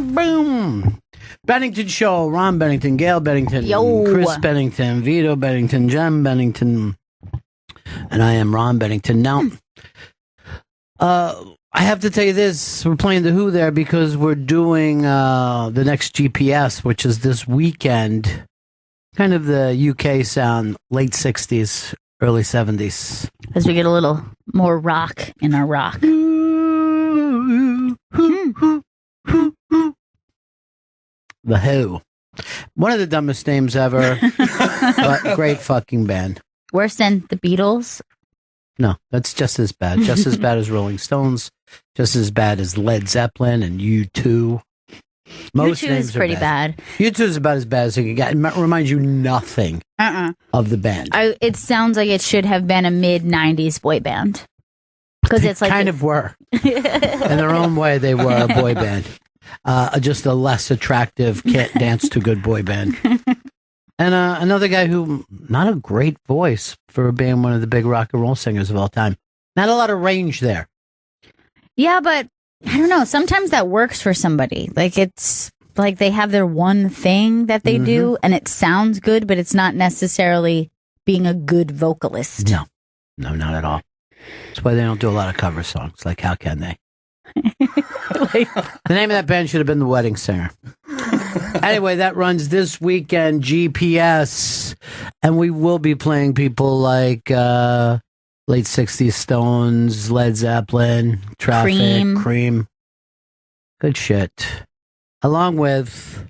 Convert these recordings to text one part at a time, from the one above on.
Boom. Bennington Show. Ron Bennington, Gail Bennington, Chris Bennington, Vito Bennington, Jen Bennington, and I am Ron Bennington. Now, I have to tell you this. We're playing The Who there because we're doing the next GPS, which is this weekend. Kind of the UK sound, late 60s, early 70s. As we get a little more rock in our rock. The Who. One of the dumbest names ever, but great fucking band. Worse than the Beatles? No, that's just as bad. Just as bad as Rolling Stones. Just as bad as Led Zeppelin and U2. Most U2 names is pretty bad. U2 is about as bad as it can get. It reminds you nothing of the band. It sounds like it should have been a mid-90s boy band. Because it's like kind of were. In their own way, they were a boy band. Just a less attractive, can't dance too good boy band. And another guy who, not a great voice for being one of the big rock and roll singers of all time. Not a lot of range there. Yeah, but I don't know. Sometimes that works for somebody. Like it's like they have their one thing that they do and it sounds good, but it's not necessarily being a good vocalist. No, not at all. That's why they don't do a lot of cover songs. Like, how can they? The name of that band should have been The Wedding Singer. Anyway, that runs this weekend, GPS, and we will be playing people like late 60s Stones, Led Zeppelin, Traffic, Cream. Good shit. Along with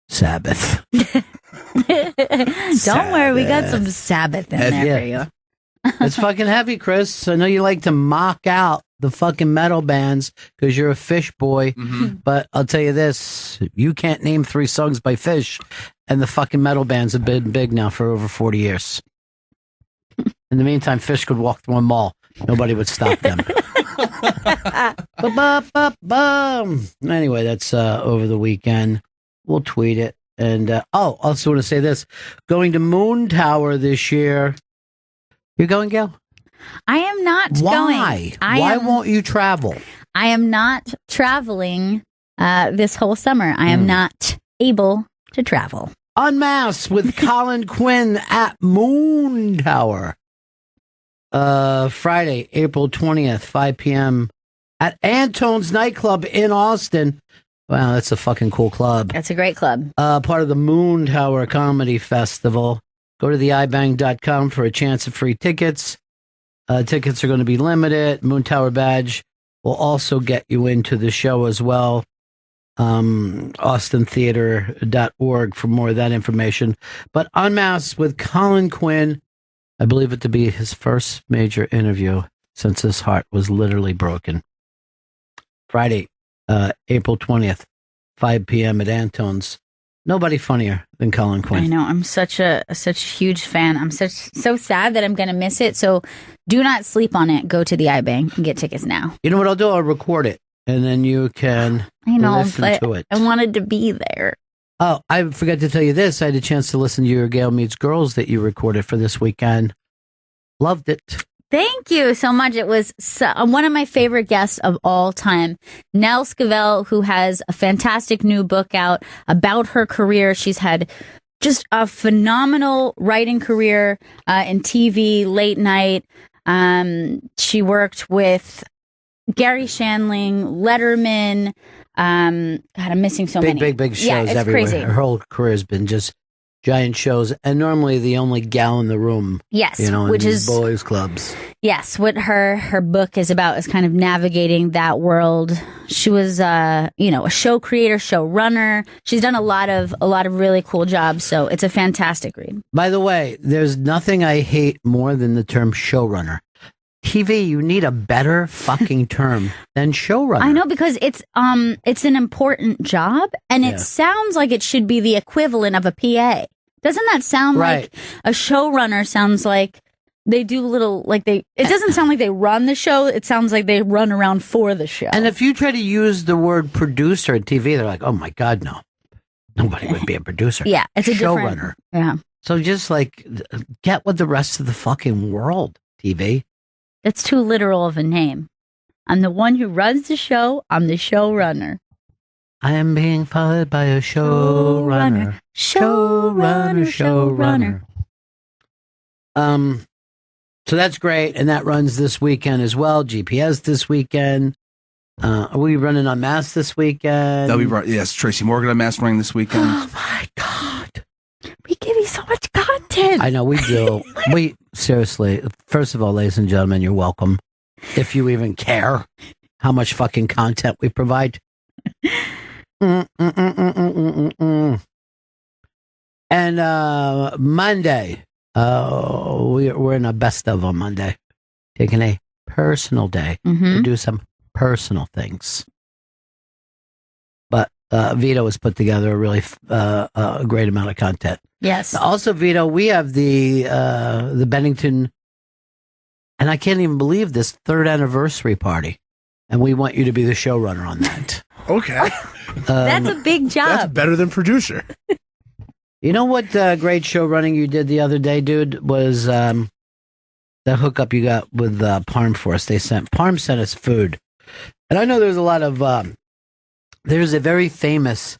Sabbath. Don't worry, we got some Sabbath in there for you. It's fucking heavy, Chris. I know you like to mock out the fucking metal bands because you're a Fish boy, but I'll tell you this, you can't name 3 songs by Fish, and the fucking metal bands have been big now for over 40 years. In the meantime, Fish could walk through a mall. Nobody would stop them. Anyway, that's over the weekend. We'll tweet it. And, also want to say this. Going to Moon Tower this year. You're going, Gail? I am not going. Why won't you travel? I am not traveling this whole summer. I am not able to travel. Unmasked with Colin Quinn at Moon Tower. Friday, April 20th, 5 p.m. at Antone's Nightclub in Austin. Wow, that's a fucking cool club. That's a great club. Part of the Moon Tower Comedy Festival. Go to theibang.com for a chance at free tickets. Tickets are going to be limited. Moon Tower badge will also get you into the show as well. AustinTheater.org for more of that information. But Unmasked with Colin Quinn, I believe it to be his first major interview since his heart was literally broken. Friday, April 20th, 5 p.m. at Antone's. Nobody funnier than Colin Quinn. I know. I'm such a huge fan. I'm so sad that I'm going to miss it. So do not sleep on it. Go to the iBang and get tickets now. You know what I'll do? I'll record it, and then you can listen to it. I wanted to be there. Oh, I forgot to tell you this. I had a chance to listen to your Gail Meets Girls that you recorded for this weekend. Loved it. Thank you so much. It was one of my favorite guests of all time, Nell Scavell, who has a fantastic new book out about her career. She's had just a phenomenal writing career in TV, late night. She worked with Gary Shandling, Letterman. God, I'm missing so many. Big shows everywhere. Crazy. Her whole career has been just giant shows, and normally the only gal in the room. Yes, which is boys clubs. Yes, what her book is about is kind of navigating that world. She was a show creator, show runner. She's done a lot of really cool jobs, so it's a fantastic read. By the way, there's nothing I hate more than the term showrunner. TV, you need a better fucking term than showrunner. I know, because it's an important job, and it sounds like it should be the equivalent of a PA. Doesn't that sound like a showrunner? Sounds like they do it doesn't sound like they run the show. It sounds like they run around for the show. And if you try to use the word producer at TV, they're like, oh my God, no. Nobody would be a producer. Yeah, it's a showrunner. Yeah. So just get with the rest of the fucking world, TV. That's too literal of a name. I'm the one who runs the show. I'm the showrunner. I am being followed by a showrunner. Showrunner. So that's great, and that runs this weekend as well. GPS this weekend. Are we running on Mass this weekend? That'll be right. Yes, Tracy Morgan on Mass running this weekend. Oh my God. We give you so much content. I know we do. We seriously, first of all, ladies and gentlemen, you're welcome. If you even care how much fucking content we provide. And Monday, we're in a best of on Monday, taking a personal day to do some personal things. But Vito has put together a really a great amount of content. Yes. Also, Vito, we have the Bennington, and I can't even believe this, 3rd anniversary party, and we want you to be the showrunner on that. Okay. That's a big job. That's better than producer. You know what great show running you did the other day, dude, was the hookup you got with Parm for us. Parm sent us food. And I know there's a lot of, there's a very famous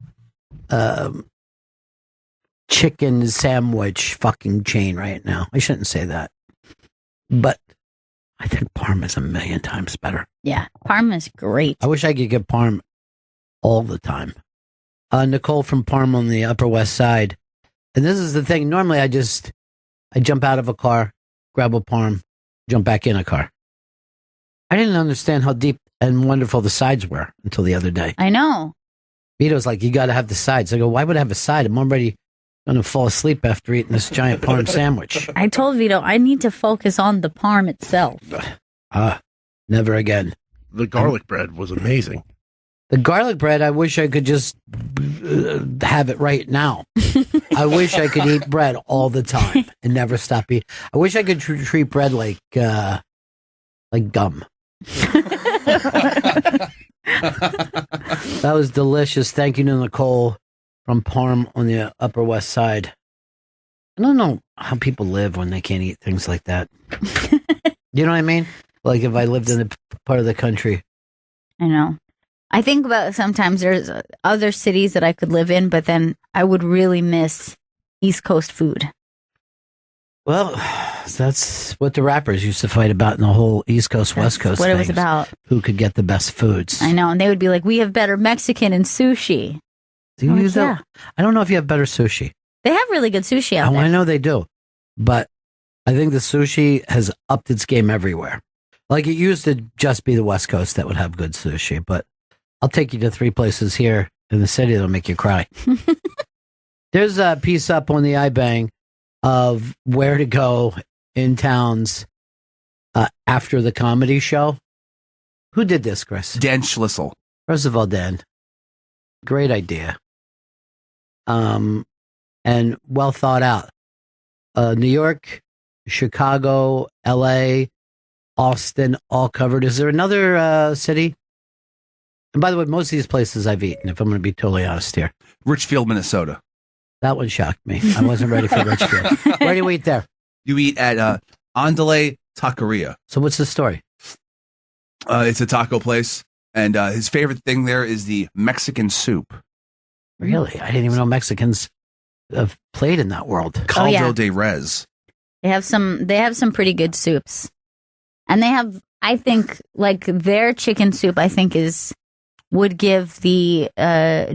chicken sandwich fucking chain right now. I shouldn't say that. But I think Parm is a million times better. Yeah, Parm is great. I wish I could get Parm all the time. Nicole from Parm on the Upper West Side. And this is the thing. Normally I jump out of a car, grab a Parm, jump back in a car. I didn't understand how deep and wonderful the sides were until the other day. I know. Vito's like, you got to have the sides. I go, why would I have a side? I'm already going to fall asleep after eating this giant Parm sandwich. I told Vito I need to focus on the Parm itself. Never again. The garlic bread was amazing. The garlic bread, I wish I could just have it right now. I wish I could eat bread all the time and never stop eating. I wish I could treat bread like gum. That was delicious. Thank you to Nicole from Parm on the Upper West Side. I don't know how people live when they can't eat things like that. You know what I mean? Like if I lived in a part of the country. I know. I think about sometimes there's other cities that I could live in, but then I would really miss East Coast food. Well, that's what the rappers used to fight about in the whole East Coast, West Coast what things. it was about. Who could get the best foods. I know. And they would be like, we have better Mexican and sushi. Do you use that? I don't know if you have better sushi. They have really good sushi out there. I know they do. But I think the sushi has upped its game everywhere. Like it used to just be the West Coast that would have good sushi, but I'll take you to 3 places here in the city that'll make you cry. There's a piece up on the iBang of where to go in towns after the comedy show. Who did this, Chris? Dan Schlissel. First of all, Dan, great idea. And well thought out. New York, Chicago, LA, Austin, all covered. Is there another city? And by the way, most of these places I've eaten, if I'm going to be totally honest here. Richfield, Minnesota. That one shocked me. I wasn't ready for Richfield. Where do you eat there? You eat at Andale Taqueria. So what's the story? It's a taco place, and his favorite thing there is the Mexican soup. Really? I didn't even know Mexicans have played in that world. Caldo de res. They have some pretty good soups. And they have, I think, like their chicken soup, I think would give the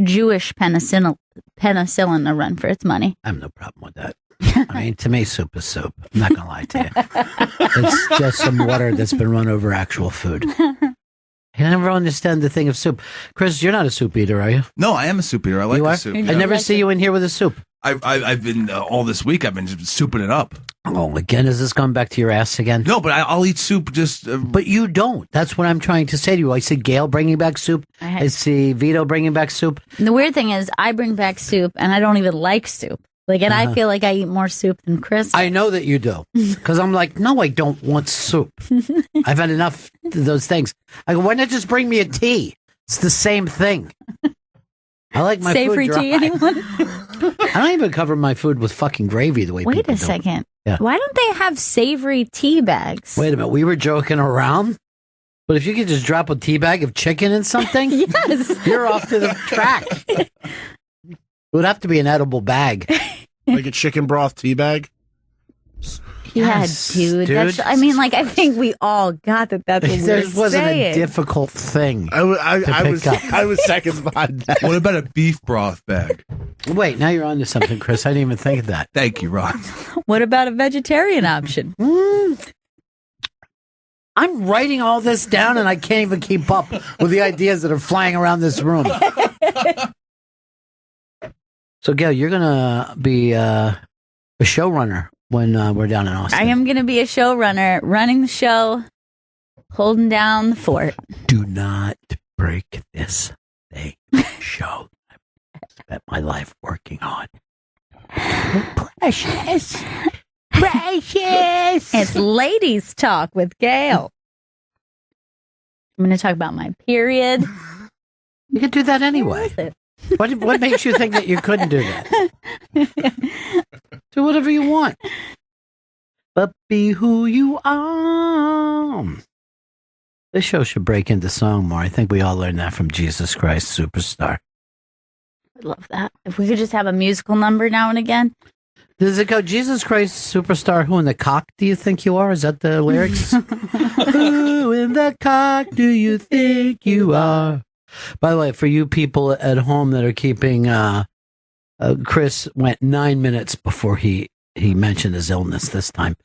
Jewish penicillin a run for its money. I have no problem with that. I mean, to me, soup is soup. I'm not going to lie to you. It's just some water that's been run over actual food. I never understand the thing of soup. Chris, you're not a soup eater, are you? No, I am a soup eater. I like the soup. I never see you in here with a soup. I've been all this week. I've been just souping it up. Oh, again, is this going back to your ass again? No, but I'll eat soup just. But you don't. That's what I'm trying to say to you. I see Gail bringing back soup. I see Vito bringing back soup. And the weird thing is, I bring back soup, and I don't even like soup. Like, and I feel like I eat more soup than Chris. I know that you do, because I'm like, no, I don't want soup. I've had enough of those things. I go, why not just bring me a tea? It's the same thing. I like my savory food dry. tea. Anyone? I don't even cover my food with fucking gravy the way people do. Wait a second. Yeah. Why don't they have savory tea bags? Wait a minute. We were joking around. But if you could just drop a tea bag of chicken in something, Yes. you're off to the track. It would have to be an edible bag. Like a chicken broth tea bag. Yes, Dude. That's, I mean, like, I think we all got that. That's what This we're wasn't saying. a difficult thing. I was pick up. I was second behind that. What about a beef broth bag? Wait, now you're on to something, Chris. I didn't even think of that. Thank you, Ron. What about a vegetarian option? I'm writing all this down and I can't even keep up with the ideas that are flying around this room. So, Gail, you're going to be a showrunner when we're down in Austin. I am going to be a showrunner, running the show, holding down the fort. Do not break this thing. Show I spent my life working on. Precious. Precious. It's Ladies Talk with Gail. I'm going to talk about my period. You could do that Where anyway. is it? What makes you think that you couldn't do that? Do whatever you want. But be who you are. This show should break into song more. I think we all learned that from Jesus Christ Superstar. I love that. If we could just have a musical number now and again. Does it go, Jesus Christ Superstar, who in the cock do you think you are? Is that the lyrics? Who in the cock do you think you are? By the way, for you people at home that are keeping, Chris went 9 minutes before he mentioned his illness this time.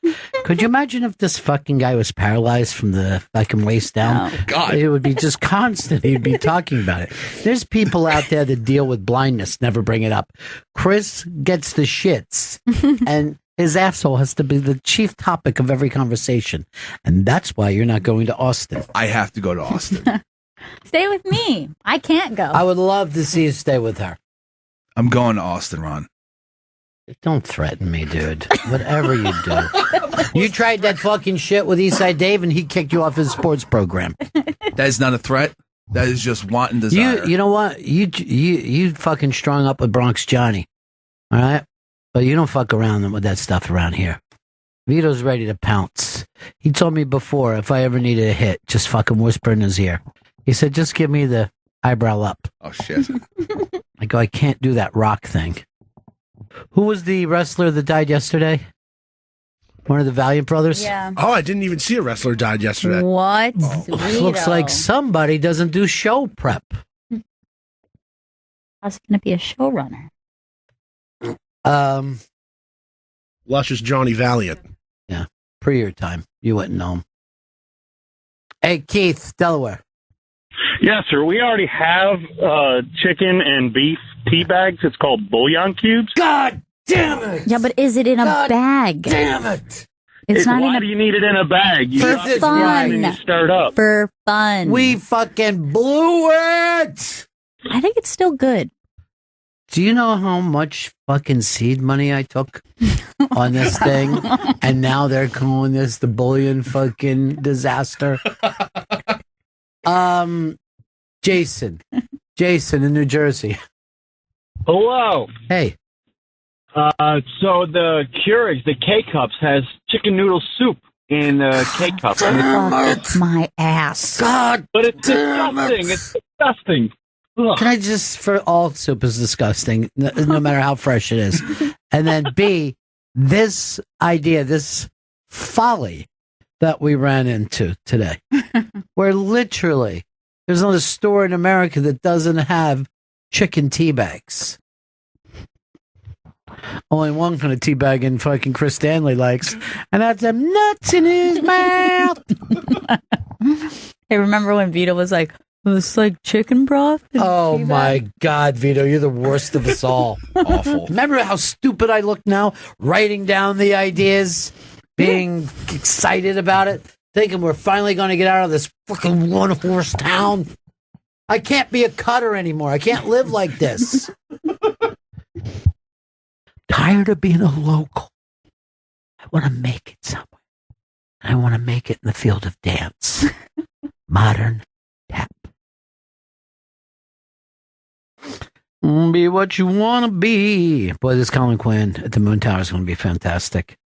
Could you imagine if this fucking guy was paralyzed from the fucking waist down? Oh. God. It would be just constant. He'd be talking about it. There's people out there that deal with blindness, never bring it up. Chris gets the shits, and his asshole has to be the chief topic of every conversation. And that's why you're not going to Austin. I have to go to Austin. Stay with me. I can't go. I would love to see you stay with her. I'm going to Austin, Ron. Don't threaten me, dude. Whatever you do. You tried that fucking shit with Eastside Dave and he kicked you off his sports program. That is not a threat. That is just wanting desire. You know what? You fucking strung up with Bronx Johnny. All right? But you don't fuck around with that stuff around here. Vito's ready to pounce. He told me before if I ever needed a hit, just fucking whisper in his ear. He said, just give me the eyebrow up. Oh, shit. I go, I can't do that rock thing. Who was the wrestler that died yesterday? One of the Valiant brothers? Yeah. Oh, I didn't even see a wrestler died yesterday. What? Looks like somebody doesn't do show prep. I was going to be a showrunner. Luscious Johnny Valiant. Pre your time. You wouldn't know him. Hey, Keith, Delaware. Yes, sir. We already have chicken and beef tea bags. It's called bouillon cubes. God damn it! Yeah, but is it in a God bag? Damn it! It's not Why in do you need it in a bag? You For drop it in fun. and you stir it up. For fun. We fucking blew it! I think it's still good. Do you know how much fucking seed money I took on this thing? And now they're calling this the bullion fucking disaster. Jason in New Jersey. Hello. Hey, So the Keurigs, the K-Cups, has chicken noodle soup in K-Cups. Fuck my ass. God, But it's damn disgusting. it. It's disgusting. Ugh. Can I just, for all soup is disgusting, no matter how fresh it is. And then B, this idea, this folly that we ran into today, where literally there's not a store in America that doesn't have chicken tea bags. Only one kind of tea bag in fucking Chris Stanley likes, and that's them nuts in his mouth. Hey, remember when Vito was like, it's like chicken broth? in a Oh tea my bag?" God, Vito, you're the worst of us all. Awful. Remember how stupid I look now, writing down the ideas, being excited about it, thinking we're finally going to get out of this fucking one-horse town. I can't be a cutter anymore. I can't live like this. Tired of being a local. I want to make it somewhere. I want to make it in the field of dance. Modern tap. Be what you want to be. Boy, this Colin Quinn at the Moon Tower is going to be fantastic.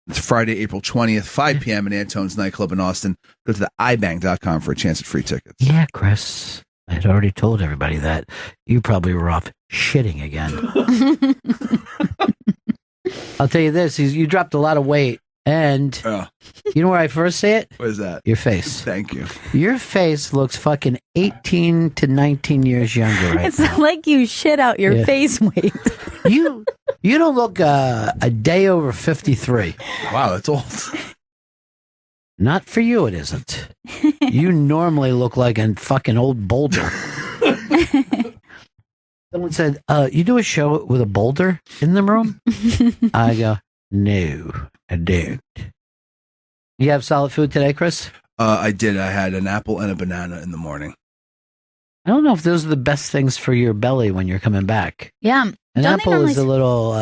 It's Friday, April 20th, 5 p.m. in Antone's nightclub in Austin. Go to the ibang.com for a chance at free tickets. Yeah, Chris. I had already told everybody that. You probably were off shitting again. I'll tell you this. You dropped a lot of weight. And you know where I first say it? What is that? Your face. Thank you. Your face looks fucking 18 to 19 years younger right It's now. like you shit out your face weight. You don't look a day over 53. Wow, that's old. Not for you, it isn't. You normally look like a fucking old boulder. Someone said, you do a show with a boulder in the room? I go, no, I don't. You have solid food today, Chris? I did. I had an apple and a banana in the morning. I don't know if those are the best things for your belly when you're coming back. Yeah. An apple is a little...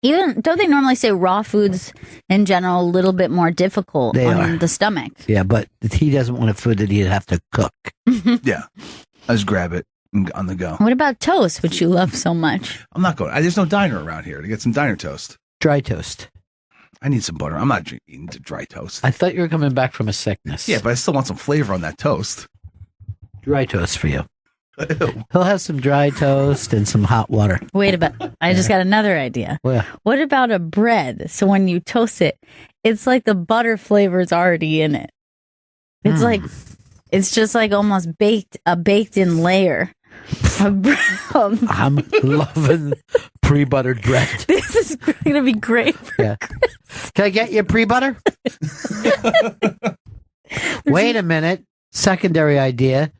don't they normally say raw foods in general a little bit more difficult on the stomach? Yeah, but he doesn't want a food that he'd have to cook. Yeah. I just grab it on the go. What about toast, which you love so much? I'm not going. There's no diner around here to get some diner toast. Dry toast. I need some butter. I'm not eating dry toast. I thought you were coming back from a sickness. Yeah, but I still want some flavor on that toast. Dry toast for you. He'll have some dry toast and some hot water. Wait a minute. I just got another idea. Well, what about a bread? So when you toast it, it's like the butter flavor is already in it. It's like, it's just like almost a baked in layer. I'm loving pre-buttered bread. This is going to be great. Yeah. Can I get you pre-butter? Wait a minute. Secondary idea.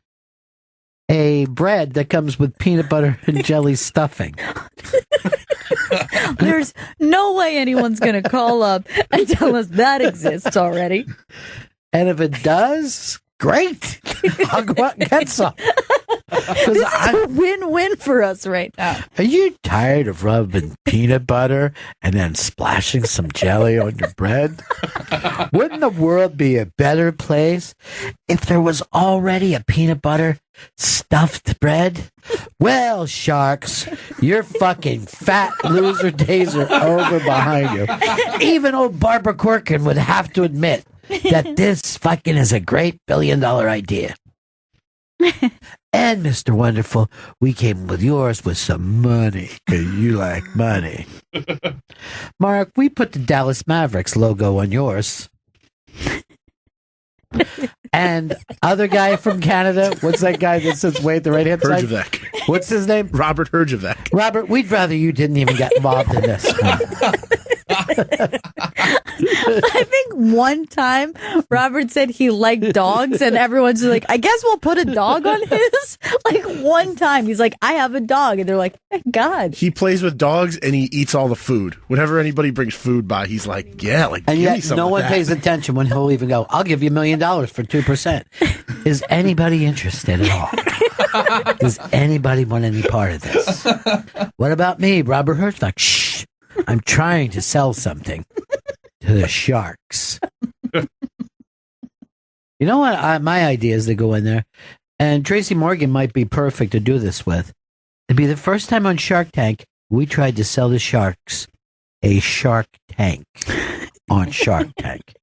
A bread that comes with peanut butter and jelly stuffing. There's no way anyone's going to call up and tell us that exists already. And if it does, great. I'll go out and get some. This is a win-win for us right now. Are you tired of rubbing peanut butter and then splashing some jelly on your bread? Wouldn't the world be a better place if there was already a peanut butter stuffed bread? Well, sharks, your fucking fat loser days are over behind you. Even old Barbara Corcoran would have to admit that this fucking is a great billion-dollar idea. And, Mr. Wonderful, we came with yours with some money, because you like money. Mark, we put the Dallas Mavericks logo on yours. And other guy from Canada, what's that guy that sits way at the right-hand side? Herjavec. What's his name? Robert Herjavec. Robert, we'd rather you didn't even get involved in this. I think one time Robert said he liked dogs, and everyone's like, I guess we'll put a dog on his. Like one time, he's like, I have a dog. And they're like, thank God. He plays with dogs and he eats all the food. Whenever anybody brings food by, he's like, yeah, like, and give me yet some no of one that. pays attention when he'll even go, I'll give you $1 million for 2%. Is anybody interested at all? Does anybody want any part of this? What about me, Robert Hertzbach? Shh, I'm trying to sell something to the sharks. You know what? My idea is to go in there, and Tracy Morgan might be perfect to do this with. It'd be the first time on Shark Tank we tried to sell the sharks a shark tank on Shark Tank.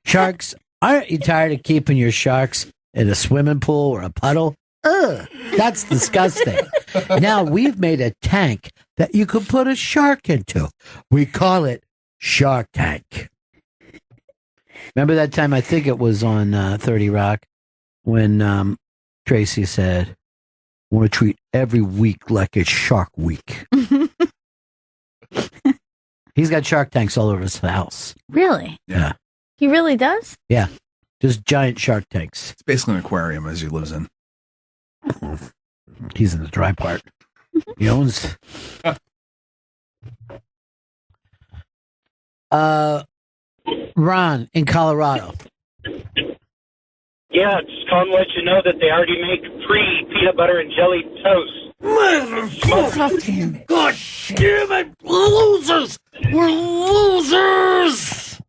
Sharks, aren't you tired of keeping your sharks in a swimming pool or a puddle? Ugh, that's disgusting. Now we've made a tank that you could put a shark into. We call it Shark Tank. Remember that time, I think it was on 30 Rock, when Tracy said, I want to treat every week like it's Shark Week. He's got shark tanks all over his house. Really? Yeah. He really does? Yeah. Just giant shark tanks. It's basically an aquarium as he lives in. He's in the dry part. He owns. Ron in Colorado. Yeah, just calling to let you know that they already make pre-peanut butter and jelly toast. Fucking God damn it! Losers! We're losers!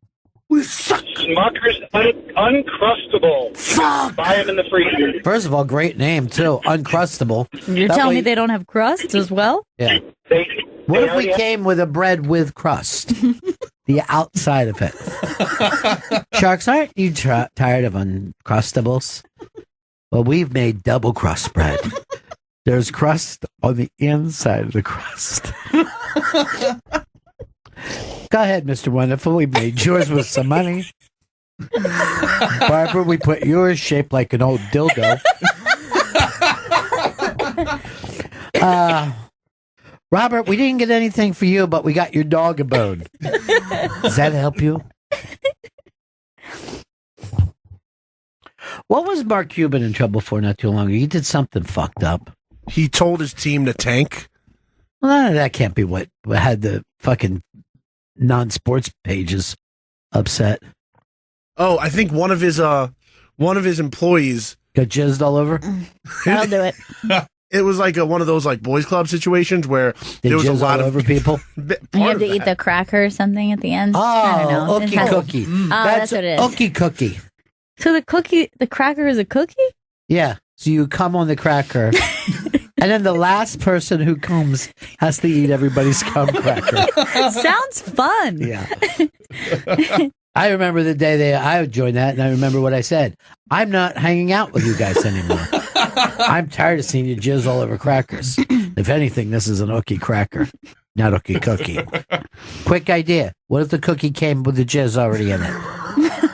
We suck! Smucker's Uncrustable. Fuck! Buy them in the freezer. First of all, great name, too. Uncrustable. You're That telling way- me they don't have crust as well? Yeah. They What if we already have- came with a bread with crust? the outside of it. Sharks, aren't you tired of Uncrustables? Well, we've made double crust bread. There's crust on the inside of the crust. Go ahead, Mr. Wonderful. We made yours with some money. Barbara, we put yours shaped like an old dildo. Robert, we didn't get anything for you, but we got your dog a bone. Does that help you? What was Mark Cuban in trouble for not too long ago? He did something fucked up. He told his team to tank. Well, that can't be what had the fucking non-sports pages upset. Oh, I think one of his employees got jizzed all over. I'll do it. It was like one of those like boys club situations where there was a lot of over people. You have to eat the cracker or something at the end. Oh, I don't know. Ookie cookie. Oh, that's what it is. Ookie cookie. So the cracker is a cookie? Yeah. So you come on the cracker, and then the last person who comes has to eat everybody's cum cracker. Sounds fun. Yeah. I remember the day I joined that, and I remember what I said. I'm not hanging out with you guys anymore. I'm tired of seeing you jizz all over crackers. If anything, this is an ookie cracker, not ookie cookie. Quick idea. What if the cookie came with the jizz already in it?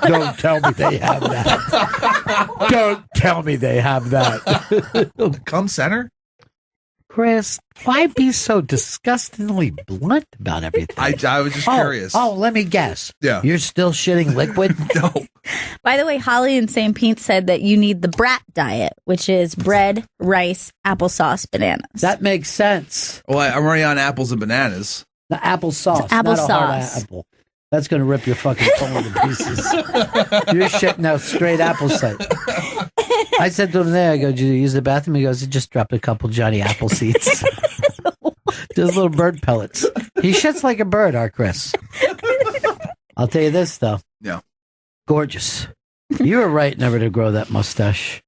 Don't tell me they have that. Don't tell me they have that. The cum center? Chris, why be so disgustingly blunt about everything? I was just curious. Oh, let me guess. Yeah. You're still shitting liquid? No. By the way, Holly and St. Pete said that you need the brat diet, which is bread, rice, applesauce, bananas. That makes sense. Well, I'm already on apples and bananas. The applesauce, It's not a hard applesauce. apple. That's going to rip your fucking phone into pieces. You're shitting out straight apple cider. I said to him there, I go, did you use the bathroom? He goes, I just dropped a couple Johnny Apple seeds. Just little bird pellets. He shits like a bird, our Chris. I'll tell you this, though. Yeah. Gorgeous. You were right never to grow that mustache.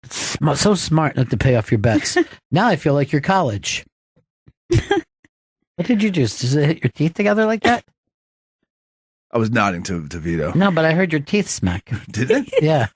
So smart not to pay off your bets. Now I feel like you're college. What did you do? Does it hit your teeth together like that? I was nodding to Vito. No, but I heard your teeth smack. Did it? Yeah.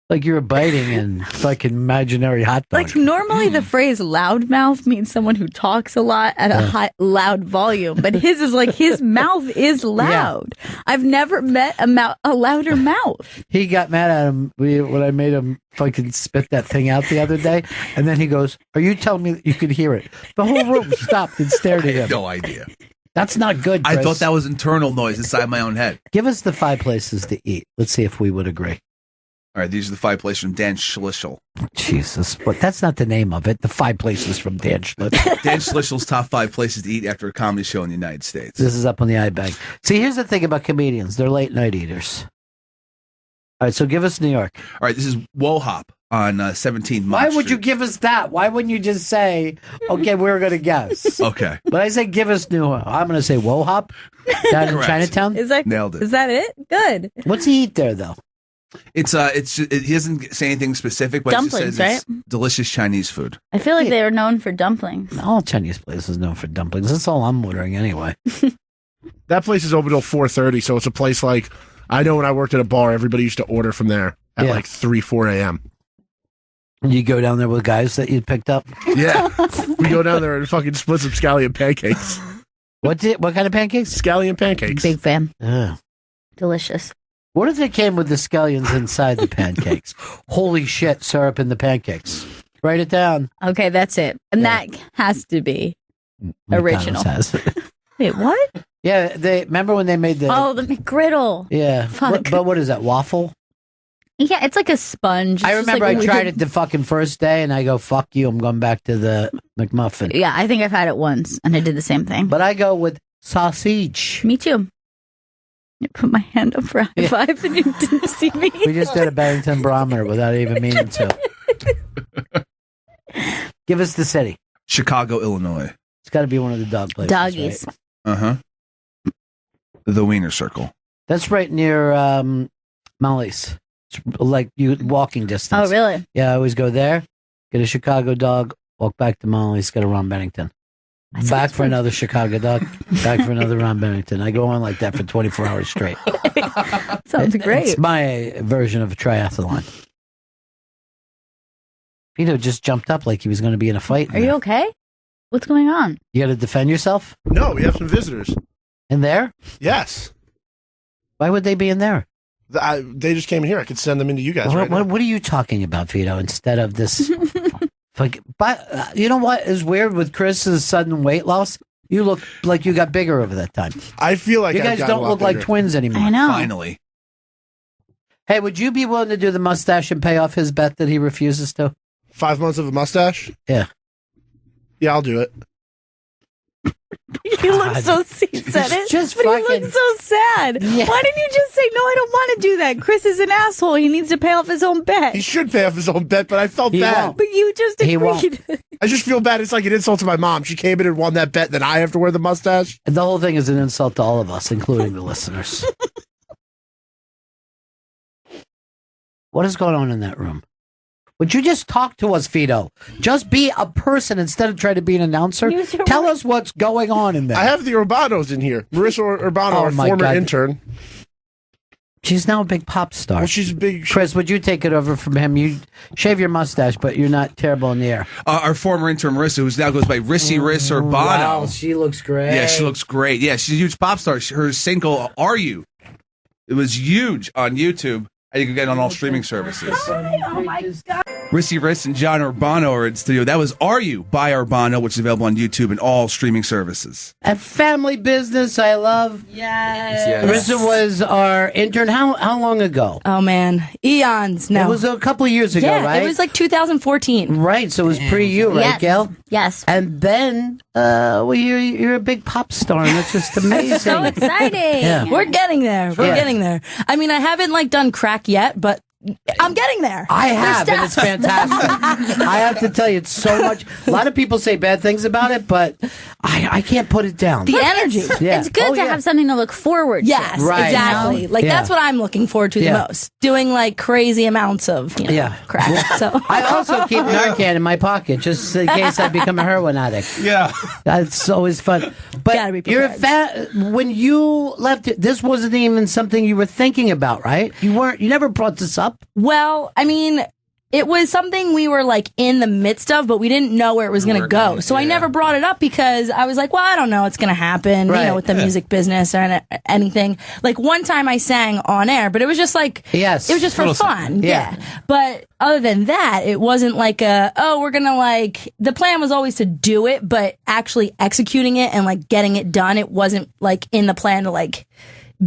Like you were biting in fucking imaginary hot dog. Like normally the phrase loudmouth means someone who talks a lot at a high, loud volume, but his is like his mouth is loud. I've never met a louder mouth. He got mad at him when I made him fucking spit that thing out the other day, and then he goes, "Are you telling me that you could hear it?" The whole room stopped and stared at him. No idea. That's not good, Chris. I thought that was internal noise inside my own head. Give us the 5 places to eat. Let's see if we would agree. All right, these are the 5 places from Dan Schlichel. Jesus, but that's not the name of it. The 5 places from Dan Schlitz. Dan Schlichel's top 5 places to eat after a comedy show in the United States. This is up on the iBag. See, here's the thing about comedians. They're late night eaters. All right, so give us New York. All right, this is Wohop on 17th Mott Why would Street. you give us that? Why wouldn't you just say, okay, we're going to guess? Okay. But I say give us New I'm going to say Wohop down in Correct. Chinatown. Nailed it. Is that it? Good. What's he eat there, though? He doesn't say anything specific, but Dumplings, it just says it's right? delicious Chinese food. I feel like they were known for dumplings. All Chinese places known for dumplings. That's all I'm ordering anyway. That place is open till 4:30, so it's a place like I know when I worked at a bar, everybody used to order from there at like 4 a.m. You go down there with guys that you picked up? Yeah, we go down there and fucking split some scallion pancakes. What kind of pancakes? Scallion pancakes. Big fan. Ugh. Delicious. What if they came with the scallions inside the pancakes? Holy shit, syrup in the pancakes. Write it down. Okay, that's it. And that has to be original. McDonald's has it. Wait, what? Yeah, they remember when they made the The McGriddle. Yeah. Fuck. But what is that, waffle? Yeah, it's like a sponge. It's I just remember like I a tried weird- it the fucking first day and I go, fuck you, I'm going back to the McMuffin. Yeah, I think I've had it once and I did the same thing. But I go with sausage. Me too. I put my hand up for high five and you didn't see me. We just did a Barrington barometer without even meaning to. Give us the city. Chicago, Illinois. It's got to be one of the dog places. Doggies. Right? Uh-huh. The Wiener Circle. That's right near Molly's. It's like walking distance. Oh, really? Yeah, I always go there, get a Chicago dog, walk back to Molly's, get a Ron Bennington. Back for another Chicago Duck. Back for another Ron Bennington. I go on like that for 24 hours straight. Sounds great. It's my version of a triathlon. Vito just jumped up like he was going to be in a fight. Are you okay? What's going on? You got to defend yourself? No, we have some visitors. In there? Yes. Why would they be in there? They just came here. I could send them into you guys. What are you talking about, Vito, instead of this? But you know what is weird with Chris's sudden weight loss? You look like you got bigger over that time. I feel like you guys don't look like twins anymore. I know. Finally. Hey, would you be willing to do the mustache and pay off his bet that he refuses to? 5 months of a mustache? Yeah. Yeah, I'll do it. You look so said it, just but fucking, you look so sad. Yeah. Why didn't you just say, no, I don't want to do that? Chris is an asshole. He needs to pay off his own bet. He should pay off his own bet, but I felt bad. won't. But you just He agreed. I just feel bad. It's like an insult to my mom. She came in and won that bet, then I have to wear the mustache. And the whole thing is an insult to all of us, including the listeners. What is going on in that room? Would you just talk to us, Vito? Just be a person instead of trying to be an announcer. Tell us what's going on in there. I have the Urbanos in here. Marissa Urbano, our my former God. intern. She's now a big pop star. Well, she's a big... Chris, would you take it over from him? You shave your mustache, but you're not terrible in the air. Our former intern, Marissa, who now goes by Rissy Riss Urbano. Wow, she looks great. Yeah, she looks great. Yeah, she's a huge pop star. Her single, Are You? It was huge on YouTube. And you can get it on all streaming services. Oh, my God. Rissy Riss and John Urbano are in studio. That was Are You by Urbano, which is available on YouTube and all streaming services. A family business I love. Yes. Marissa was our intern. How long ago? Oh, man. Eons. No. It was a couple of years ago, yeah, right? it was like 2014. Right, so it was pre you, right, Yes. Gail? Yes. And then, well, you're a big pop star, and that's just amazing. So exciting. Yeah. We're getting there. We're getting there. I mean, I haven't like done crack yet, but I'm getting there. I have, and it's fantastic. I have to tell you, it's so much. A lot of people say bad things about it, but I can't put it down. The energy. Yeah. It's good to have something to look forward to. Yes, Right. exactly. Like that's what I'm looking forward to the most. Doing like crazy amounts of crack. So I also keep Narcan in my pocket just in case I become a heroin addict. Yeah, that's always fun. But you're when you left it, this wasn't even something you were thinking about, right? You never brought this up. Well, I mean, it was something we were like in the midst of, but we didn't know where it was going to go. So I never brought it up because I was like, well, I don't know what's going to happen, you know, with the music business or anything. Like one time I sang on air, but it was just like, it was just for fun. Yeah. But other than that, it wasn't like we're going to like, the plan was always to do it, but actually executing it and like getting it done. It wasn't like in the plan to like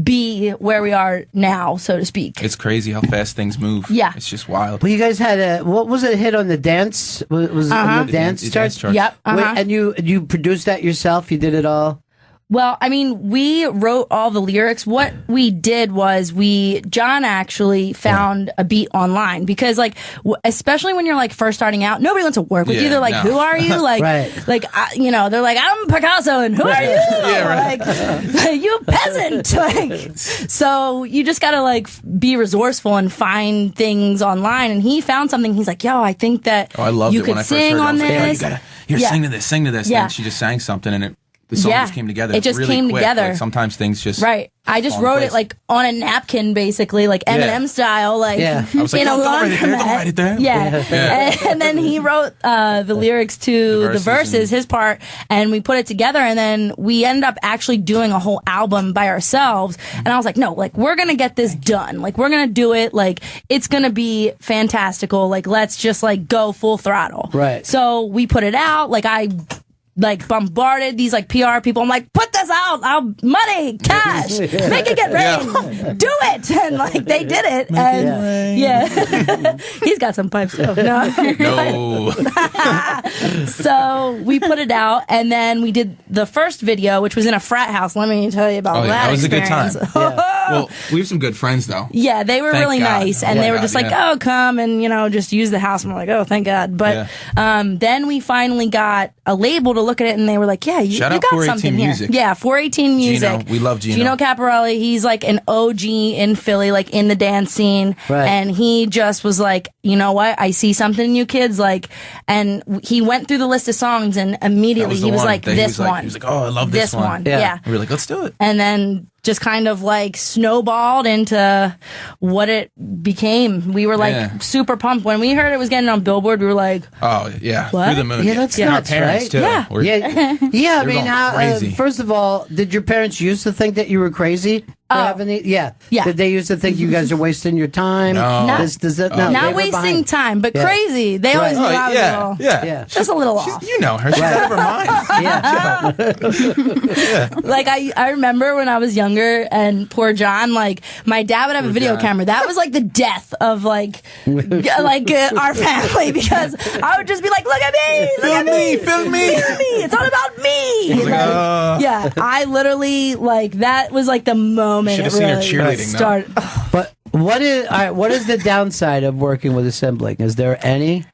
be where we are now, so to speak. It's crazy how fast things move. Yeah. It's just wild. Well, you guys had what was it hit on the dance? Was it on the dance chart? Yep. Wait, and you produced that yourself? You did it all? Well, I mean, we wrote all the lyrics. What we did was John actually found a beat online because like, especially when you're like first starting out, nobody wants to work with you. They're like, who are you? Like, you know, they're like, I'm Picasso and who are you? Like, you peasant. Like, so you just gotta like be resourceful and find things online. And he found something. He's like, yo, I think that I loved you it could when I first sing heard it. I on was like, this. oh, you gotta, sing to this. Yeah. Then she just sang something and the song just came together. It just really came quick. together. Like sometimes things just I just fall in wrote place. it like on a napkin, basically, like Eminem style, like I was like, in a don't write it there, don't laundromat. write it there. Yeah. And then he wrote the lyrics to the verses, his part, and we put it together. And then we ended up actually doing a whole album by ourselves. And I was like, no, like we're gonna get this done. Like we're gonna do it. Like it's gonna be fantastical. Like let's just like go full throttle. Right. So we put it out. Like I bombarded these like PR people. I'm like, put this out. Money, cash, make it get rain, do it. And like they did it. And he's got some pipes too. No. So we put it out and then we did the first video, which was in a frat house. Let me tell you about that. That was experience. a good time. Well, we have some good friends though. Yeah, they were Thank really God. nice, and they were just like, "Oh, come and just use the house." And I'm like, "Oh, thank God!" But then we finally got a label to look at it, and they were like, "Yeah, you Shout out got 418 something here." Music. Yeah, 418 Music. Gino. We love Gino. Gino Caparelli. He's like an OG in Philly, like in the dance scene. Right. And he just was like, you know what? I see something in you kids. Like, and he went through the list of songs and immediately he was like, this one. He was like, oh, I love this one. Yeah. We were like, let's do it. And then just kind of like snowballed into what it became. We were like super pumped. When we heard it was getting on Billboard, we were like, oh, yeah. What? Through the moon. Yeah, that's And nuts, our parents, right? too. Yeah. We're- Yeah, I They're mean, going crazy. first of all, did your parents used to think that you were crazy? Yeah. Did they used to think you guys are wasting your time? No. Not- No, not they were wasting behind. time, but Yeah. crazy. They always knew I was a little, Yeah. just a little off. You know her. She's out of her mind. Yeah. Like I remember when I was younger and poor John, like my dad would have a video camera. That was like the death of like our family because I would just be like, look at me, Film me. film me. It's all about me. Like, yeah, I literally like that was like the moment Should it have seen her really cheerleading, though. started. But what is the downside of working with a sibling? Is there any?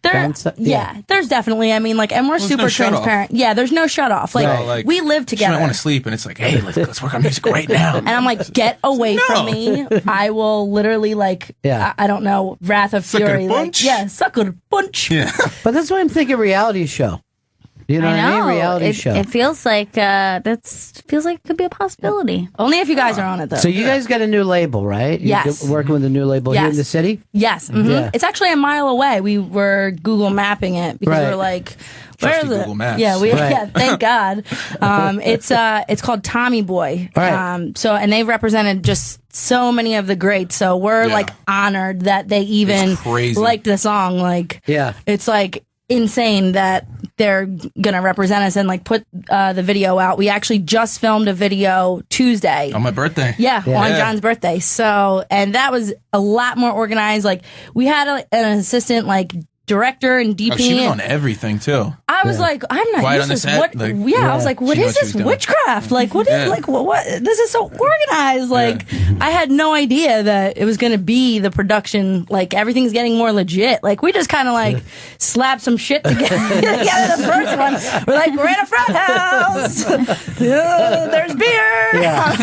There's definitely. I mean, like, and we're There's super no shut off. transparent. Yeah, there's no shut off. Like, So, like, we live She together. might want to sleep, and it's like, hey, let's work on music right now. And I'm like, get away from me. I will literally, like, I don't know, wrath of Sucker fury. Like, punch? yeah, sucker punch. Yeah. But that's why I'm thinking reality show. You know I what I know. mean? Reality show. It feels like feels like it could be a possibility. Only if you guys are on it, though. So you guys got a new label, right? Yes. You're working with a new label here in Yes. the city? Yes. Mhm. Yeah. It's actually a mile away. We were Google mapping it because Right. we're like, where is Trusty it? Google Maps. Yeah, Right. yeah, thank God. It's called Tommy Boy. Right. So and they've represented just so many of the greats. So we're Yeah. like honored that they even It's crazy. liked the song. Like, Yeah. it's like insane that they're gonna represent us and like put the video out. We actually just filmed a video Tuesday. On my birthday. Yeah, on Yeah. John's birthday. So, and that was a lot more organized. Like, we had an assistant, like, director and DP. Oh, she was and on everything, too. I was like, I'm not Quiet used on to the this. set, What? like- I was like, what She knew is what she this was doing. witchcraft? Like, what is Yeah. like what? This is so organized. Like, I had no idea that it was going to be the production. Like, everything's getting more legit. Like, we just kind of like slapped some shit together. The first one, we're like, we're in a frat house. There's beer. Yeah.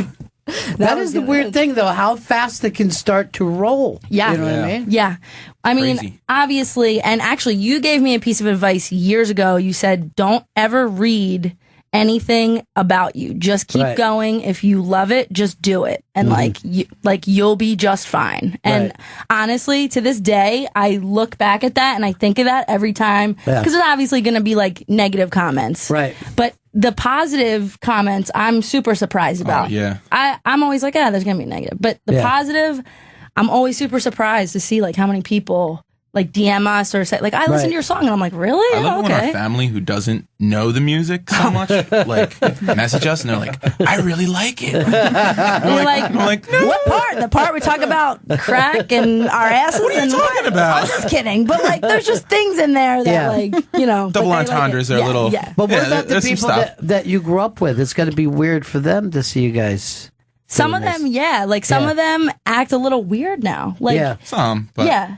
That is the weird thing, though, how fast it can start to roll. Yeah. You know what I mean? Yeah. I mean, Crazy. obviously, and actually, you gave me a piece of advice years ago. You said, don't ever read anything about you. Just keep Right. going. If you love it, just do it. And you'll be just fine. And Right. honestly, to this day, I look back at that and I think of that every time. Yeah. Because there's obviously going to be like negative comments. Right. But the positive comments, I'm super surprised about. yeah. I'm always like, there's going to be negative. But the Yeah. positive, I'm always super surprised to see like how many people like DM us or say like, I listened Right. to your song, and I'm like, really? I love when our Okay. family who doesn't know the music so much, like, message us and they're like, I really like it. And you're like, I'm like, no. what part? The part we talk about crack and our asses? What are you and talking about? I'm just kidding. But like, there's just things in there that Yeah. like, you know. Double but they like entendres it. are a Yeah, little- Yeah. But what Yeah, about the there's some people stuff. that you grew up with? It's got to be weird for them to see you guys. Some of them, yeah. Like some Yeah. of them act a little weird now. Like, Yeah. Some, but yeah.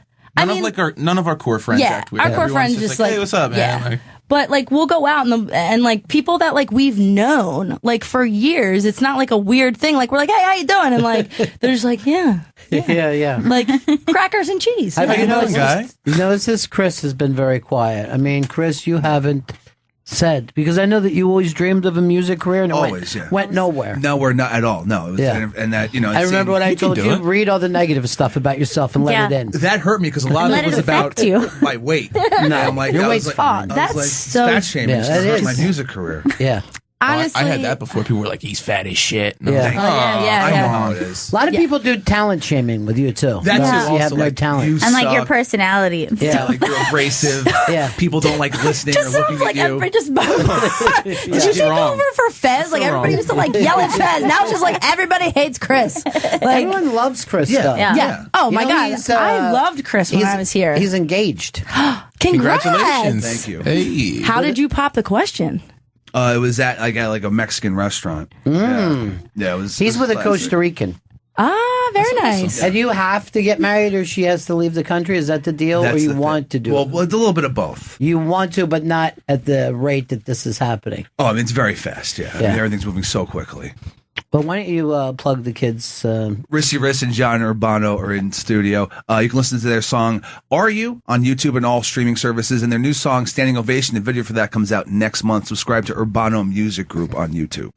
none of our core friends Yeah, act weird. our core Everyone's friends just like, hey, what's up, man? yeah. Like, But like we'll go out and like people that like we've known like for years. It's not like a weird thing. Like we're like, hey, how you doing? And like they're just like, yeah, Yeah. like crackers and cheese. How you doing, guy? You notice this Chris has been very quiet. I mean, Chris, you haven't said, because I know that you always dreamed of a music career and it Always, yeah. went nowhere. No, we're not at all. No, it was, Yeah. and that I remember when I told do you, it. read all the negative stuff about yourself and let Yeah. it in. that hurt me because a lot of Let it was it about affect you. my weight. No, I'm like, Your I was weight's like, fine. I That's was like, so- fat shaming. Yeah, It's that hurt is. my music career. Yeah. Honestly, I had that before. People were like, he's fat as shit. And I was Yeah. like, Oh, yeah, I yeah. know how it is. A lot of people do talent shaming with you, too. That Because too. you have Also, no like, talent. you And like your suck. personality. And Yeah. stuff. Like you're abrasive. Yeah. People don't like listening just or looking sounds at like you. everybody just. Did you take wrong. over for Fez? Like everybody used to like yell at Fez. Now it's just like everybody hates Chris. Like Everyone loves Chris, though. Yeah. yeah. Oh You my know, God, he's, I loved Chris when I was here. He's engaged. Congrats. congratulations. Thank you. Hey. How did you pop the question? It was at like a Mexican restaurant. Yeah, it was. He's it was with a classic. Costa Rican. Ah, very nice. And you have to get married, or she has to leave the country? Is that the deal, That's or you the want to do it? Well, it's a little bit of both. You want to, but not at the rate that this is happening. Oh, I mean, it's very fast. Yeah, I mean, Yeah. everything's moving so quickly. But why don't you plug the kids? Rissy Riss and John Urbano are in studio. You can listen to their song "Are You" on YouTube and all streaming services, and their new song "Standing Ovation." The video for that comes out next month. Subscribe to Urbano Music Group on YouTube.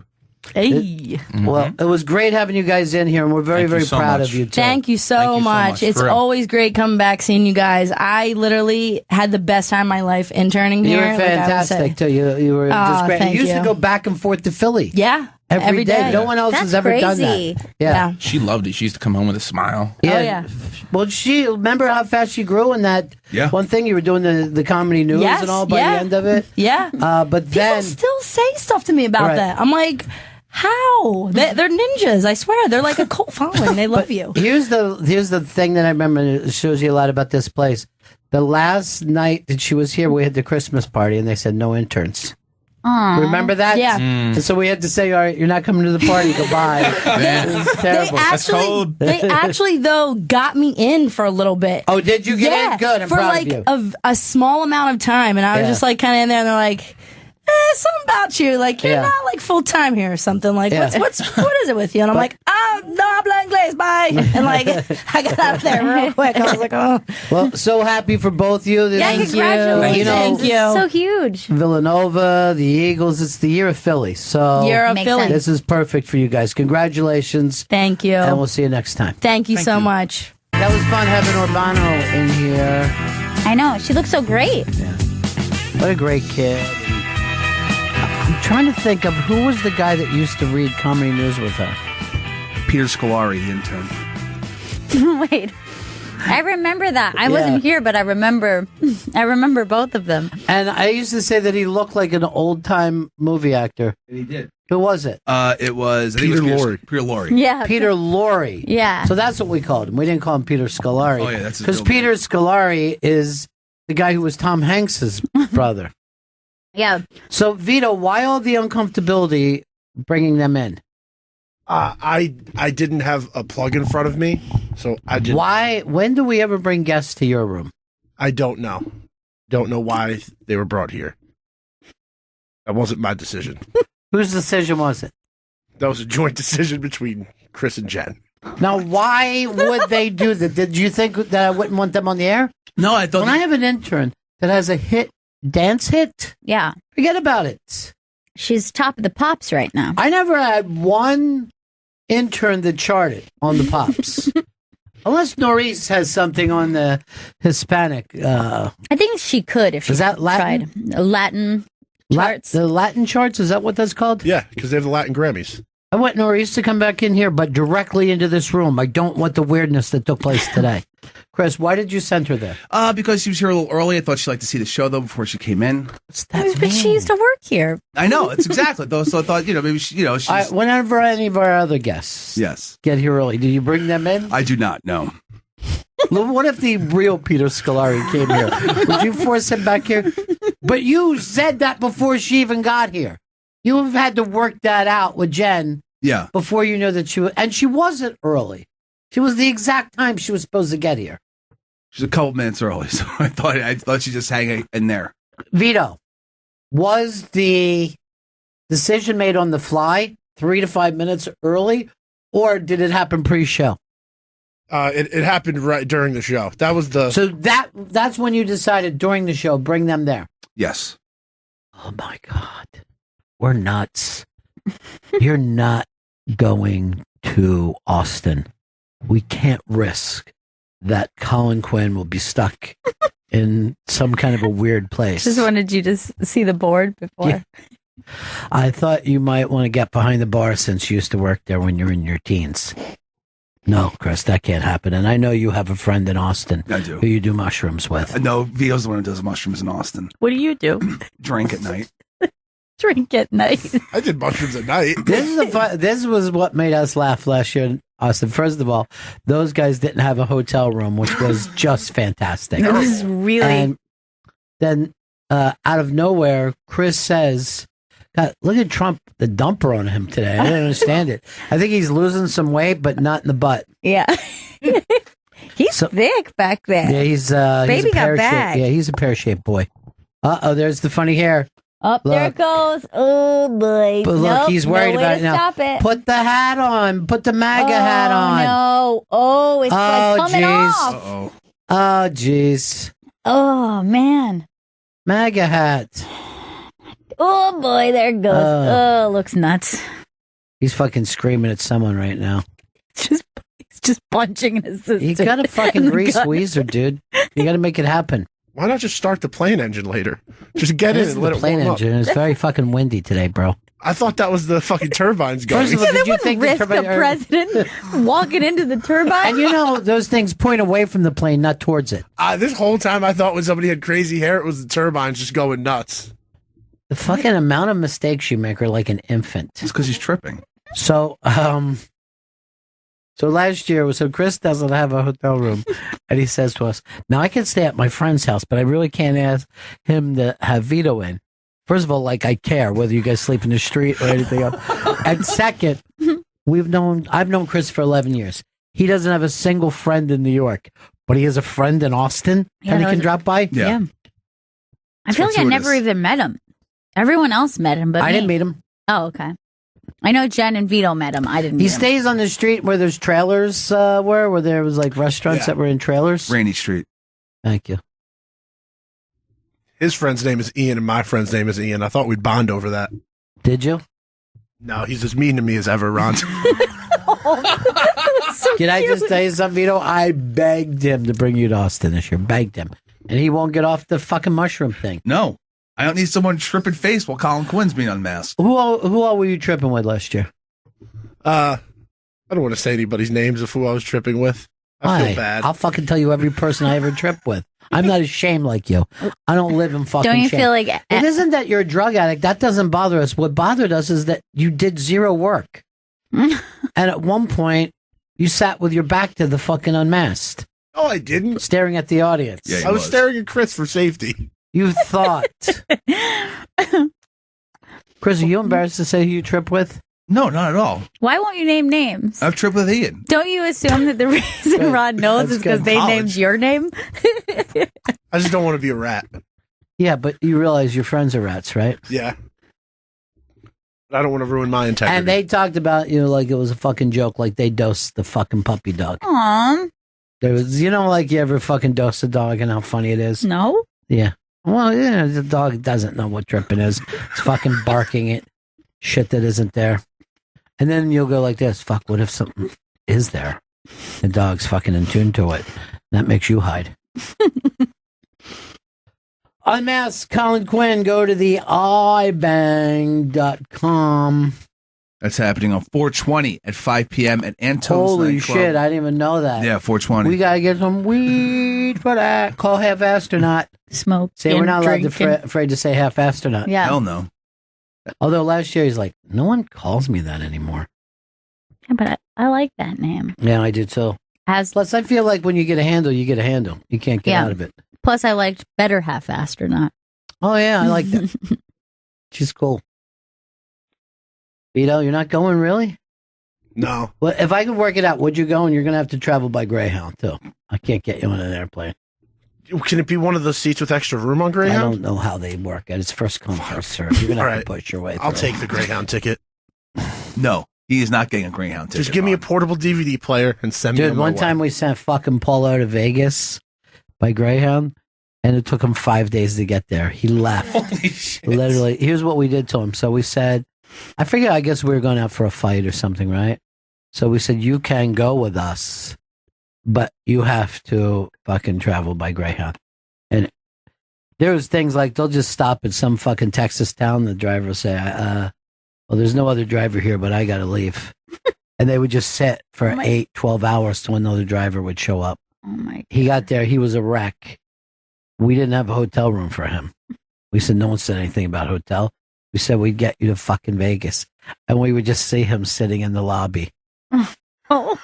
Hey. Well, it was great having you guys in here, and we're very, Thank you very so proud much. of you, too. Thank you so much. It's for real. always great coming back, seeing you guys. I literally had the best time of my life interning You here. were like I would fantastic, say. too. You were just great. thank You used to you. go back and forth to Philly. Yeah. Every day. No one else That's has ever done crazy. that. Yeah. She loved it. She used to come home with a smile. Oh, yeah. Well, remember how fast she grew in that Yeah. one thing you were doing the comedy news Yes, and all by yeah. the end of it? Yeah. But then. People still say stuff to me about Right. that. I'm like, how? They're ninjas. I swear. They're like a cult following. They love you. Here's the thing that I remember, and it shows you a lot about this place. The last night that she was here, we had the Christmas party, and they said no interns. Aw. Remember that? Yeah. And so we had to say, all right, you're not coming to the party. Goodbye. It was terrible. They actually, though, got me in for a little bit. Oh, did you get in? Good. I'm for proud like of you. a small amount of time, and I was Yeah. just like kind of in there, and they're like, something about you, like you're Yeah. not like full time here or something. Like Yeah. what is it with you? And I'm like, no habla inglés, bye. And like I got out there real quick. I was like, oh, Well, so happy for both of you. This Yeah, is, congratulations. You know, Thank you. So huge. Villanova, the Eagles. It's the year of Philly. So You're a Makes Philly. sense. this is perfect for you guys. Congratulations. Thank you. And we'll see you next time. Thank you so much. That was fun having Urbano in here. I know. She looks so great. What a great kid. I'm trying to think of who was the guy that used to read comedy news with her. Peter Scolari, the intern. Wait. I remember that. I wasn't here, but I remember both of them. And I used to say that he looked like an old-time movie actor. And he did. Who was it? It was I think Peter it was Lorre. Peter Lorre. Yeah. Peter Lorre. Yeah. So that's what we called him. We didn't call him Peter Scolari. Oh, yeah, that's his because real name. Peter Scolari is the guy who was Tom Hanks's brother. Yeah. So Vito, why all the uncomfortability bringing them in? I didn't have a plug in front of me, so I didn't. Why? When do we ever bring guests to your room? I don't know. Don't know why they were brought here. That wasn't my decision. Whose decision was it? That was a joint decision between Chris and Jen. Now, why would they do that? Did you think that I wouldn't want them on the air? No, I thought When I have an intern that has a dance hit, Yeah. forget about it. She's top of the pops right now. I never had one intern that charted on the pops. Unless Norris has something on the Hispanic. I think she could if she Is that Latin? tried. Latin charts. The Latin charts, is that what that's called? Yeah, because they have the Latin Grammys. I want Norris to come back in here, but directly into this room. I don't want the weirdness that took place today. Chris, why did you send her there? because she was here a little early. I thought she'd like to see the show though before she came in. What's that But she used to work here. I know it's exactly though. So I thought maybe she's Whenever any of our other guests yes. get here early, do you bring them in? I do not know. What if the real Peter Scolari came here? Would you force him back here? But you said that before she even got here. You have had to work that out with Jen Yeah. before you know that and she wasn't early. She was the exact time she was supposed to get here. She's a couple minutes early, so I thought she'd just hang in there. Vito, was the decision made on the fly 3 to 5 minutes early, or did it happen pre-show? It happened right during the show. That was the. So that's when you decided during the show, bring them there. Yes. Oh my God. We're nuts. You're not going to Austin. We can't risk that Colin Quinn will be stuck in some kind of a weird place. Just wanted you to see the board before. Yeah. I thought you might want to get behind the bar since you used to work there when you're in your teens. No, Chris, that can't happen. And I know you have a friend in Austin I do. who you do mushrooms with. No, Vito's the one who does mushrooms in Austin. What do you do? Drink at night. Drink at night. I did mushrooms at night. This was what made us laugh last year in Austin. First of all, those guys didn't have a hotel room, which was just fantastic. It was really. And then out of nowhere, Chris says, God, look at Trump, the dumper on him today. I don't understand it. I think he's losing some weight, but not in the butt. Yeah. He's thick back there. Yeah, he's Baby he's a got pear-shaped- back. Yeah, he's a pear-shaped boy. There's the funny hair. Up there it goes. Oh boy. But look, Nope, he's worried no way about to it now. Stop it. Put the hat on. Put the MAGA hat on. No. Oh, it's like coming jeez. off. Oh, jeez. Oh man. MAGA hat. Oh boy, there it goes. Oh, looks nuts. He's fucking screaming at someone right now. He's just punching his sister. You gotta fucking in the grease gut. Weezer, dude. You gotta make it happen. Why not just start the plane engine later? Just get in This is and let the it plane warm engine. up. It's very fucking windy today, bro. I thought that was the fucking turbines going. First of all, did you think the Risk a turbine- president walking into the turbine. And you know, those things point away from the plane, not towards it. This whole time I thought when somebody had crazy hair, it was the turbines just going nuts. The fucking amount of mistakes you make are like an infant. It's because he's tripping. So, so last year, so Chris doesn't have a hotel room, and he says to us, "Now I can stay at my friend's house, but I really can't ask him to have Vito in." First of all, like I care whether you guys sleep in the street or anything else. And second, I've known Chris for 11 years. He doesn't have a single friend in New York, but he has a friend in Austin, and he can drop by. Yeah. I feel like I never even met him. Everyone else met him, but I me. didn't meet him. Oh, okay. I know Jen and Vito met him. I didn't. He meet him. stays on the street where there's trailers where there was like restaurants that were in trailers. Rainy Street. Thank you. His friend's name is Ian, and my friend's name is Ian. I thought we'd bond over that. Did you? No, he's as mean to me as ever, Ron. Did I just tell you something, Vito? I begged him to bring you to Austin this year. Begged him. And he won't get off the fucking mushroom thing. No. I don't need someone tripping face while Colin Quinn's being unmasked. Who all were you tripping with last year? I don't want to say anybody's names of who I was tripping with. I feel bad. I'll fucking tell you every person I ever tripped with. I'm not ashamed like you. I don't live in fucking Don't you shame. feel like It isn't that you're a drug addict. That doesn't bother us. What bothered us is that you did zero work. And at one point, you sat with your back to the fucking unmasked. Oh, I didn't. Staring at the audience. Yeah, I was staring at Chris for safety. You thought. Chris, are you embarrassed to say who you trip with? No, not at all. Why won't you name names? I've tripped with Ian. Don't you assume that the reason Rod knows That's is because good. they College. named your name? I just don't want to be a rat. Yeah, but you realize your friends are rats, right? Yeah. But I don't want to ruin my integrity. And they talked about you like it was a fucking joke, like they dosed the fucking puppy dog. Aww. There was, like you ever fucking dose a dog and how funny it is? No. Yeah. Well, yeah, the dog doesn't know what tripping is. It's fucking barking at shit that isn't there. And then you'll go like this, fuck, what if something is there? The dog's fucking in tune to it. That makes you hide. Unmask Colin Quinn. Go to the ibang.com. That's happening on 420 at 5 p.m. at Antone's Holy Nightclub. shit, I didn't even know that. Yeah, 420. We got to get some weed for that. Call half-assed or not. Smoke. Say we're not allowed to afraid to say half-assed or not. Yeah. Hell no. Although last year he's like, no one calls me that anymore. Yeah, but I like that name. Yeah, I do too. Plus, I feel like when you get a handle, you get a handle. You can't get out of it. Plus, I liked better half-assed or not. Oh, yeah, I like that. She's cool. Vito, you're not going, really? No. Well, if I could work it out, would you go? And you're going to have to travel by Greyhound, too. I can't get you on an airplane. Can it be one of those seats with extra room on Greyhound? I don't know how they work. It's first come, first serve. You're going to have to push your way through. I'll take the Greyhound ticket. No, he is not getting a Greyhound ticket. Just give me a portable DVD player and send me Dude, on my one way. time we sent fucking Polo to Vegas by Greyhound, and it took him 5 days to get there. He left. Holy shit. Literally. Here's what we did to him. So we said, I guess we were going out for a fight or something, right? So we said, you can go with us, but you have to fucking travel by Greyhound. And there was things like they'll just stop at some fucking Texas town. The driver will say, well, there's no other driver here, but I got to leave. And they would just sit for 12 hours till another driver would show up. Oh my God. He got there. He was a wreck. We didn't have a hotel room for him. We said, no one said anything about hotel. We said, we'd get you to fucking Vegas. And we would just see him sitting in the lobby. Oh.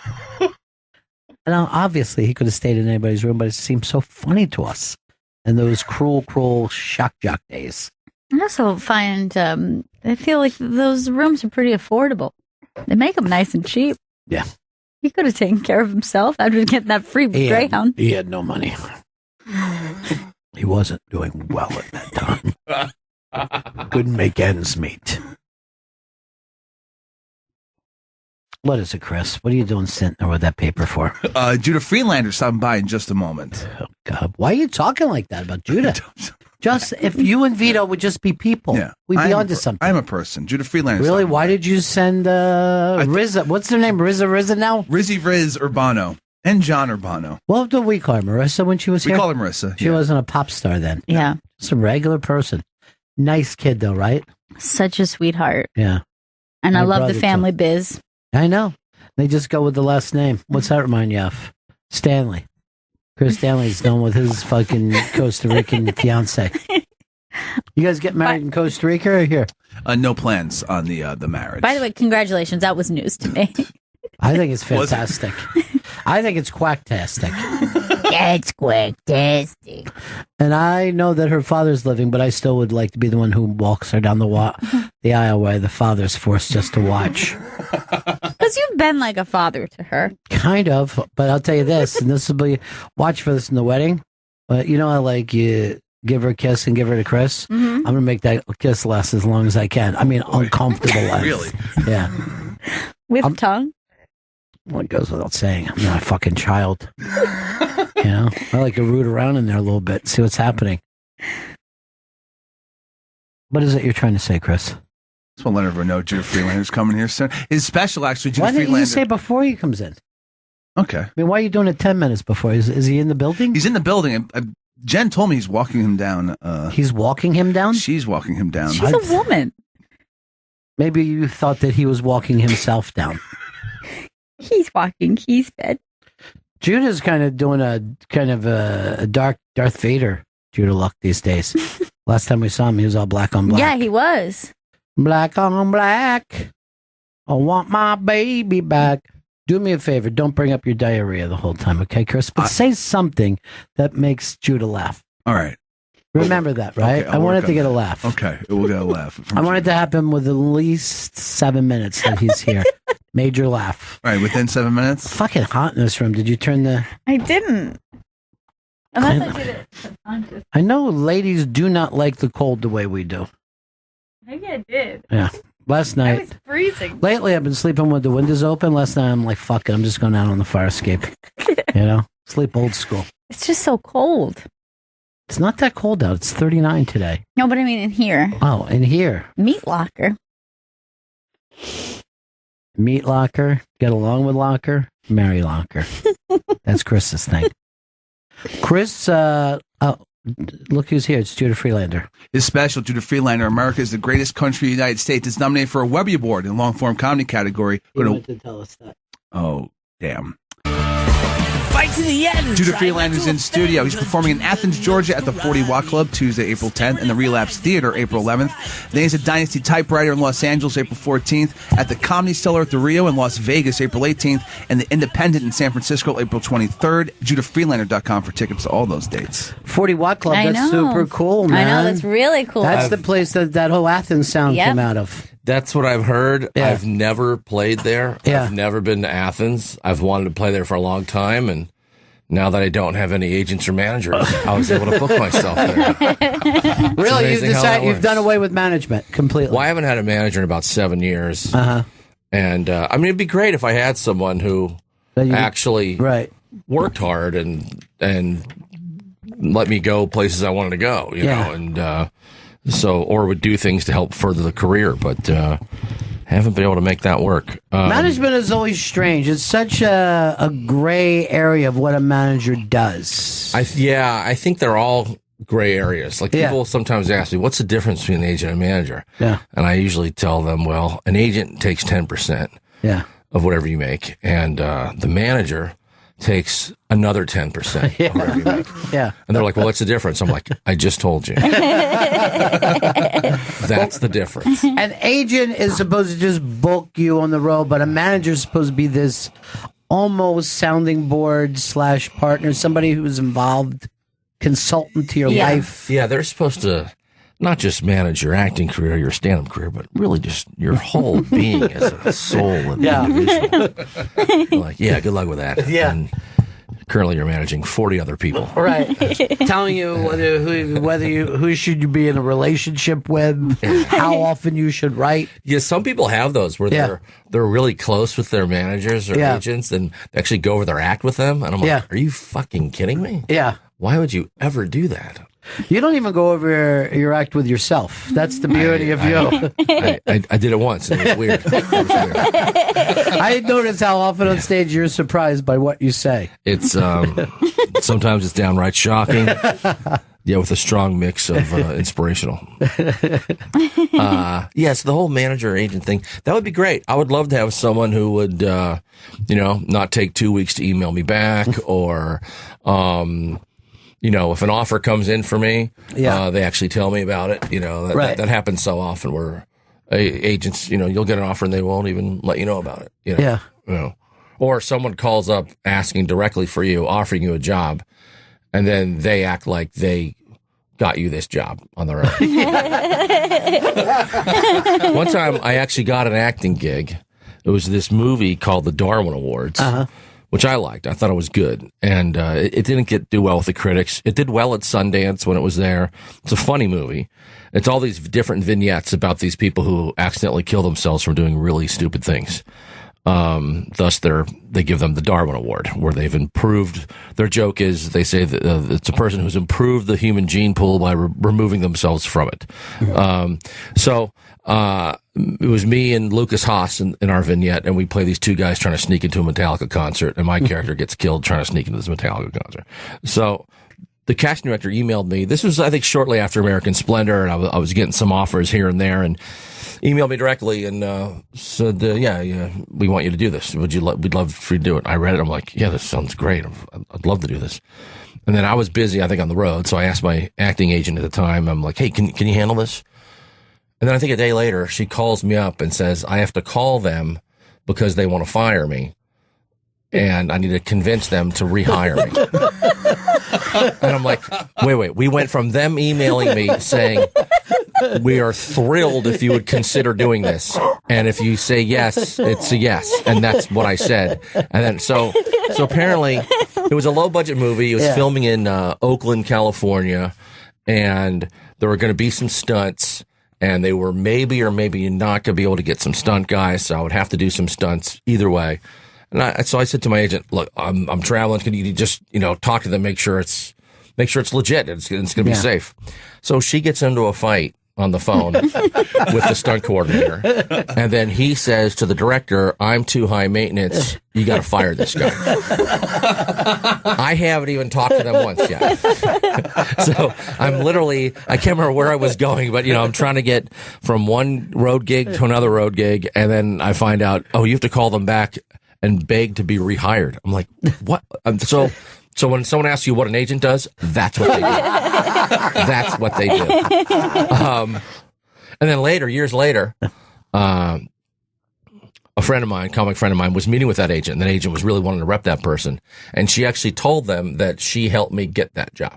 Now, obviously, he could have stayed in anybody's room, but it seemed so funny to us. And those cruel shock jock days. I also find I feel like those rooms are pretty affordable. They make them nice and cheap. Yeah. He could have taken care of himself after getting that free Greyhound. He had no money. He wasn't doing well at that time. Couldn't make ends meet. What is it, Chris? What are you doing sitting there with that paper for? Judah Friedlander stopping by in just a moment. Oh, God. Why are you talking like that about Judah? Just if you and Vito would just be people, we'd be onto something. I'm a person. Judah Friedlander. Really? Why did you send Rizza? What's their name? Rizza now? Rizzy Riz Urbano and John Urbano. What did we call her? Marissa when she was here? We call her Marissa. She wasn't a pop star then. Yeah. Just a regular person. Nice kid though, right? Such a sweetheart. Yeah. And My I love brother, the family biz. I know. They just go with the last name. What's that remind you of? Stanley. Chris Stanley's going with his fucking Costa Rican fiance. You guys get married in Costa Rica or here? No plans on the marriage. By the way, congratulations. That was news to me. I think it's fantastic. I think it's quacktastic. It's quacktastic. And I know that her father's living, but I still would like to be the one who walks her down the aisle while the father's forced just to watch. Because you've been like a father to her. Kind of, but I'll tell you this, and this will be, watch for this in the wedding, but you know how like you give her a kiss and give her to Chris? Mm-hmm. I'm going to make that kiss last as long as I can. I mean, uncomfortable length. Really? Yeah. With tongue? Well, it goes without saying. I'm not a fucking child. You know? I like to root around in there a little bit, see what's happening. What is it you're trying to say, Chris? Just want to let everyone know Judah Friedlander's coming here soon. His special, actually, Judah Why didn't Friedlander. you say before he comes in? Okay. I mean, why are you doing it 10 minutes before? Is he in the building? He's in the building. Jen told me he's walking him down. He's walking him down? She's walking him down. She's a woman. Maybe you thought that he was walking himself down. He's walking. He's fed. Judah's kind of doing a dark Darth Vader Judah look these days. Last time we saw him, he was all black on black. Yeah, he was. Black on black. I want my baby back. Do me a favor. Don't bring up your diarrhea the whole time, okay, Chris? But say something that makes Judah laugh. All right. Remember that, right? Okay, I wanted to get a laugh. Okay, it will get a laugh. I want it to happen with at least 7 minutes that he's here. Major laugh. All right, within 7 minutes? Fucking hot in this room. Did you turn the... I didn't. Unless I did it subconsciously. I know ladies do not like the cold the way we do. Maybe I did. Yeah. Last I night... was freezing. Lately, I've been sleeping with the windows open. Last night, I'm like, fuck it. I'm just going out on the fire escape. You know? Sleep old school. It's just so cold. It's not that cold out. It's 39 today. No, but I mean in here. Oh, in here. Meat locker. Meat locker. Get along with locker. Marry locker. That's Chris's thing. Chris, look who's here. It's Judah Friedlander. His special, Judah Friedlander, America is the greatest country in the United States. It's nominated for a Webby Award in the long-form comedy category. He wanted to tell us that. Oh, damn. Fight to the end. Judah Friedlander's in studio. He's performing in Athens, Georgia at the 40 Watt Club Tuesday, April 10th, and the Relapse Theater April 11th. Then he's at Dynasty Typewriter in Los Angeles April 14th, at the Comedy Cellar at the Rio in Las Vegas April 18th, and the Independent in San Francisco April 23rd. JudahFriedlander.com for tickets to all those dates. 40 Watt Club. I That's know. super cool, man. I know. That's really cool. That's the place that whole Athens sound Yep. came out of. That's what I've heard. Yeah. I've never played there. Yeah. I've never been to Athens. I've wanted to play there for a long time, and now that I don't have any agents or managers, I was able to book myself there. Really? You've amazing how that you've works. done away with management completely. Well, I haven't had a manager in about 7 years. Uh-huh. And, I mean, it'd be great if I had someone who actually worked hard and let me go places I wanted to go, you know, and or would do things to help further the career, but haven't been able to make that work. Management is always strange. It's such a gray area of what a manager does. I think they're all gray areas. Like people sometimes ask me, what's the difference between an agent and a manager? Yeah. And I usually tell them, well, an agent takes 10% of whatever you make, and the manager takes another 10% of whatever you make. Yeah. And they're like, well, what's the difference? I'm like, I just told you. That's the difference. An agent is supposed to just book you on the road, but a manager is supposed to be this almost sounding board / partner, somebody who's involved, consultant to your life. Yeah, they're supposed to not just manage your acting career, your stand-up career, but really just your whole being as a soul and individual. Like, yeah, good luck with that. Yeah. And currently you're managing 40 other people. Right. Telling you who should you be in a relationship with, how often you should write. Yeah, some people have those where they're really close with their managers or agents and actually go over their act with them. And I'm like, are you fucking kidding me? Yeah. Why would you ever do that? You don't even go over your act with yourself. That's the beauty of you. I did it once. And it was weird. I notice how often on stage you're surprised by what you say. It's sometimes it's downright shocking. Yeah, with a strong mix of inspirational. Yes, the whole manager agent thing, that would be great. I would love to have someone who would, not take 2 weeks to email me back or, if an offer comes in for me, they actually tell me about it. That happens so often where agents, you'll get an offer and they won't even let you know about it. Or someone calls up asking directly for you, offering you a job, and then they act like they got you this job on their own. One time I actually got an acting gig. It was this movie called The Darwin Awards. Which I liked. I thought it was good. And it didn't do well with the critics. It did well at Sundance when it was there. It's a funny movie. It's all these different vignettes about these people who accidentally kill themselves from doing really stupid things. Thus, they give them the Darwin Award, where they've improved. Their joke is they say that it's a person who's improved the human gene pool by removing themselves from it. It was me and Lucas Haas in our vignette, and we play these two guys trying to sneak into a Metallica concert, and my character gets killed trying to sneak into this Metallica concert. So the casting director emailed me. This was, I think, shortly after American Splendor, and I was getting some offers here and there, and emailed me directly and said, we want you to do this. We'd love for you to do it. I read it. I'm like, yeah, this sounds great. I'd love to do this. And then I was busy, I think, on the road, so I asked my acting agent at the time, I'm like, hey, can you handle this? And then I think a day later, she calls me up and says, I have to call them because they want to fire me. And I need to convince them to rehire me. And I'm like, wait. We went from them emailing me saying, we are thrilled if you would consider doing this. And if you say yes, it's a yes. And that's what I said. And then, so apparently it was a low budget movie. It was filming in Oakland, California. And there were going to be some stunts. And they were maybe or maybe not going to be able to get some stunt guys, so I would have to do some stunts either way. And so I said to my agent, "Look, I'm traveling. Can you just talk to them, make sure it's legit. It's going to be safe." So she gets into a fight on the phone with the stunt coordinator, and then he says to the director, "I'm too high maintenance. You got to fire this guy." I haven't even talked to them once yet. So I can't remember where I was going, but I'm trying to get from one road gig to another road gig, and then I find out, you have to call them back and beg to be rehired. I'm like, what? So when someone asks you what an agent does, that's what they do. That's what they do. And then years later, a comic friend of mine, was meeting with that agent, and that agent was really wanting to rep that person. And she actually told them that she helped me get that job.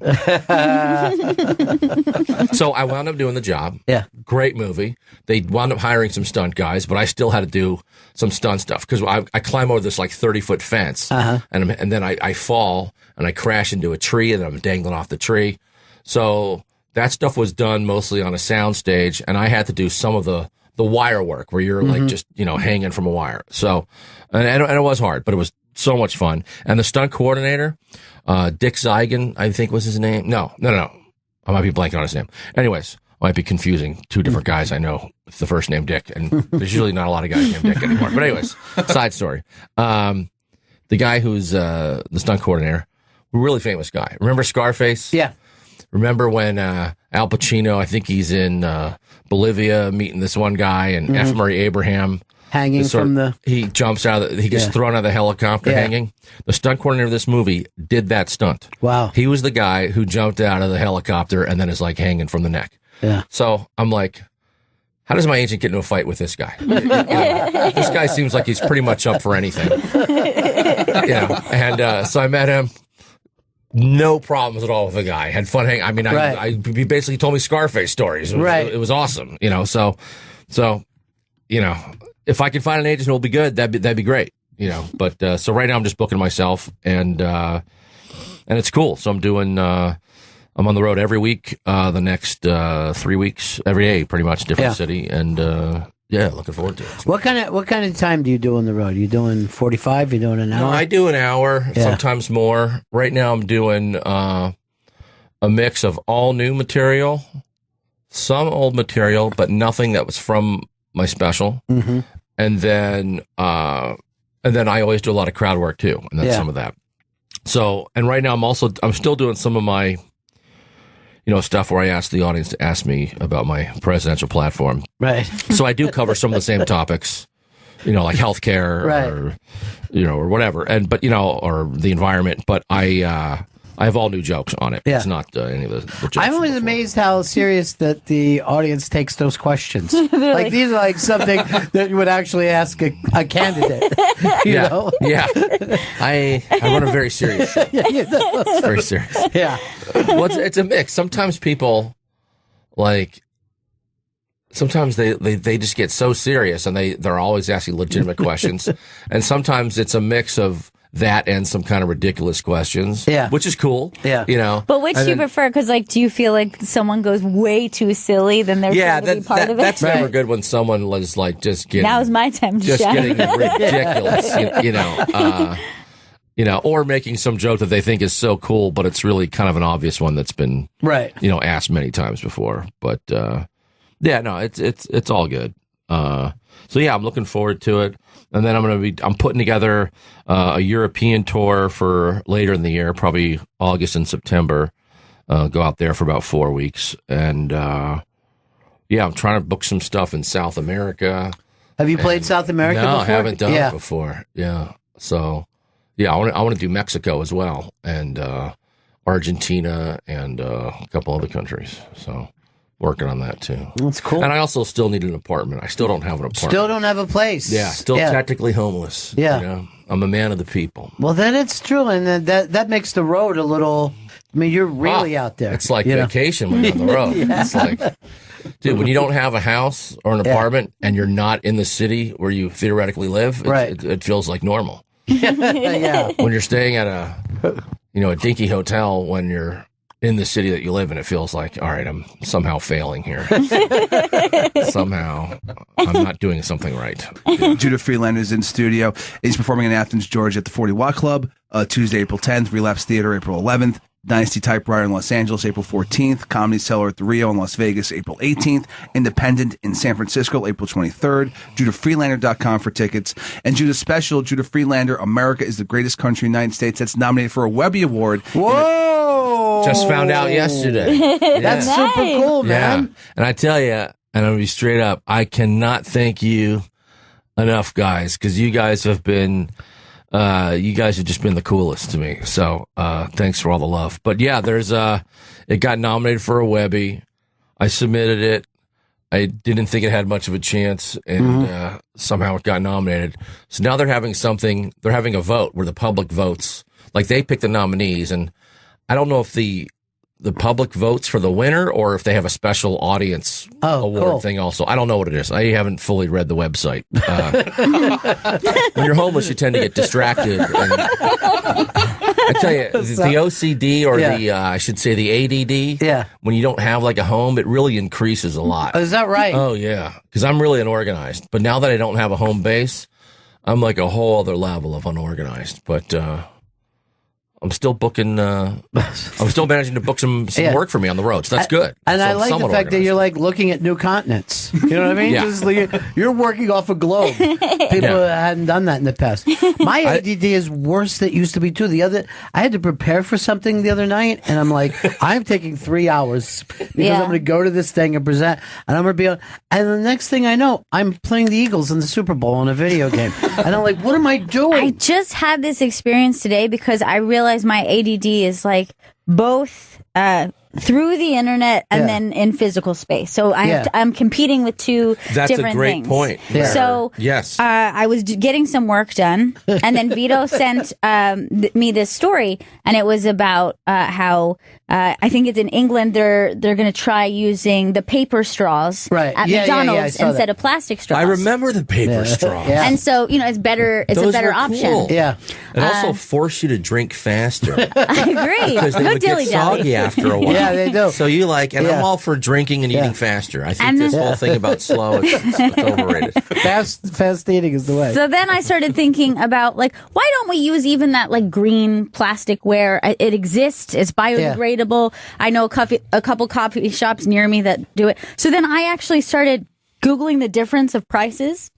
So I wound up doing the job. Yeah. Great movie. They wound up hiring some stunt guys, but I still had to do some stunt stuff because I climb over this 30-foot fence, and then I fall and I crash into a tree, and I'm dangling off the tree. So that stuff was done mostly on a sound stage, and I had to do some of the wire work where you're just, hanging from a wire. So, and it was hard, but it was so much fun. And the stunt coordinator, Dick Zeigen, I think was his name. No. I might be blanking on his name. Anyways, I might be confusing two different guys I know with the first name Dick, and there's usually not a lot of guys named Dick anymore. But anyways, side story. The guy who's the stunt coordinator, a really famous guy. Remember Scarface? Yeah. Remember when Al Pacino, I think he's in Bolivia, meeting this one guy, and F. Murray Abraham hanging from he jumps out of he gets thrown out of the helicopter hanging. The stunt coordinator of this movie did that stunt. Wow. He was the guy who jumped out of the helicopter and then is hanging from the neck. Yeah. So I'm like, how does my agent get into a fight with this guy? This guy seems like he's pretty much up for anything. And so I met him. no problems at all with the guy. Had fun hanging. I mean, he basically told me Scarface stories. It was awesome. So, if I can find an agent who will be good, that'd be great. But so right now I'm just booking myself, and it's cool. So I'm doing. I'm on the road every week. The next 3 weeks, every day, pretty much different city, and looking forward to it. What kind of time do you do on the road? You doing 45? You doing an hour? No, I do an hour, sometimes more. Right now, I'm doing a mix of all new material, some old material, but nothing that was from my special, and then I always do a lot of crowd work too, and then some of that. So, and right now I'm still doing some of my. Stuff where I ask the audience to ask me about my presidential platform. Right. So I do cover some of the same topics, like healthcare or whatever, or the environment. But I have all new jokes on it. Yeah. It's not any of the jokes. I'm always amazed how serious that the audience takes those questions. Like these are like something that you would actually ask a candidate. You know? Yeah. I run a very serious show. It's very serious. Yeah. Well, it's a mix. Sometimes people sometimes they just get so serious and they're always asking legitimate questions. And sometimes it's a mix of that and some kind of ridiculous questions, which is cool. Yeah, But which do you prefer? Because do you feel like someone goes way too silly, then they're trying to be part of it? That's never good when someone was just getting. Now's my time to just shine. Getting ridiculous, or making some joke that they think is so cool, but it's really kind of an obvious one that's been asked many times before. But it's all good. So I'm looking forward to it. And then I'm putting together a European tour for later in the year, probably August and September. Go out there for about 4 weeks. And I'm trying to book some stuff in South America. Have you played South America before? No, I haven't done it before. Yeah. So, I want to do Mexico as well, and Argentina, and a couple other countries. So, working on that too. That's cool. And I also still need an apartment. I still don't have an apartment. Still don't have a place. Yeah, still technically homeless. Yeah. I'm a man of the people. Well, then it's true, and that makes the road a little. I mean, you're really out there. It's like vacation when you're on the road. It's like, dude, when you don't have a house or an apartment and you're not in the city where you theoretically live, it feels like normal. When you're staying at a dinky hotel when you're in the city that you live in, it feels like, all right, I'm somehow failing here. Somehow I'm not doing something right. Judah Friedlander is in studio. He's performing in Athens, Georgia at the 40 Watt Club, Tuesday, April 10th, Relapse Theater, April 11th, Dynasty Typewriter in Los Angeles, April 14th, Comedy Cellar at the Rio in Las Vegas, April 18th, Independent in San Francisco, April 23rd, JudahFriedlander.com for tickets. And Judah's special, Judah Friedlander, America is the Greatest Country in the United States, that's nominated for a Webby Award. Whoa! Just found out yesterday. That's super cool, man. Yeah. And I tell you, and I'm going to be straight up, I cannot thank you enough, guys, because you guys have been... you guys have just been the coolest to me. So, thanks for all the love. But yeah, it got nominated for a Webby. I submitted it. I didn't think it had much of a chance, and somehow it got nominated. So now they're having a vote where the public votes. Like, they pick the nominees, and I don't know if the public votes for the winner or if they have a special audience award thing also. I don't know what it is. I haven't fully read the website. When you're homeless, you tend to get distracted. And I tell you, the OCD or I should say the ADD, when you don't have like a home, it really increases a lot. Oh, is that right? Oh, yeah. Because I'm really unorganized. But now that I don't have a home base, I'm like a whole other level of unorganized. But, I'm still booking. I'm still managing to book some work for me on the road, so that's good. And I like the fact that you're like looking at new continents. You know what I mean? Just like, you're working off a globe. People hadn't done that in the past. My ADD is worse than it used to be too. I had to prepare for something the other night, and I'm like, I'm taking 3 hours because I'm going to go to this thing and present, and I'm going to be on. And the next thing I know, I'm playing the Eagles in the Super Bowl in a video game, and I'm like, what am I doing? I just had this experience today because I realized my ADD is like both through the internet and then in physical space. So I'm competing with two That's different a great things. point. Yeah. So yes, I was getting some work done, and then Vito sent me this story, and it was about how I think it's in England. They're going to try using the paper straws at McDonald's instead of plastic straws. I remember the paper straws. And so it's better. It's Those a better were option. cool. Yeah. It also forced you to drink faster. I agree. Because they Go would get dilly-dally. soggy after a while. Yeah, they do. So you I'm all for drinking and eating faster. I think And this then- whole thing about slow, it's overrated. Fast eating is the way. So then I started thinking about why don't we use even that green plasticware? It exists. It's biodegradable. I know a couple coffee shops near me that do it. So then I actually started Googling the difference of prices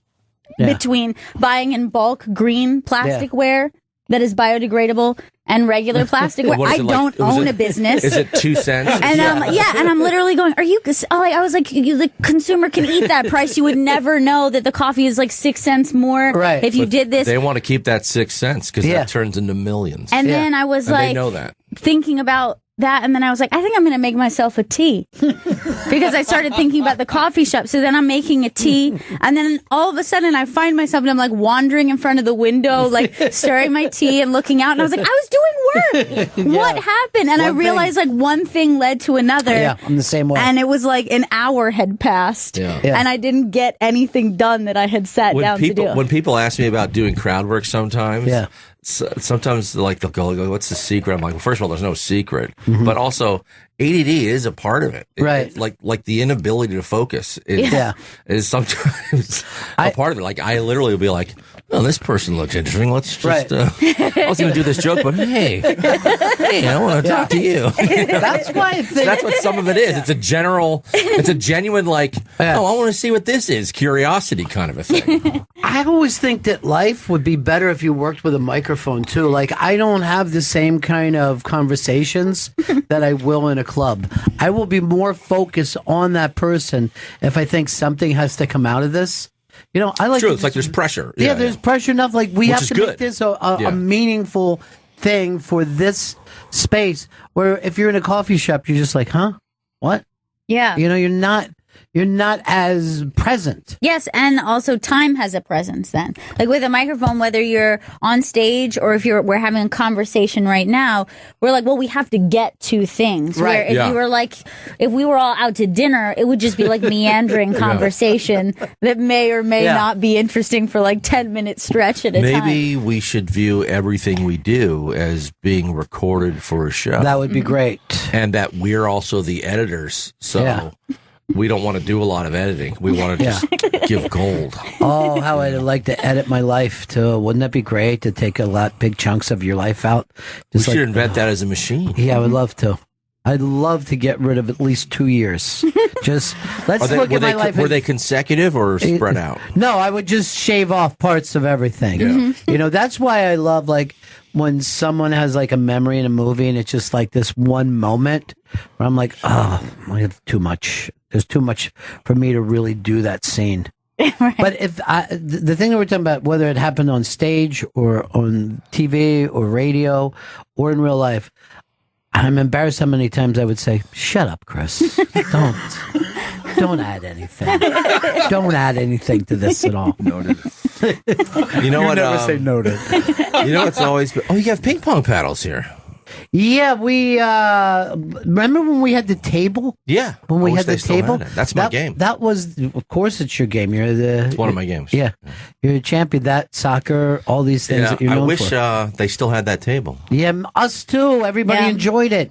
between buying in bulk green plasticware that is biodegradable and regular plasticware. What is I it like? don't own a business. Is it 2 cents? And and I'm literally going, are you, I was like, the consumer can eat that price. You would never know that the coffee is 6 cents more if you did this. They want to keep that 6 cents because that turns into millions. And then I was they know that. thinking about that, and then I was like, I think I'm going to make myself a tea because I started thinking about the coffee shop. So then I'm making a tea, and then all of a sudden I find myself and I'm wandering in front of the window, stirring my tea and looking out, and I was like, I was doing work. What happened? And I realized one thing led to another. Yeah, I'm the same way. And it was an hour had passed, and I didn't get anything done that I had sat down to do. When people ask me about doing crowd work sometimes, sometimes they'll go, what's the secret? I'm like, well, first of all, there's no secret, but also ADD is a part of it. Right. Like the inability to focus is sometimes a part of it. I literally will be like, oh, this person looks interesting. Let's just, I was going to do this joke, but hey, I want to talk to you. That's why I think that's what some of it is. It's a genuine oh, I want to see what this is. Curiosity kind of a thing. I always think that life would be better if you worked with a microphone too. I don't have the same kind of conversations that I will in a club. I will be more focused on that person if I think something has to come out of this. I like. True, it's there's pressure. Yeah, there's pressure enough. We have to make this a meaningful thing for this space. Where if you're in a coffee shop, you're just like, huh, what? Yeah. You're not as present. Yes, and also time has a presence then. With a microphone, whether you're on stage or if we're having a conversation right now, we're we have to get to things. Right. Where if you were if we were all out to dinner, it would just be meandering conversation that may or may not be interesting for 10-minute stretch at a time. Maybe we should view everything we do as being recorded for a show. That would be great. And that we're also the editors. So we don't want to do a lot of editing. We want to just give gold. Oh, how I'd like to edit my life too. Wouldn't that be great to take big chunks of your life out? We should invent that as a machine. Yeah, I would love to. I'd love to get rid of at least 2 years. Just let's look at my life. Were they consecutive or spread out? No, I would just shave off parts of everything. Yeah. That's why I love when someone has a memory in a movie and it's just this one moment where I'm like, oh, I have too much. There's too much for me to really do that scene. Right. But if the thing that we're talking about, whether it happened on stage or on TV or radio or in real life, I'm embarrassed how many times I would say, shut up, Chris. Don't add anything. Don't add anything to this at all. Noted. You know what? Never say noted. You know what's always been, you have ping pong paddles here. Yeah, we remember when we had the table? Yeah, when we had the table. That's my game. That was, of course, it's your game. It's one of my games. Yeah, you're a champion. That soccer, all these things that you're known for. I wish they still had that table. Yeah, us too. Everybody enjoyed it.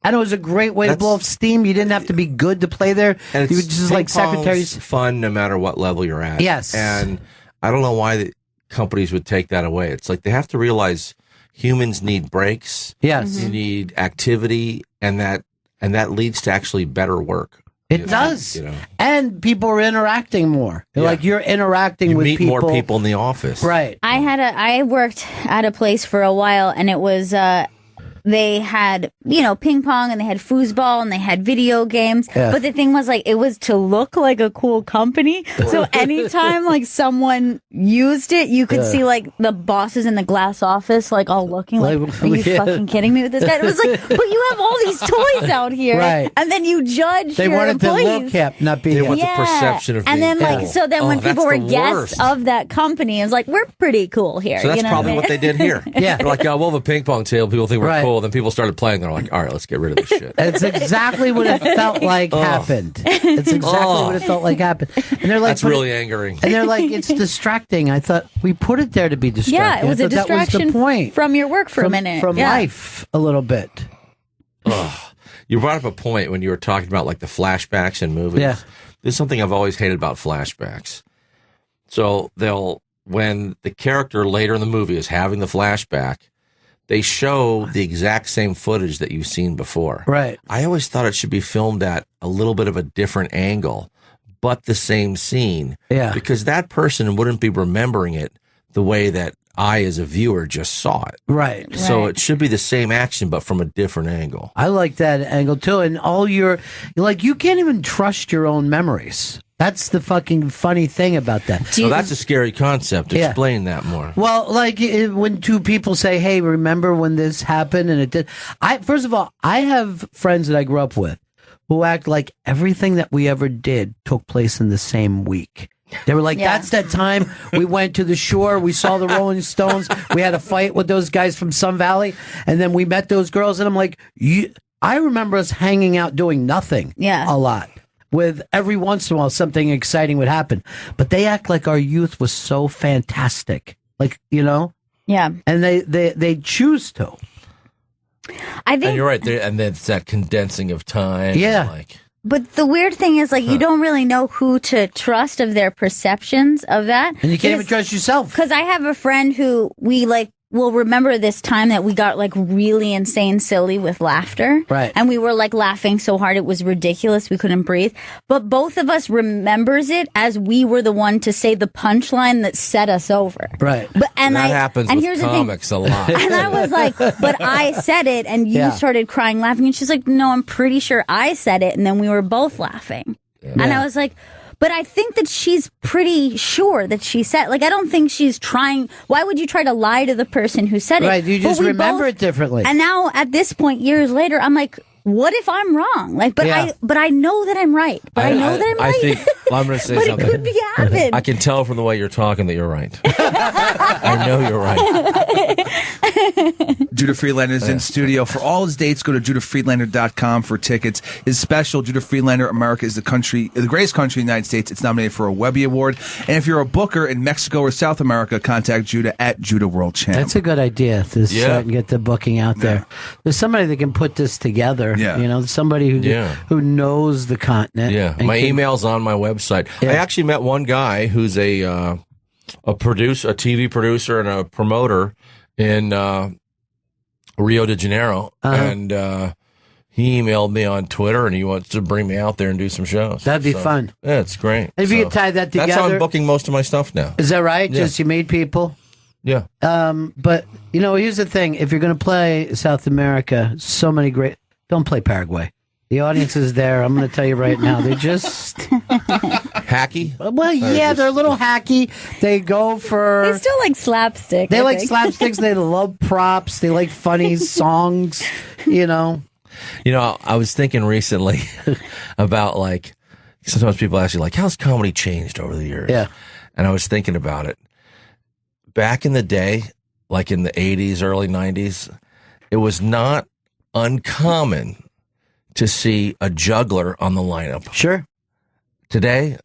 And it was a great way to blow off steam. You didn't have to be good to play there. And you were just like secretaries. Fun no matter what level you're at. Yes. And I don't know why the companies would take that away. It's they have to realize humans need breaks. Yes. You need activity, and that leads to actually better work. It does. And people are interacting more. You're interacting with people. You meet more people in the office. Right. I worked at a place for a while, and it was they had, ping pong and they had foosball and they had video games. Yeah. But the thing was, like, it was to look like a cool company. So anytime, like, someone used it, you could see, like, the bosses in the glass office, like, all looking like, are you fucking kidding me with this guy? It was like, but you have all these toys out here. Right. And then you judge They your wanted the employees. look not being They want the perception of being And then, like, cool. so then when that's people were the guests worst. of that company, it was like, we're pretty cool here. So that's probably what they did here. Yeah. They're like, we'll have a ping pong table. People think we're Right. cool. Then people started playing. They're like, all right, let's get rid of this shit. It's exactly what it felt like happened. It's exactly what it felt like happened. And they're like, That's really angering. And they're like, it's distracting. I thought we put it there to be distracting. Yeah, it was I a thought that was distraction the point. from your work for a minute. From life a little bit. You brought up a point when you were talking about like the flashbacks in movies. Yeah. There's something I've always hated about flashbacks. So when the character later in the movie is having the flashback, they show the exact same footage that you've seen before. Right. I always thought it should be filmed at a little bit of a different angle, but the same scene. Yeah. Because that person wouldn't be remembering it the way that I, as a viewer, just saw it. Right. So it should be the same action, but from a different angle. I like that angle too. And you're like, you can't even trust your own memories. That's the fucking funny thing about that. So that's a scary concept. Yeah. Explain that more. Well, like when two people say, "Hey, remember when this happened?" and it did. First of all, I have friends that I grew up with who act like everything that we ever did took place in the same week. They were like, that's that time we went to the shore, we saw the Rolling Stones, we had a fight with those guys from Sun Valley, and then we met those girls, and I'm like, I remember us hanging out doing nothing a lot. With every once in a while something exciting would happen. But they act like our youth was so fantastic. Like, Yeah. And they choose to. I think, and you're right there, and it's that condensing of time. Yeah. But the weird thing is, like, you don't really know who to trust of their perceptions of that. And you can't even trust yourself. Because I have a friend who will remember this time that we got, like, really insane silly with laughter. Right. And we were, like, laughing so hard it was ridiculous. We couldn't breathe. But both of us remembers it as we were the one to say the punchline that set us over. Right. That happens with comics a lot. And I was like, but I said it, and you started crying laughing. And she's like, no, I'm pretty sure I said it. And then we were both laughing. Yeah. And I was like, but I think that she's pretty sure that she said, like, I don't think she's trying. Why would you try to lie to the person who said it? Right, you just remember it differently. And now at this point, years later, I'm like, what if I'm wrong? Like, but I know that I'm right. But I know that I'm right. I think I'm going to say but something. It could be happened. I can tell from the way you're talking that you're right. I know you're right. Judah Friedlander is in studio. For all his dates, go to judahfriedlander.com for tickets. His special, Judah Friedlander, America is the greatest country in the United States. It's nominated for a Webby Award. And if you're a booker in Mexico or South America, contact Judah at Judah World Champ. That's a good idea to start and get the booking out there. There's somebody that can put this together. Yeah. Somebody who knows the continent. Yeah. My email's on my website. I actually met one guy who's a TV producer and a promoter in Rio de Janeiro, and he emailed me on Twitter, and he wants to bring me out there and do some shows. That'd be fun. Yeah, it's great. And if you could tie that together, that's how I'm booking most of my stuff now. Is that right? Just you meet people. Yeah. But here's the thing: if you're going to play South America, so many great. Don't play Paraguay. The audience is there. I'm going to tell you right now. They're just hacky. Well, yeah, they're a little hacky. They go for. They still like slapstick. They like slapsticks. They love props. They like funny songs. I was thinking recently about like sometimes people ask you like, how's comedy changed over the years? Yeah, and I was thinking about it. Back in the day, like in the 80s, early 90s, it was not uncommon to see a juggler on the lineup. Sure. Today,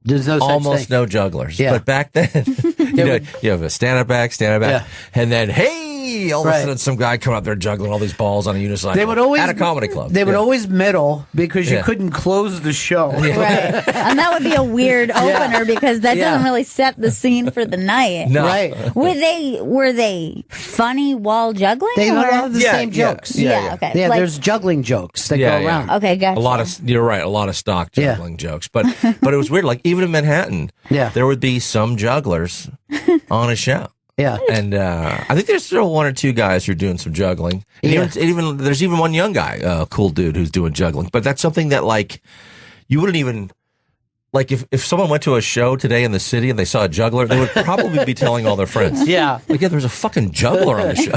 there's no almost no jugglers. Yeah. But back then, you have a stand-up act, and then, hey, all of a sudden some guy come out there juggling all these balls on a unicycle. They would always at a comedy club. They would always middle because you couldn't close the show. Right. And that would be a weird opener because that doesn't really set the scene for the night. No. Right. Were they funny while juggling? They would have the same jokes. Okay. Yeah, there's juggling jokes that go around. Okay, gotcha. You're right, a lot of stock juggling jokes. But it was weird. Like even in Manhattan, there would be some jugglers on a show. Yeah. And I think there's still one or two guys who are doing some juggling. And Yeah. even there's even one young guy, cool dude, who's doing juggling. But that's something that like you wouldn't even. Like if someone went to a show today in the city and they saw a juggler, they would probably be telling all their friends. Yeah. Like, yeah, there's a fucking juggler on the show.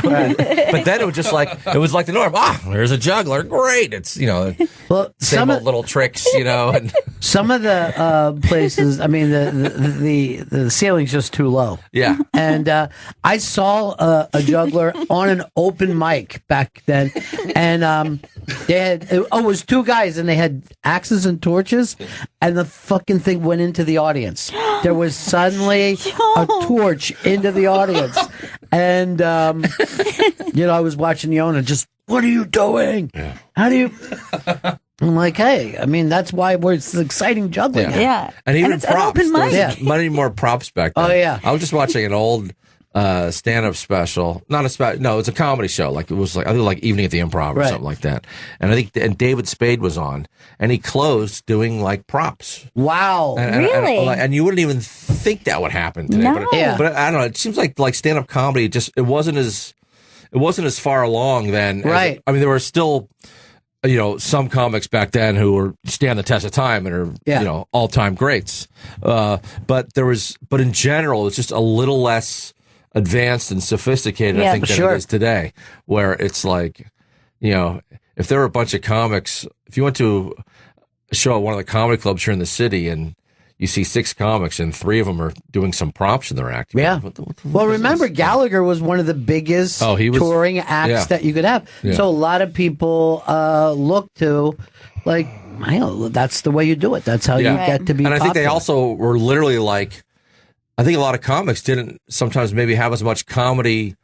But then it was like the norm. There's a juggler. Great. It's, well, same old little tricks, and some of the places, I mean, the ceiling's just too low. Yeah. And I saw a juggler on an open mic back then. And they had, it was two guys and they had axes and torches. And the fucking thing went into the audience. There was suddenly a torch into the audience. And, I was watching the owner just, what are you doing? Yeah. How do you... I'm like, hey, I mean, that's why it's exciting juggling. Yeah. And even it's props. an open mic. There's many more props back then. Oh, yeah. I was just watching an old stand-up special. No, it's a comedy show. Like it was I think like Evening at the Improv or something like that. And I think David Spade was on, and he closed doing like props. Wow. Really? And you wouldn't even think that would happen today. No. But I don't know. It seems like stand-up comedy it wasn't as far along then. Right. I mean, there were still some comics back then who were stand the test of time and are all-time greats. But in general, it's just a little less advanced and sophisticated, I think, than it is today, where it's like, if there were a bunch of comics, if you went to a show at one of the comedy clubs here in the city and you see 6 comics and 3 of them are doing some props in their act. Yeah. Well, remember, Gallagher was one of the biggest touring acts that you could have. Yeah. So a lot of people look to, like, that's the way you do it. That's how you get to be And I think they popular. also were literally like, I think a lot of comics didn't sometimes maybe have as much comedy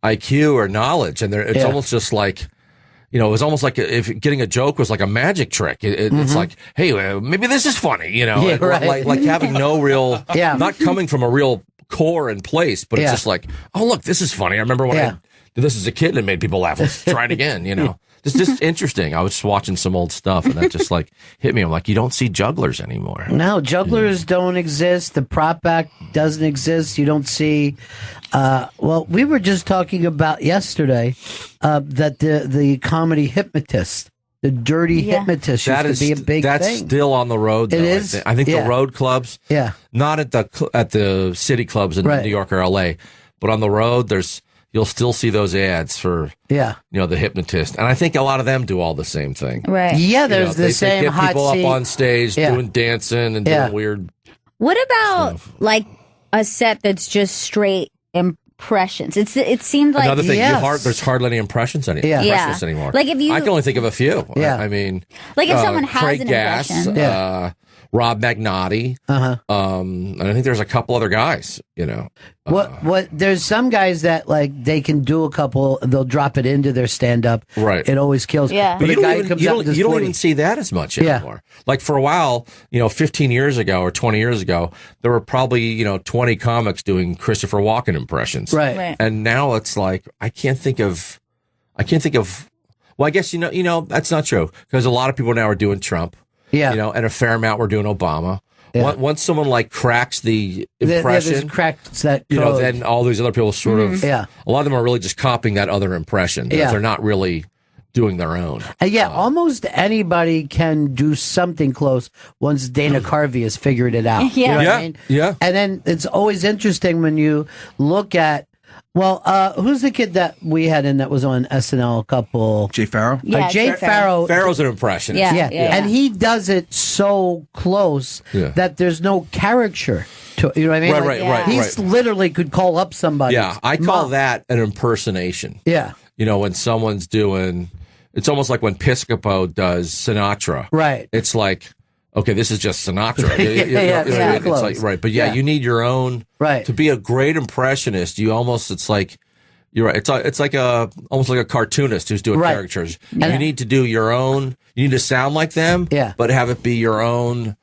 IQ or knowledge. And it's almost just like, it was almost like if getting a joke was like a magic trick. It's like, hey, maybe this is funny, like having no real, not coming from a real core and place, but it's just like, oh, look, this is funny. I remember when I did this as a kid and it made people laugh. Let's try it again, It's just interesting. I was just watching some old stuff and that just like hit me. I'm like, you don't see jugglers anymore. No, jugglers don't exist. The prop act doesn't exist. You don't see. We were just talking about yesterday that the comedy hypnotist, the dirty hypnotist, used to be a big thing. That's still on the road. Though, it is. I think the road clubs. Yeah. Not at the city clubs in New York or L.A., but on the road, you'll still see those ads for the hypnotist, and I think a lot of them do all the same thing. Right. Yeah, there's the same they get hot people seat up on stage doing dancing and doing weird. What about stuff. like a set that's just straight impressions? It seemed like Another thing, there's hardly any impressions anymore. Like if you, I can only think of a few. Yeah. I mean, like if someone has Craig an Gass, impression. Rob Magnotti, and I think there's a couple other guys. What? There's some guys that like they can do a couple. They'll drop it into their stand up. Right. It always kills. Yeah. But you a guy who comes you out don't, with his you don't 40. even see that as much anymore. Like for a while, 15 years ago or 20 years ago, there were probably 20 comics doing Christopher Walken impressions. Right. And now it's like I can't think of. Well, I guess that's not true because a lot of people now are doing Trump. Yeah. And a fair amount were doing Obama. Yeah. Once someone like cracks the impression, cracks that code. then all these other people sort of, Yeah. a lot of them are really just copying that other impression. Yeah. They're not really doing their own. Almost anybody can do something close once Dana Carvey has figured it out. Yeah. You know what Yeah. I mean? Yeah. And then it's always interesting when you look at, who's the kid that we had in that was on SNL a couple? Jay Farrow? Yeah, Jay Jay Farrow. Farrow's an impression. Yeah. And he does it so close that there's no caricature to it. You know what I mean? Right. He's literally could call up somebody. Yeah. I call that an impersonation. Yeah. When someone's doing, it's almost like when Piscopo does Sinatra. Right. It's like, okay, this is just Sinatra. It's close. It's like, but you need your own. Right. To be a great impressionist, it's like, you're right. It's like almost like a cartoonist who's doing caricatures. Yeah. You need to do your own. You need to sound like them. Yeah. But have it be your own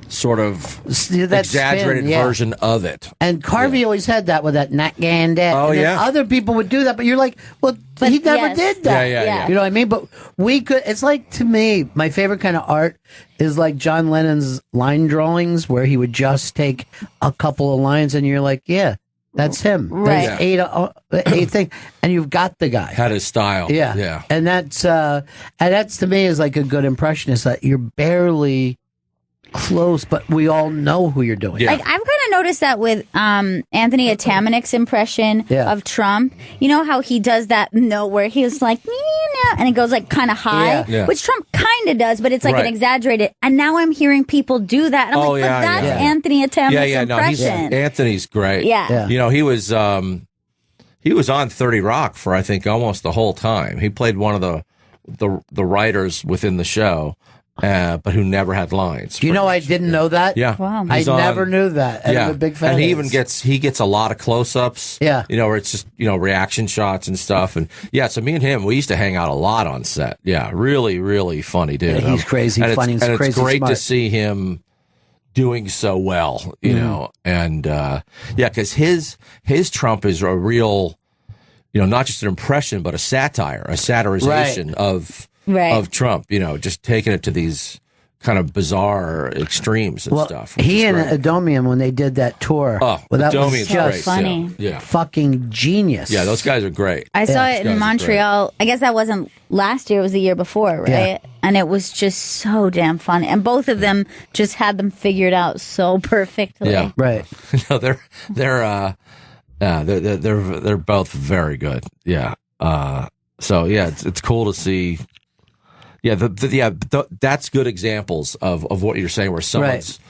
sort of exaggerated version of it. And Carvey always had that with that Nat Gandette. Oh, and then yeah. other people would do that, but you're like, well, he never did that. Yeah. You know what I mean? But we could, it's like, to me, my favorite kind of art is like John Lennon's line drawings where he would just take a couple of lines and you're like, yeah, That's him. Right. There's eight things, and you've got the guy. Had his style. Yeah, Yeah. and that's to me is like a good impression. Is that you're barely close, but we all know who you're doing. Like I've kind of noticed that with Anthony Atamanik's impression of Trump. You know how he does that note where he was like, and it goes like kind of high, which Trump kind of does, but it's like an exaggerated. And now I'm hearing people do that. And I'm like, but that's Anthony Atamanik's impression. Anthony's great. Yeah. You know, he was on 30 Rock for I think almost the whole time. He played one of the writers within the show. But who never had lines. Do you know I didn't know that? Yeah. Wow. I never knew that. And I'm a big fan and he of even his. gets a lot of close-ups. Yeah. You know, where it's just, you know, reaction shots and stuff. And so me and him, we used to hang out a lot on set. Yeah. Really, really funny dude. Yeah, he's crazy and funny. It's Crazy great smart. to see him doing so well, you know. And because his Trump is a real, you know, not just an impression, but a satire, a satirization of Trump, you know, just taking it to these kind of bizarre extremes and stuff. He and Adomian, when they did that tour, that was Adomian's just funny. Yeah. fucking genius. Yeah, those guys are great. I saw it in Montreal. I guess that wasn't last year, it was the year before, right? Yeah. And it was just so damn funny. And both of them just had them figured out so perfectly. Yeah. Right. No, they're both very good. Yeah. So yeah, it's cool to see. Yeah, that's good examples of what you're saying, where someone's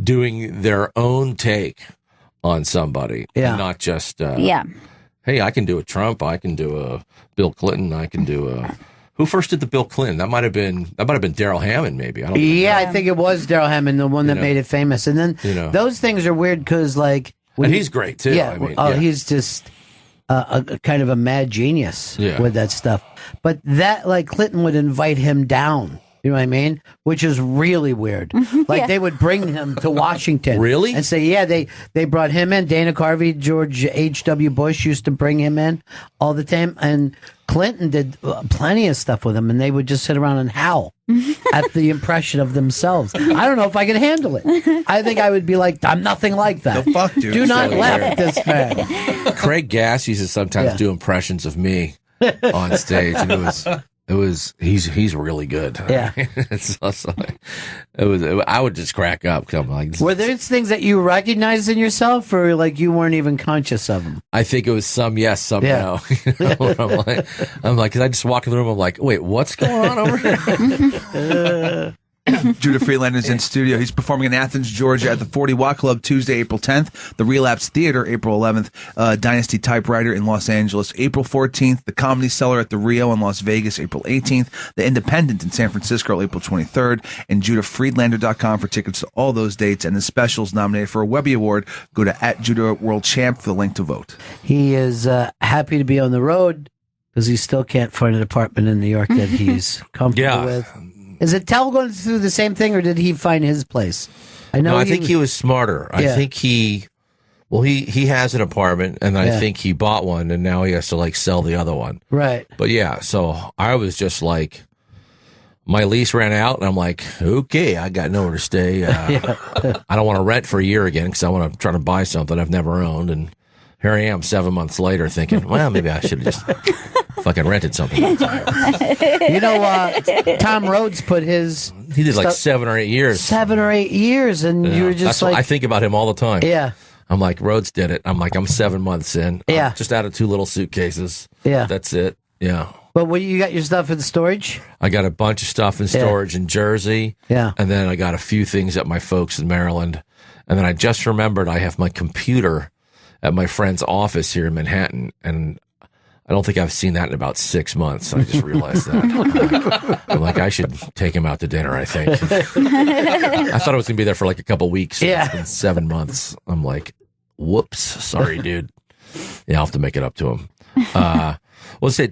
doing their own take on somebody, and not just hey, I can do a Trump, I can do a Bill Clinton, I can do a who first did the Bill Clinton? That might have been Daryl Hammond, maybe. I don't know. I think it was Daryl Hammond, the one that made it famous. And then those things are weird because, like, and he's great too. Yeah, I mean, he's just a kind of a mad genius with that stuff. But that, like, Clinton would invite him down. You know what I mean? Which is really weird. Like, they would bring him to Washington. Really? And say, they brought him in. Dana Carvey, George H.W. Bush used to bring him in all the time. And Clinton did plenty of stuff with him. And they would just sit around and howl at the impression of themselves. I don't know if I could handle it. I think I would be like, I'm nothing like that. The fuck, dude. Do not laugh at this man. Craig Gass used to sometimes do impressions of me on stage, and he's really good. Yeah. I would just crack up because I'm like, were there things that you recognized in yourself, or like you weren't even conscious of them? I think it was some yes, some no. I'm like, cause I just walk in the room, I'm like, wait, what's going on over here? Judah Friedlander's in studio. He's performing in Athens, Georgia at the 40 Watt Club Tuesday, April 10th. The Relapse Theater, April 11th. Dynasty Typewriter in Los Angeles, April 14th. The Comedy Cellar at the Rio in Las Vegas, April 18th. The Independent in San Francisco, April 23rd. And JudahFriedlander.com for tickets to all those dates. And the specials nominated for a Webby Award. Go to @JudahWorldChamp for the link to vote. He is happy to be on the road because he still can't find an apartment in New York that he's comfortable with. Is it Tell going through the same thing, or did he find his place? I think he was smarter. I think he has an apartment, and I think he bought one, and now he has to like sell the other one. Right. But so I was just like, my lease ran out, and I'm like, okay, I got nowhere to stay. I don't want to rent for a year again because I want to try to buy something I've never owned, and here I am 7 months later thinking, well, maybe I should have just fucking rented something. You know, Tom Rhodes put his... He did like 7 or 8 years. 7 or 8 years, and you were just that's like... What I think about him all the time. Yeah. I'm like, Rhodes did it. I'm like, I'm 7 months in. Yeah. Just out of 2 little suitcases. Yeah. That's it. Yeah. But you got your stuff in storage? I got a bunch of stuff in storage in Jersey. Yeah. And then I got a few things at my folks in Maryland. And then I just remembered I have my computer at my friend's office here in Manhattan, and I don't think I've seen that in about 6 months. I just realized that. I'm like, I should take him out to dinner, I think. I thought it was going to be there for like a couple weeks. Yeah. It's been 7 months. I'm like, whoops. Sorry, dude. Yeah, I'll have to make it up to him.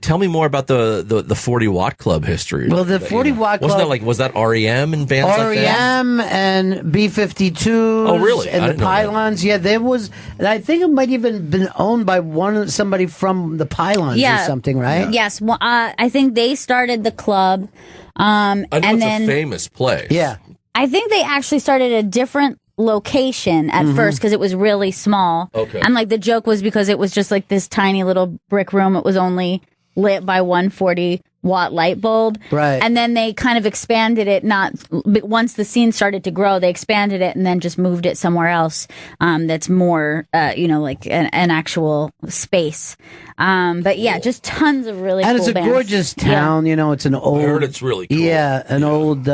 Tell me more about the 40 Watt Club history. Well, the 40 Watt Club... Was that REM and bands like that? REM and B-52s. Oh, really? And the Pylons. Yeah, there was... I think it might even been owned by somebody from the Pylons or something, right? Yeah. Yes. Well, I think they started the club. I know it's a famous place. Yeah. I think they actually started a different location at first because it was really small. Okay. And like the joke was because it was just like this tiny little brick room. It was only lit by 140-watt light bulb. Right. And then they kind of expanded it, but once the scene started to grow, they expanded it and then just moved it somewhere else that's more, like an actual space. But yeah, just tons of really and cool it's a bands. gorgeous town. Yeah. You know, it's an old. I heard it's really cool. Yeah, an old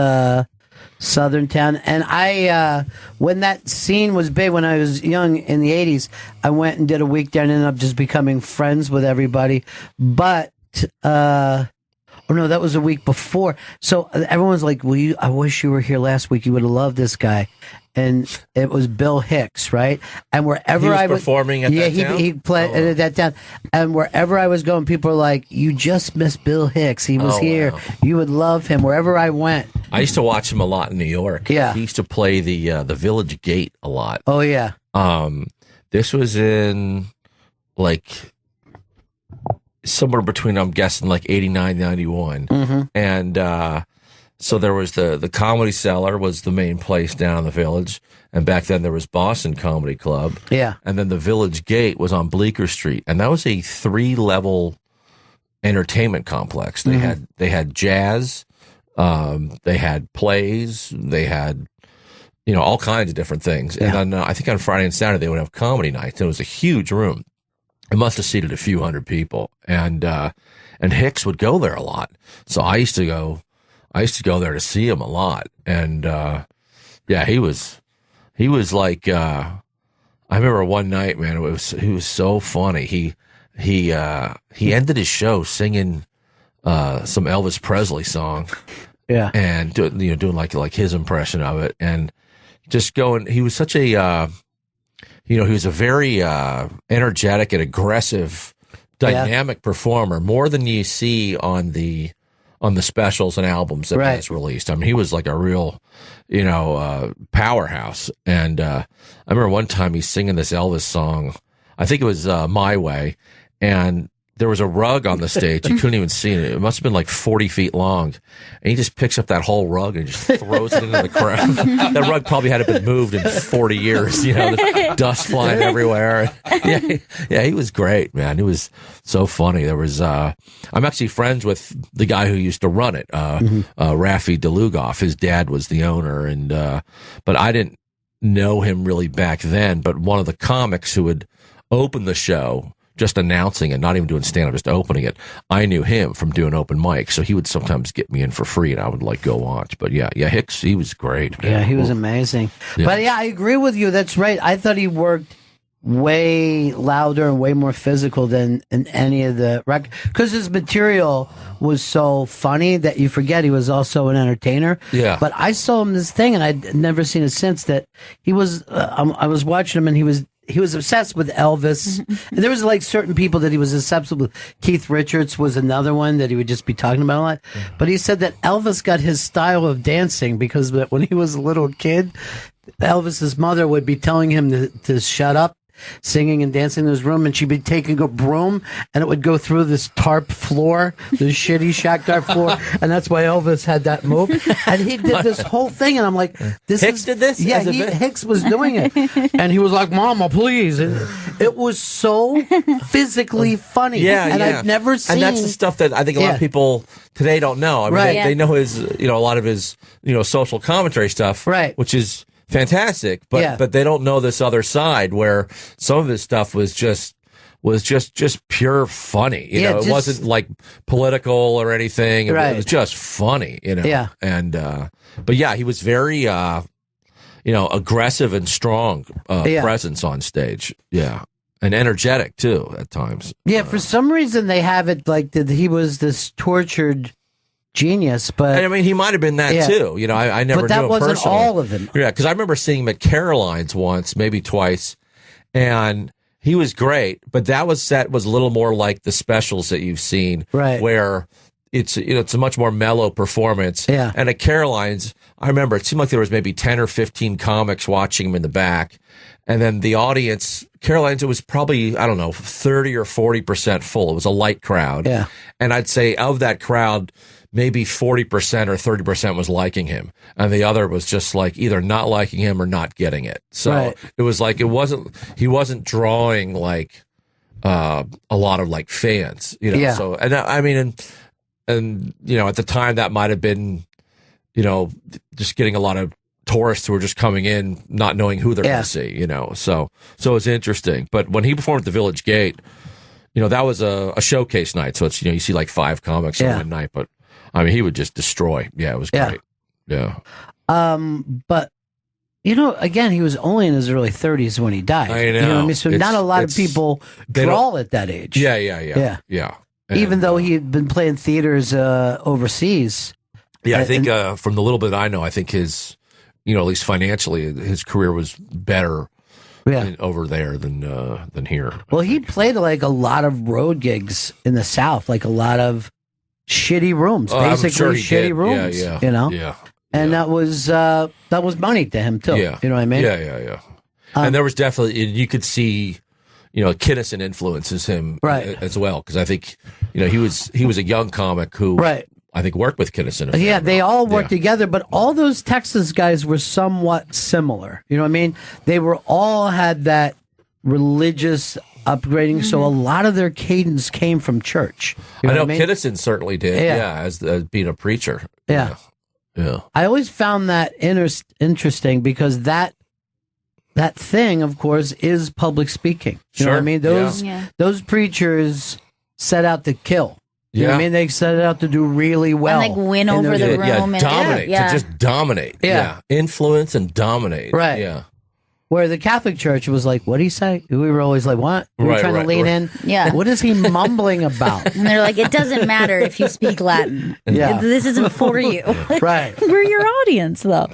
southern town. And I, when that scene was big, when I was young in the 80s, I went and did a week there and ended up just becoming friends with everybody. But, oh no, that was a week before. So everyone's like, I wish you were here last week. You would have loved this guy. And it was Bill Hicks, right? And wherever I was performing at that town? he played at that town. And wherever I was going, people were like, "You just missed Bill Hicks. He was here. Wow. You would love him." Wherever I went, I used to watch him a lot in New York. Yeah. He used to play the Village Gate a lot. Oh yeah. This was in like somewhere between, I'm guessing, like 89, 91. Mm-hmm. And so there was the Comedy Cellar was the main place down in the Village. And back then there was Boston Comedy Club. Yeah. And then the Village Gate was on Bleecker Street. And that was a 3-level entertainment complex. They had jazz, they had plays, they had, all kinds of different things. Yeah. And then I think on Friday and Saturday they would have comedy nights. And it was a huge room. It must have seated a few hundred people. And Hicks would go there a lot. So I used to go there to see him a lot. And he was like I remember one night, man, he was so funny. He ended his show singing some Elvis Presley song. Yeah. And doing like his impression of it, and just going. He was such a he was a very energetic and aggressive, dynamic performer, more than you see on the specials and albums that he has released. I mean, he was like a real, powerhouse. And I remember one time he's singing this Elvis song. I think it was My Way, and there was a rug on the stage. You couldn't even see it. It must have been like 40 feet long. And he just picks up that whole rug and just throws it into the crowd. That rug probably hadn't been moved in 40 years. There's dust flying everywhere. Yeah, he was great, man. He was so funny. There was, I'm actually friends with the guy who used to run it, Rafi DeLugoff. His dad was the owner. And, but I didn't know him really back then. But one of the comics who would open the show, just announcing it, not even doing stand-up, just opening it, I knew him from doing open mic, so he would sometimes get me in for free, and I would go watch. But yeah, Hicks, he was great. Man. Yeah, he was amazing. Yeah. But yeah, I agree with you. That's right. I thought he worked way louder and way more physical than in any of the records, because his material was so funny that you forget he was also an entertainer. Yeah. But I saw him this thing, and I'd never seen it since, that he was. I was watching him, and he was obsessed with Elvis. And there was like certain people that he was obsessed with. Keith Richards was another one that he would just be talking about a lot. But he said that Elvis got his style of dancing because when he was a little kid, Elvis's mother would be telling him to shut up, singing and dancing in his room, and she'd be taking a broom and it would go through this tarp floor, the shitty shack tarp floor, and that's why Elvis had that move. And he did this whole thing, and I'm like, Hicks did this? Yeah, Hicks was doing it. And he was like, "Mama, please." And it was so physically funny. And I've never seen. And that's the stuff that I think a lot of people today don't know. I mean, they know his, a lot of his, social commentary stuff, which is fantastic, but they don't know this other side where some of his stuff was just pure funny. It wasn't like political or anything. It was just funny, Yeah. And but yeah, he was very aggressive and strong presence on stage. Yeah. And energetic too at times. Yeah, for some reason they have it like that he was this tortured genius, but I mean, he might have been that too. I never but that knew him wasn't personally. all of him. Yeah, because I remember seeing him at Caroline's once, maybe twice, and he was great. But that set was a little more like the specials that you've seen, right? Where it's a much more mellow performance. Yeah. And at Caroline's, I remember it seemed like there was maybe 10 or 15 comics watching him in the back, and then the audience. Caroline's, it was probably 30 or 40% full. It was a light crowd. Yeah. And I'd say of that crowd, maybe 40% or 30% was liking him, and the other was just like either not liking him or not getting it. So it was like he wasn't drawing like a lot of like fans, you know. Yeah. So I mean, and you know, at the time that might have been, you know, just getting a lot of tourists who were just coming in, not knowing who they're going to see, you know. So it's interesting. But when he performed at the Village Gate, you know, that was a showcase night. So it's, you know, you see like 5 comics on one night, but I mean, he would just destroy. Yeah, it was great. Yeah. But you know, again, he was only in his early 30s when he died. I know. You know what I mean? So not a lot of people draw at that age. Yeah. And, even though he had been playing theaters overseas. Yeah, I think from the little bit I know, I think his, you know, at least financially, his career was better over there than here. Well, he played like a lot of road gigs in the South, like a lot of shitty rooms, basically shitty rooms. Yeah, you know, and that was money to him too. Yeah. You know what I mean? Yeah. And there was definitely, you could see, you know, Kinnison influences him as well, because I think, you know, he was a young comic who I think worked with Kinnison. Yeah, they all worked together, but all those Texas guys were somewhat similar. You know what I mean? They were all had that religious upgrading, so a lot of their cadence came from church. You know I know what I mean? Kinnison certainly did. Yeah, as being a preacher. Yeah. I always found that interesting because that thing, of course, is public speaking. You know what I mean? Those preachers set out to kill. You know what I mean? They set out to do really well. And like win over the room. And dominate. To just dominate. Yeah. Influence and dominate. Right. Yeah. Where the Catholic Church was like, what did he say? We were always like, what? We were trying to lean in. Yeah. What is he mumbling about? And they're like, it doesn't matter if you speak Latin. Yeah. This isn't for you. Right. We're your audience, though.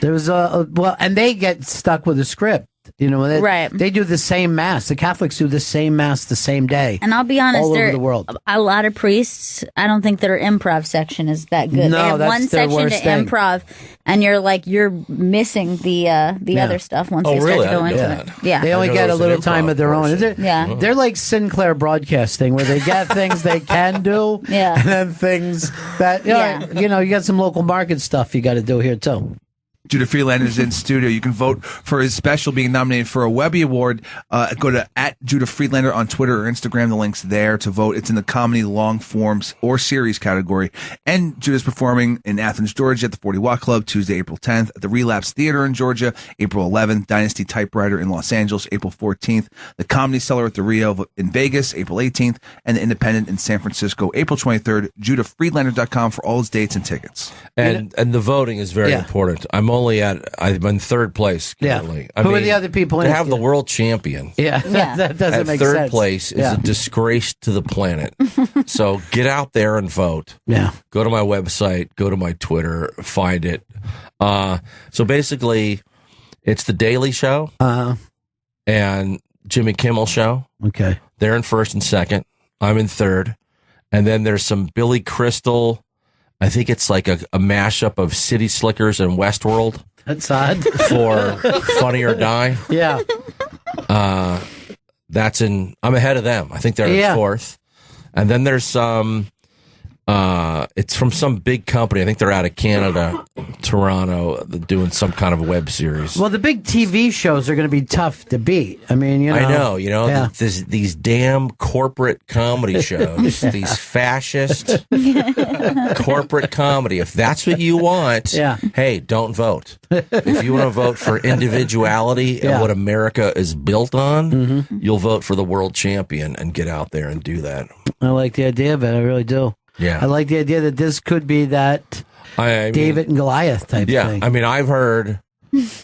There was and they get stuck with a script. You know, they do the same mass. The Catholics do the same mass the same day. And I'll be honest, all over the world. A lot of priests, I don't think their improv section is that good. No, they have that's one their section to worst thing. improv, and you're missing the other stuff once they start to go into it. Yeah, they only get a little time of their own. They're like Sinclair Broadcasting, where they get things they can do, and then things that you know, you got some local market stuff you got to do here too. Judah Friedlander is in studio. You can vote for his special being nominated for a Webby Award. Go to @Judah Friedlander on Twitter or Instagram. The link's there to vote. It's in the comedy, long forms, or series category. And Judah's performing in Athens, Georgia at the 40 Watt Club, Tuesday, April 10th, at the Relapse Theater in Georgia, April 11th, Dynasty Typewriter in Los Angeles, April 14th, the Comedy Cellar at the Rio in Vegas, April 18th, and the Independent in San Francisco, April 23rd. JudahFriedlander.com for all his dates and tickets. And the voting is very important. I'm in third place currently. Who are the other people to in have the world champion? That doesn't make sense. Third place is a disgrace to the planet. So get out there and vote. Yeah. Go to my website, go to my Twitter, find it. So basically, it's the Daily Show and Jimmy Kimmel Show. Okay. They're in first and second. I'm in third. And then there's some Billy Crystal. I think it's like a mashup of City Slickers and Westworld. That's odd. For Funny or Die. Yeah. I'm ahead of them. I think they're in fourth. And then there's some, it's from some big company. I think they're out of Canada, Toronto, doing some kind of a web series. Well, the big TV shows are going to be tough to beat. I mean, you know. I know, these damn corporate comedy shows, these fascist corporate comedy. If that's what you want, hey, don't vote. If you want to vote for individuality and what America is built on, you'll vote for the world champion and get out there and do that. I like the idea of it. I really do. Yeah. I like the idea that this could be that David and Goliath type thing. I mean, I've heard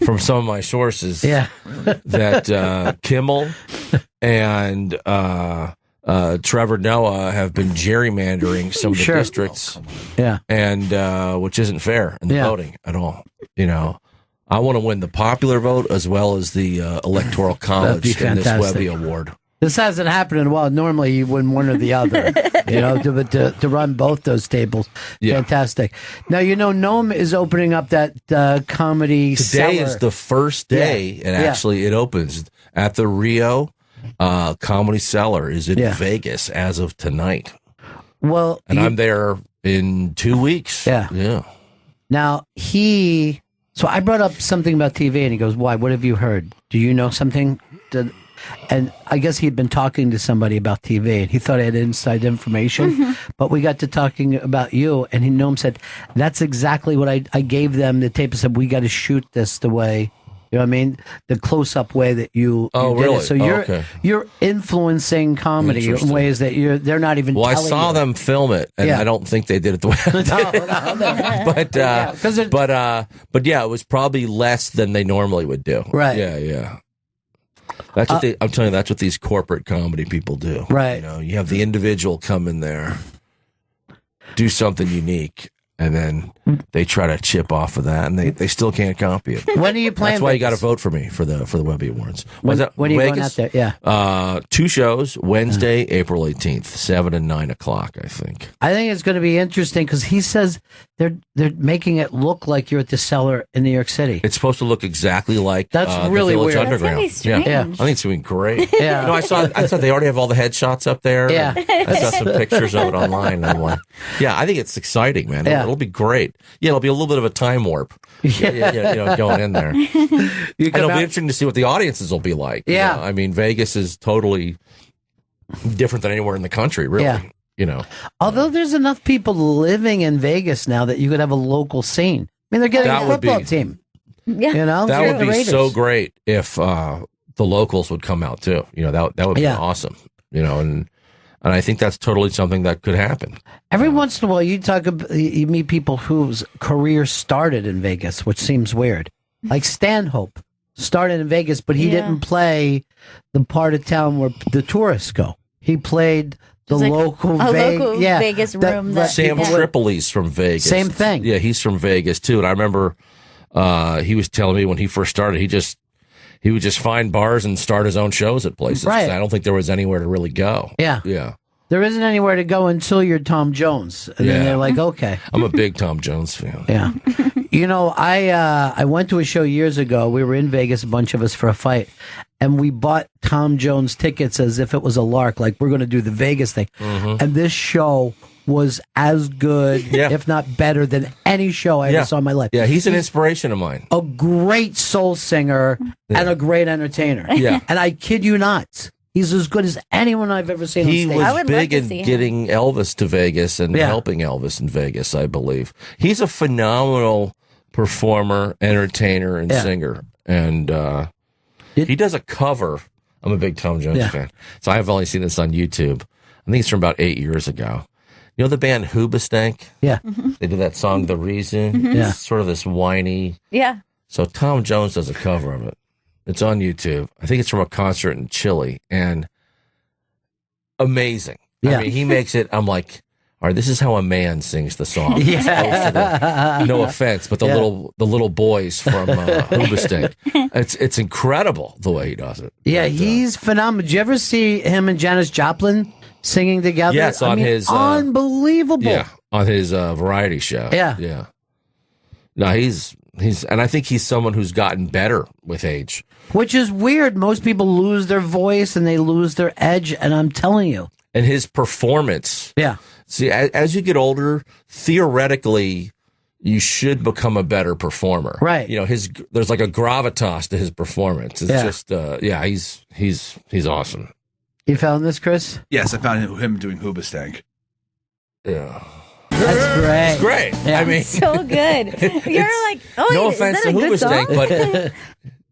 from some of my sources that Kimmel and Trevor Noah have been gerrymandering some of the districts. Yeah. And which isn't fair in the voting at all. You know, I want to win the popular vote as well as the electoral college in this Webby Award. This hasn't happened in a while. Normally, you win one or the other, you know, to run both those tables. Yeah. Fantastic. Now, you know, Noam is opening up that comedy Today cellar. is the first day, and actually it opens at the Rio Comedy Cellar is in Vegas as of tonight. Well, and I'm there in 2 weeks. Yeah. Now, so I brought up something about TV, and he goes, why? What have you heard? Do you know something? And I guess he'd been talking to somebody about TV, and he thought I had inside information. But we got to talking about you, and Noam said, that's exactly what I gave them the tape and said, we got to shoot this the way, you know what I mean? The close-up way that you did really? it. So you're influencing comedy in ways that they're not even telling I saw you. them film it, and I don't think they did it the way I did. But yeah, it was probably less than they normally would do. Right. Yeah. That's what I'm telling you. That's what these corporate comedy people do. Right. You know, you have the individual come in there, do something unique, and then they try to chip off of that, and they still can't copy it. When are you playing? That's why you got to vote for me for the Webby Awards. When are you going out there? Yeah. 2 shows, Wednesday, April 18th, 7 and 9 o'clock, I think. I think it's going to be interesting because he says they're making it look like you're at the Cellar in New York City. It's supposed to look exactly like that's really the Village weird. Underground. That's really strange. Yeah. I think it's going to be great. Yeah. You know, I thought they already have all the headshots up there. Yeah. I saw some pictures of it online. I'm like, yeah, I think it's exciting, man. Yeah. It'll be great. Yeah, it'll be a little bit of a time warp. Yeah, you know, going in there. And it'll be interesting to see what the audiences will be like. Yeah. You know? I mean, Vegas is totally different than anywhere in the country, really. Yeah. You know. Although there's enough people living in Vegas now that you could have a local scene. I mean, they're getting a football team. Yeah. You know? That would be Raiders. so great if the locals would come out too. You know, that would be awesome. You know, and I think that's totally something that could happen. Every once in a while, you meet people whose career started in Vegas, which seems weird. Like Stanhope started in Vegas, but he didn't play the part of town where the tourists go. He played the local Vegas room. Sam Tripoli's from Vegas. Same thing. Yeah, he's from Vegas too. And I remember he was telling me when he first started, he would just find bars and start his own shows at places. Right. I don't think there was anywhere to really go. Yeah. There isn't anywhere to go until you're Tom Jones. And then they're like, okay. I'm a big Tom Jones fan. Yeah. You know, I went to a show years ago. We were in Vegas, a bunch of us, for a fight. And we bought Tom Jones tickets as if it was a lark, like we're going to do the Vegas thing. Mm-hmm. And this show was as good, if not better, than any show I ever saw in my life. Yeah, he's an inspiration of mine. A great soul singer and a great entertainer. Yeah. And I kid you not, he's as good as anyone I've ever seen He on stage. was big in getting Elvis to Vegas and helping Elvis in Vegas, I believe. He's a phenomenal performer, entertainer, and singer. And he does a cover. I'm a big Tom Jones fan. So I've only seen this on YouTube. I think it's from about 8 years ago. You know the band Hoobastank? Yeah. They did that song, The Reason. It's sort of this whiny. Yeah. So Tom Jones does a cover of it. It's on YouTube. I think it's from a concert in Chile. And amazing. Yeah. I mean, he makes it, I'm like, all right, this is how a man sings the song. No offense, but the little boys from Hoobastank. It's incredible the way he does it. Yeah, he's phenomenal. Did you ever see him and Janis Joplin singing together? Yes, on his unbelievable. Yeah, on his variety show. Yeah. No, he's and I think he's someone who's gotten better with age. Which is weird. Most people lose their voice and they lose their edge, and I'm telling you. And his performance. Yeah. See, as you get older, theoretically, you should become a better performer. Right. You know, there's like a gravitas to his performance. It's just he's awesome. You found this, Chris? Yes, I found him doing Hoobastank. Yeah. That's great. It's great. Yeah. I mean, So good. You're like, no offense to Hoobastank, but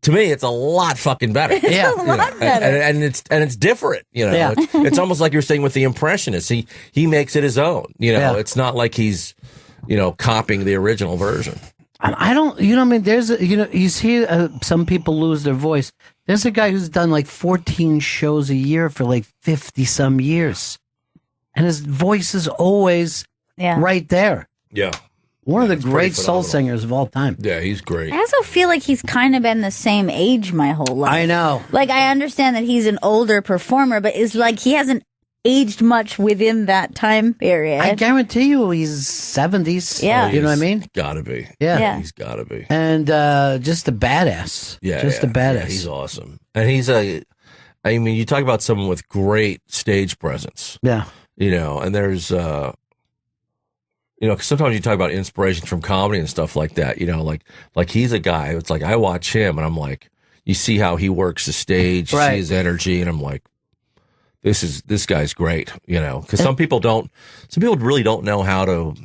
to me, it's a lot fucking better. Yeah. a lot better. And it's different. You know, Yeah. it's almost like you're saying with the Impressionists. He makes it his own. You know, it's not like he's copying the original version. I don't, I mean, you see some people lose their voice. There's a guy who's done like 14 shows a year for like 50 some years. And his voice is always right there. Yeah. One of the great soul singers of all time. Yeah, he's great. I also feel like he's kind of been the same age my whole life. I know. Like, I understand that he's an older performer, but it's like he hasn't aged much within that time period. I guarantee you he's 70s. Yeah. You know what I mean? Gotta be. Yeah. He's gotta be. And just a badass. Yeah. Just a badass. Yeah, he's awesome. And I mean, you talk about someone with great stage presence. Yeah. You know, and there's you know, 'cause sometimes you talk about inspiration from comedy and stuff like that, you know, like he's a guy, it's like I watch him and I'm like, you see how he works the stage, you see his energy, and I'm like, this guy's great, you know, because some people really don't know how to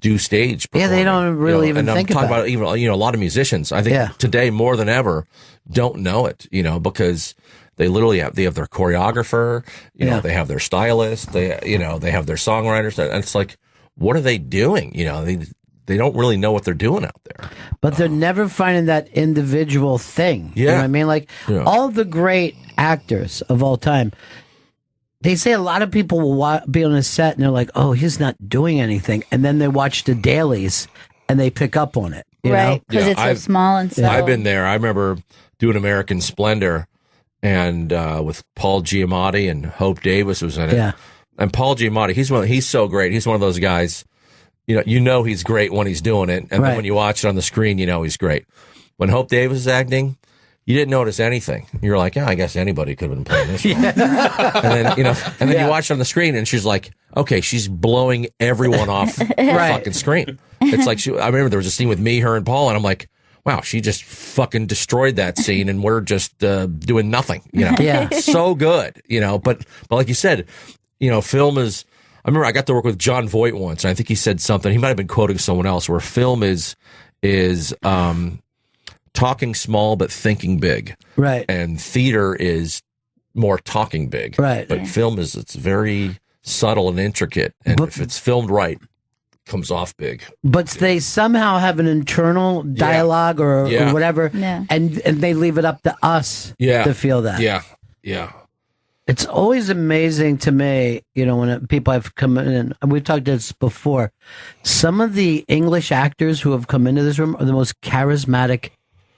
do stage performing. Yeah, they don't really even think about it. And I'm talking about even, you know, a lot of musicians, I think today more than ever don't know it, you know, because they literally have their choreographer, you know, they have their stylist, they have their songwriters, and it's like, what are they doing? You know, they don't really know what they're doing out there. But they're never finding that individual thing. Yeah. You know what I mean? Like all the great actors of all time, they say a lot of people will be on a set and they're like, oh, he's not doing anything. And then they watch the dailies and they pick up on it. Right. Because it's so small and so. I've been there. I remember doing American Splendor and with Paul Giamatti and Hope Davis was in it. Yeah. And Paul Giamatti, he's so great. He's one of those guys, you know he's great when he's doing it. And then when you watch it on the screen, you know he's great. When Hope Davis is acting, you didn't notice anything. You're like, yeah, I guess anybody could have been playing this role. And then you watch it on the screen and she's like, okay, she's blowing everyone off the fucking screen. It's like, I remember there was a scene with me, her, and Paul, and I'm like, wow, she just fucking destroyed that scene and we're just doing nothing, you know? Yeah. So good, you know, but like you said, you know, film is, I remember I got to work with John Voight once, and I think he said something, he might have been quoting someone else, where film is talking small but thinking big. Right. And theater is more talking big. Right. But film it's very subtle and intricate. And if it's filmed right, it comes off big. But they somehow have an internal dialogue or whatever, and they leave it up to us to feel that. Yeah. Yeah. It's always amazing to me, you know, when people have come in, and we've talked this before, some of the English actors who have come into this room are the most charismatic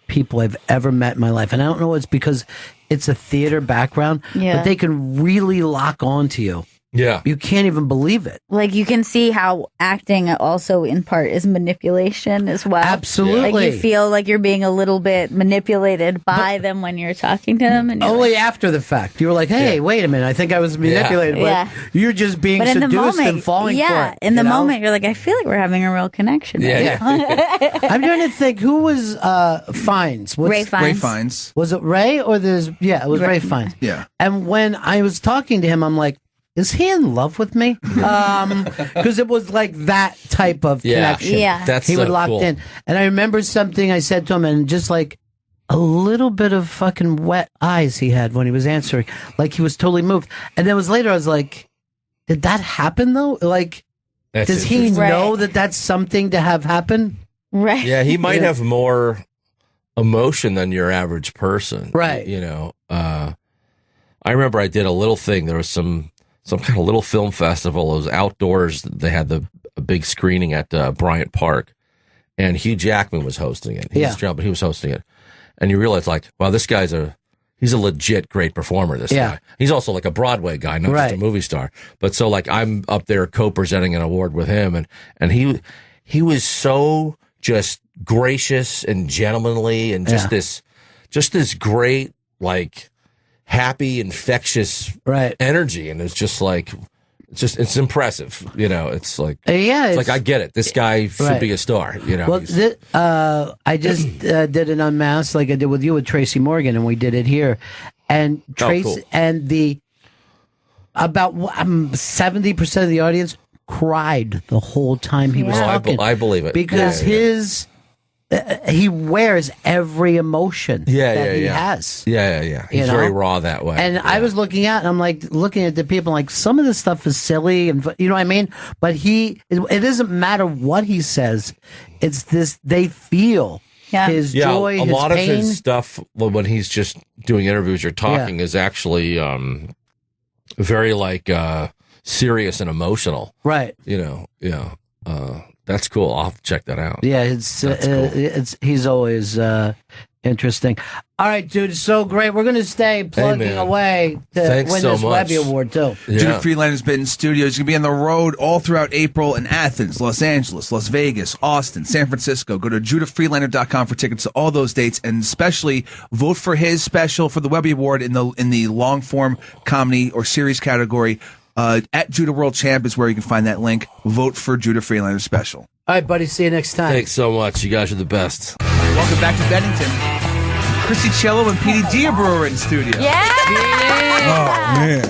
people I've ever met in my life. And I don't know, it's because it's a theater background, but they can really lock on to you. Yeah. You can't even believe it. Like, you can see how acting also in part is manipulation as well. Absolutely. Like, you feel like you're being a little bit manipulated by them when you're talking to them. And only after the fact. You were like, hey, wait a minute, I think I was manipulated. But you're just being seduced and falling for it. In the moment, you're like, I feel like we're having a real connection. I'm trying to think, who was Fiennes? Ray Fiennes. Ray Fiennes. Was it Ray or there's, it was Ray Fiennes. Yeah. And when I was talking to him, I'm like, is he in love with me? Because it was like that type of connection. Yeah. He would locked in. And I remember something I said to him, and just like a little bit of fucking wet eyes he had when he was answering. Like he was totally moved. And then it was later, I was like, did that happen though? Like, does he know that that's something to have happen? Right. Yeah, he might have more emotion than your average person. Right. You know, I remember I did a little thing. There was some kind of little film festival. It was outdoors. They had a big screening at Bryant Park, and Hugh Jackman was hosting it. He was hosting it, and you realize, like, wow, this guy's he's a legit great performer. This guy. He's also like a Broadway guy, not just a movie star. But so, like, I'm up there co-presenting an award with him, and he was so just gracious and gentlemanly, and just this great, like, happy, infectious energy, and it's just like it's impressive, you know. It's like it's like, I get it. This guy should be a star, you know. Well, I just did an Unmasked, like I did with you, with Tracy Morgan, and we did it here, and Tracy and about 70% of the audience cried the whole time he was talking. I believe it, because he wears every emotion that he has. Yeah. He's very raw that way. And I was looking at, and I'm like looking at the people, like, some of this stuff is silly, and you know what I mean? But it doesn't matter what he says. It's this, they feel his joy, his lot pain. Of his stuff when he's just doing interviews or talking is actually very, like, serious and emotional. Right. You know, that's cool. I'll have to check that out. Yeah, he's always interesting. All right, dude, it's so great. We're going to stay plugging away to win this Webby Award, too. Yeah. Judith Friedlander's been in studios. He's going to be on the road all throughout April in Athens, Los Angeles, Las Vegas, Austin, San Francisco. Go to judithfriedlander.com for tickets to all those dates, and especially vote for his special for the Webby Award in the long-form comedy or series category. At Judah World Champ is where you can find that link. Vote for Judah Friedlander special. All right, buddy. See you next time. Thanks so much. You guys are the best. Welcome back to Bennington. Christy Cello and Petey Diabro are in studio. Yeah! Oh, man.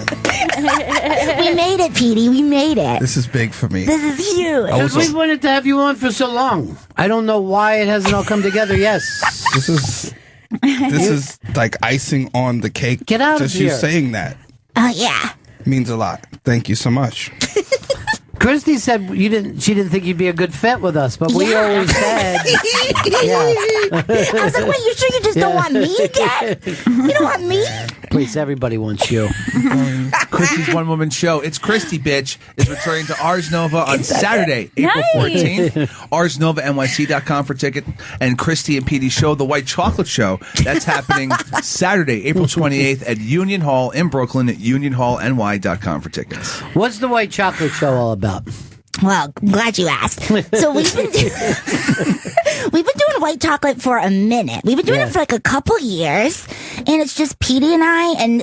We made it, Petey. We made it. This is big for me. This is huge. We wanted to have you on for so long. I don't know why it hasn't all come together. Yes. This is like icing on the cake. Get out of here. Just you saying that. Oh, yeah. Means a lot. Thank you so much. Christy said she didn't think you'd be a good fit with us, but we always said. I was like, wait, you sure you just don't want me again? You don't want me? Please, everybody wants you. Christy's one-woman show. It's Christy, bitch, is returning to Ars Nova on Saturday, April 14th. ArsNovaNYC.com for ticket. And Christy and Petey's show, The White Chocolate Show, that's happening Saturday, April 28th at Union Hall in Brooklyn at UnionHallNY.com for tickets. What's The White Chocolate Show all about? Well, I'm glad you asked. So we've been doing white chocolate for a minute. We've been doing it for like a couple years, and it's just Petey and I, and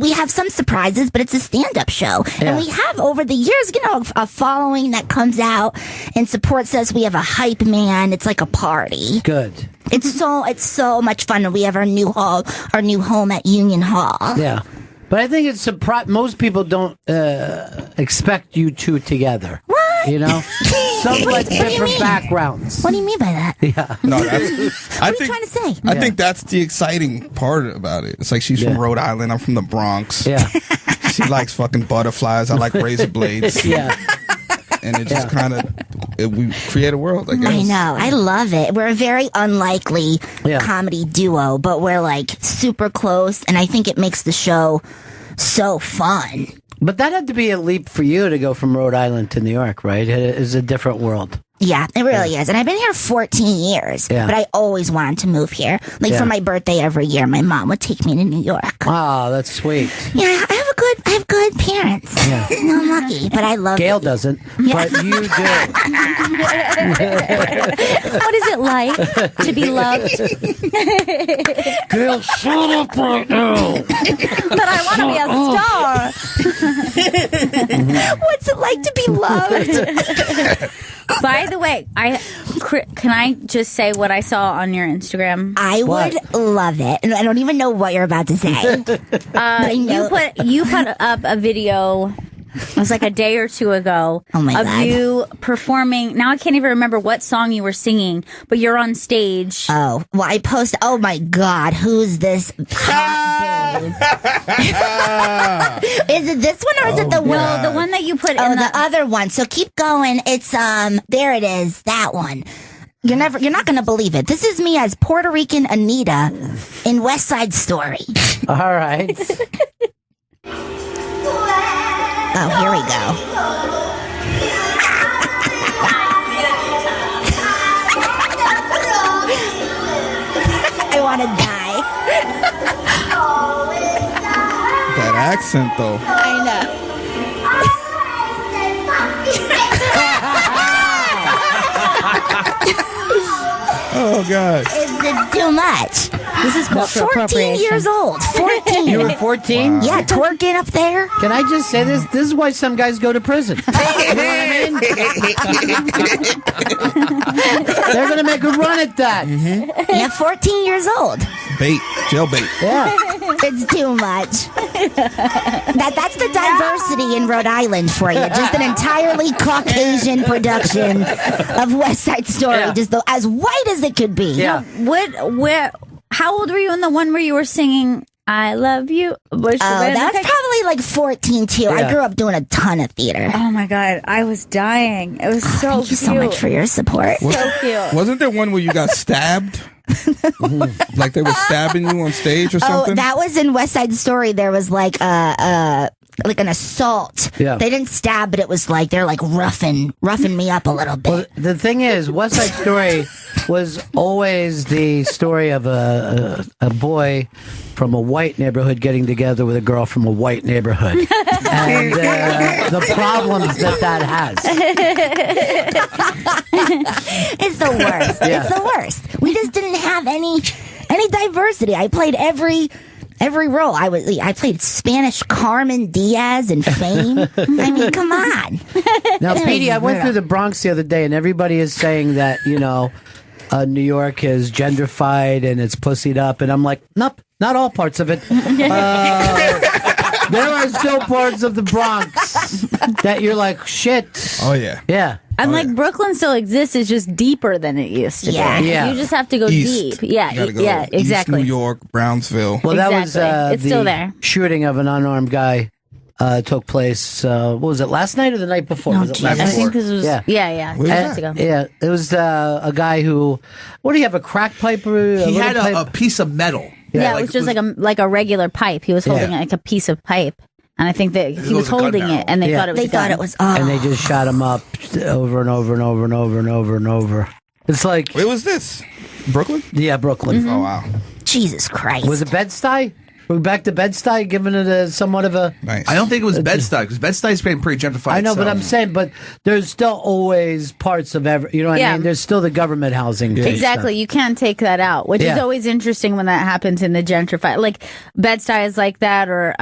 we have some surprises, but it's a stand-up show, and we have over the years, a following that comes out and supports us. We have a hype man. It's like a party. Good. It's so much fun, and we have our new home at Union Hall. Yeah. But I think it's most people don't expect you two together. What? Somewhat different backgrounds. What do you mean by that? Yeah. No, what are you trying to say? I think that's the exciting part about it. It's like she's from Rhode Island. I'm from the Bronx. Yeah. She likes fucking butterflies. I like razor blades. Yeah. And it just kind of, we create a world, I guess. I know. I love it. We're a very unlikely comedy duo, but we're like super close, and I think it makes the show so fun. But that had to be a leap for you to go from Rhode Island to New York, right? It is a different world. Yeah, it really is. And I've been here 14 years, but I always wanted to move here. Like for my birthday every year, my mom would take me to New York. Oh, that's sweet. Yeah, I have good parents. Yeah. I'm lucky, but I love Gail doesn't, but you do. What is it like to be loved? Gail, shut up right now. But I want to be a star. What's it like to be loved? By the way, can I just say what I saw on your Instagram? I would love it, and I don't even know what you're about to say. You put up a video. It was like a day or two ago of God. you performing. Now I can't even remember what song you were singing, but you're on stage. Oh, well, I posted. Oh my God, who's this hot babe? Is it this one or is it the one? No, the one that you put in the other one. So keep going. It's there it is. That one. You're not going to believe it. This is me as Puerto Rican Anita in West Side Story. All right. Oh, here we go. I want to die. That accent, though. I know. Oh, God. It's too much. This is cultural 14 years old. 14. You were 14? Wow. Yeah, twerking up there. Can I just say this? This is why some guys go to prison. You know what I mean? They're going to make a run at that. Mm-hmm. Yeah, 14 years old. Bait. Jail bait. Yeah. It's too much. That's the diversity in Rhode Island for you. Just an entirely Caucasian production of West Side Story. Just as white as it could be. Yeah. How old were you in the one where you were singing I Love You? That was probably like 14 too. Yeah. I grew up doing a ton of theater. Oh my God, I was dying. It was so Thank you so much for your support. So cute. Wasn't there one where you got stabbed? Like they were stabbing you on stage or something? Oh, that was in West Side Story. There was like an assault. Yeah. They didn't stab, but it was like they're like roughing me up a little bit. Well, the thing is, West Side Story was always the story of a boy from a white neighborhood getting together with a girl from a white neighborhood, and the problems that has. It's the worst. Yeah. It's the worst. We just didn't have any diversity. I played every Every role. I played Spanish Carmen Diaz in Fame. I mean, come on. Now, Petey, I went through the Bronx the other day, and everybody is saying that, New York is gentrified and it's pussied up. And I'm like, nope, not all parts of it. There are still parts of the Bronx that you're like, shit. Oh, yeah. Yeah. And Brooklyn still exists, it's just deeper than it used to be. Yeah. You just have to go East. deep. Yeah, yeah, exactly. East New York, Brownsville. Well, that was It's the still there. shooting of an unarmed guy took place. What was it, last night or the night before? No, was it last I night? think this was, Yeah. yeah, 2 And- days ago. Yeah, it was a guy who, what do you have, a crack pipe? He had a piece of metal. Yeah, it was just like a regular pipe. He was holding like a piece of pipe. And I think that he was holding it, and they thought it was a gun. And they just shot him up over and over and over and over and over and over. It's like... Where was this? Brooklyn? Yeah, Brooklyn. Oh, wow. Jesus Christ. Was it Bed-Stuy? We're back to Bed-Stuy, giving it somewhat of a... Nice. I don't think it was Bed-Stuy, because Bed-Stuy's been pretty gentrified. I know, but I'm saying, but there's still always parts of every... You know what I mean? There's still the government housing. Exactly. You can't take that out, which is always interesting when that happens in the gentrified. Like, Bed-Stuy is like that, or...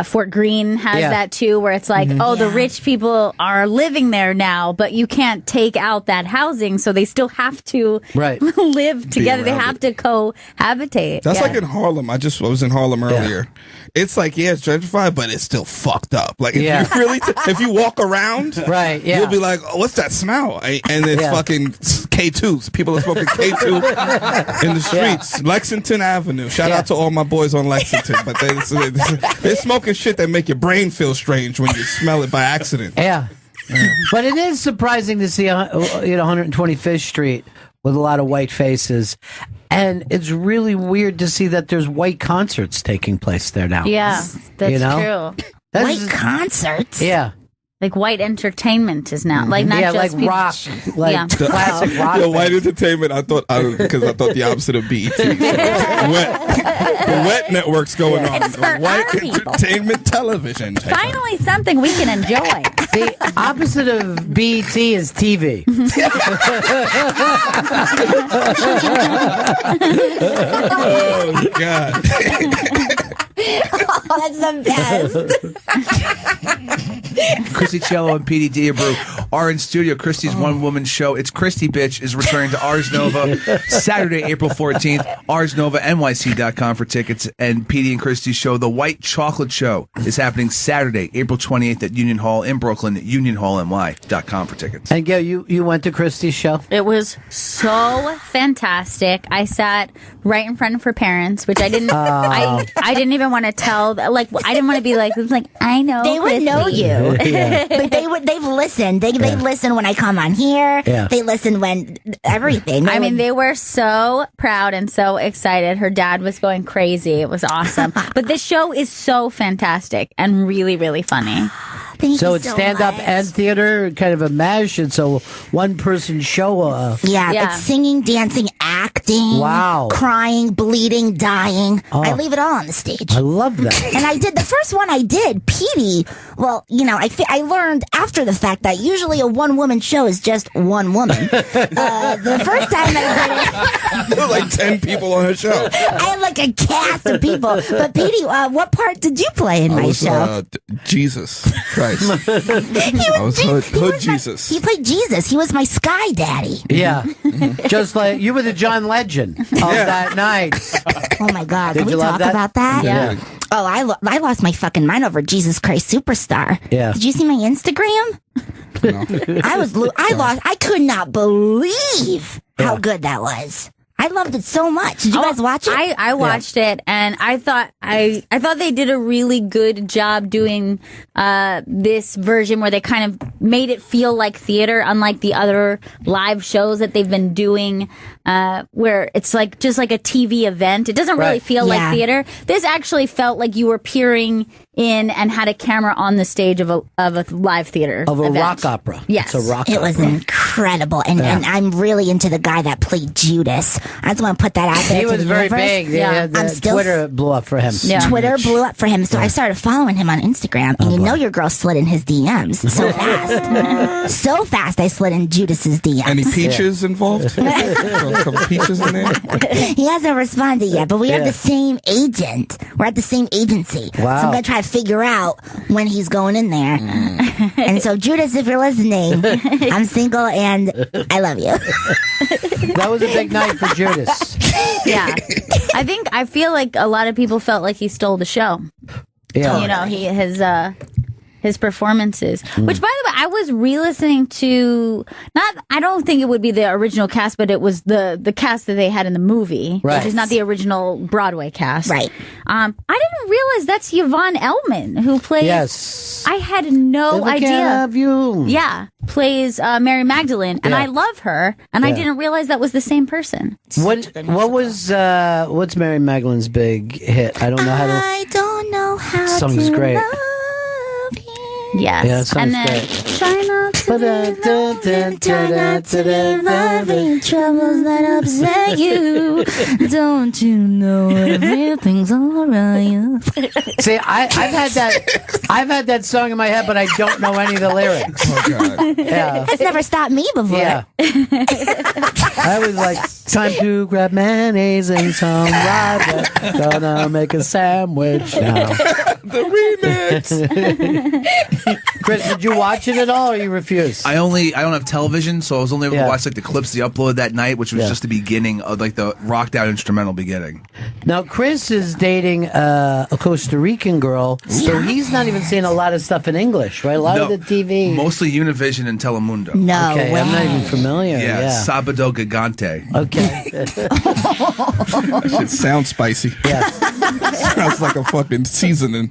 Fort Greene has that too, where it's like, the rich people are living there now, but you can't take out that housing, so they still have to live together. They have to cohabitate. That's like in Harlem. I was in Harlem earlier. It's like, it's gentrified, but it's still fucked up. Like, if you really, if you walk around, you'll be like, oh, what's that smell? And it's fucking K2s. People are smoking K2 in the streets. Lexington Avenue. Shout out to all my boys on Lexington, but they're smoking shit that make your brain feel strange when you smell it by accident. Yeah. But it is surprising to see 125th Street with a lot of white faces. And it's really weird to see that there's white concerts taking place there now. Yeah, that's true. White concerts? Yeah. Like white entertainment is now like not just like people, rock, like classic rock. White entertainment. Because I thought the opposite of BET. The wet network's going on. It's for White our people. entertainment television. Finally, something we can enjoy. The opposite of BET is TV. Oh God. Oh, that's the best. Christy Cello and PD Diabru are in studio. Christy's one-woman show, It's Christy Bitch, is returning to Ars Nova Saturday, April 14th. ArsNovaNYC.com for tickets. And PD and Christy's show, The White Chocolate Show, is happening Saturday, April 28th at Union Hall in Brooklyn, UnionHallNY.com for tickets. And Gail, you went to Christy's show? It was so fantastic. I sat right in front of her parents, which I didn't. I didn't even want to tell. Like, I didn't want to be like, I know they would know you, but they've listened. They listen when I come on here. Yeah. They listen when everything. I mean, they were so proud and so excited. Her dad was going crazy. It was awesome. But this show is so fantastic and really, really funny. So it's stand-up and theater, kind of a mash. It's a one-person show. Yeah, it's singing, dancing, acting, crying, bleeding, dying. Oh. I leave it all on the stage. I love that. And I did the first one I did, Petey. Well, I learned after the fact that usually a one-woman show is just one woman. The first time I did it, There were like 10 people on her show. I had like a cast of people. But Petey, what part did you play in my show? Jesus Christ. I was hood Jesus. He played Jesus. He was my sky daddy. Yeah. Just like you were the John Legend of that night. Oh my God. Did Can we you love talk about that? Yeah. Oh, I lost my fucking mind over Jesus Christ Superstar. Yeah. Did you see my Instagram? No. I could not believe how good that was. I loved it so much. Did you guys watch it? I watched it, and I thought they did a really good job doing this version where they kind of made it feel like theater, unlike the other live shows that they've been doing, where it's like just like a TV event. It doesn't really feel like theater. This actually felt like you were peering in and had a camera on the stage of a live theater Of a event. rock opera. Yes. It's a rock It opera. was incredible, and I'm really into the guy that played Judas. I just want to put that out there. He to was the very universe. big. I'm still Twitter blew up for him. Twitter blew up for him, so I started following him on Instagram, and your girl slid in his DMs so fast. So fast, I slid in Judas's DMs. Any peaches involved? Throw a couple peaches in there? He hasn't responded yet, but we have the same agent. We're at the same agency. Wow. So I'm going to try to figure out when he's going in there. And so, Judas, if you're listening, I'm single and I love you. That was a big night for Judas. Yeah. I feel like a lot of people felt like he stole the show. Yeah. You know, his performances. Which, by the way, I was re-listening to, I don't think it would be the original cast, but it was the cast that they had in the movie, Right. which is not the original Broadway cast. Right. I didn't realize that's Yvonne Elliman who plays. Yes. I had no If I idea. can't have you. Yeah, plays Mary Magdalene, and Yeah. I love her, and I Yeah. didn't realize that was the same person. What's Mary Magdalene's big hit? I don't know how to. I don't know how Song's to great. love Yes. Yeah, that and sounds then great. try not to Try not to live loving troubles that upset you. Don't you know everything's alright? See, I've had that song in my head, but I don't know any of the lyrics. Oh, God. Yeah. It's never stopped me before. Yeah. I was like, time to grab mayonnaise and some rye. Gonna make a sandwich now. The remix. Chris, did you watch it at all, or you refuse? I don't have television, so I was only able Yeah. to watch like the clips they uploaded that night, which was Yeah. just the beginning of like the rocked out instrumental beginning. Now, Chris is dating a Costa Rican girl, so he's not even seeing a lot of stuff in English, right? A lot of the TV. Mostly Univision and Telemundo. No Okay, way. I'm not even familiar. Yeah, Yeah. Sabado Gigante. Okay. That shit sounds spicy. Yeah. Sounds like a fucking seasoning.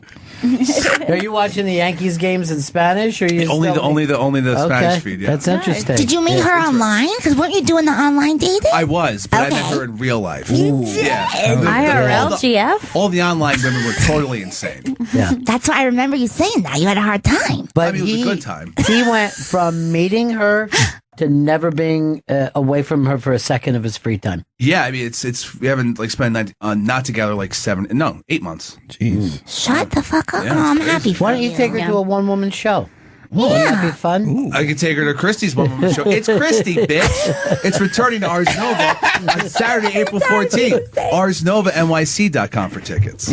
Are you watching the Yankees games in Spanish, or you Only the Spanish feed. Yeah, That's interesting. Did you meet her online? Because weren't you doing the online dating? I was, but Okay. I met her in real life. You Yeah, IRL GF? all the online women were totally insane. Yeah. That's why I remember you saying that. You had a hard time. But I mean, it was a good time. He went from meeting her to never being away from her for a second of his free time. Yeah, I mean, it's we haven't like spent not together like 8 months. Jeez. Shut the fuck up. Yeah, Oh, I'm it's happy for Why don't you take her to a one-woman show? Wouldn't that be fun? I could take her to Christie's one-woman show. It's Christie, bitch. It's returning to Ars Nova on Saturday, April 14th. ArsNovaNYC.com for tickets.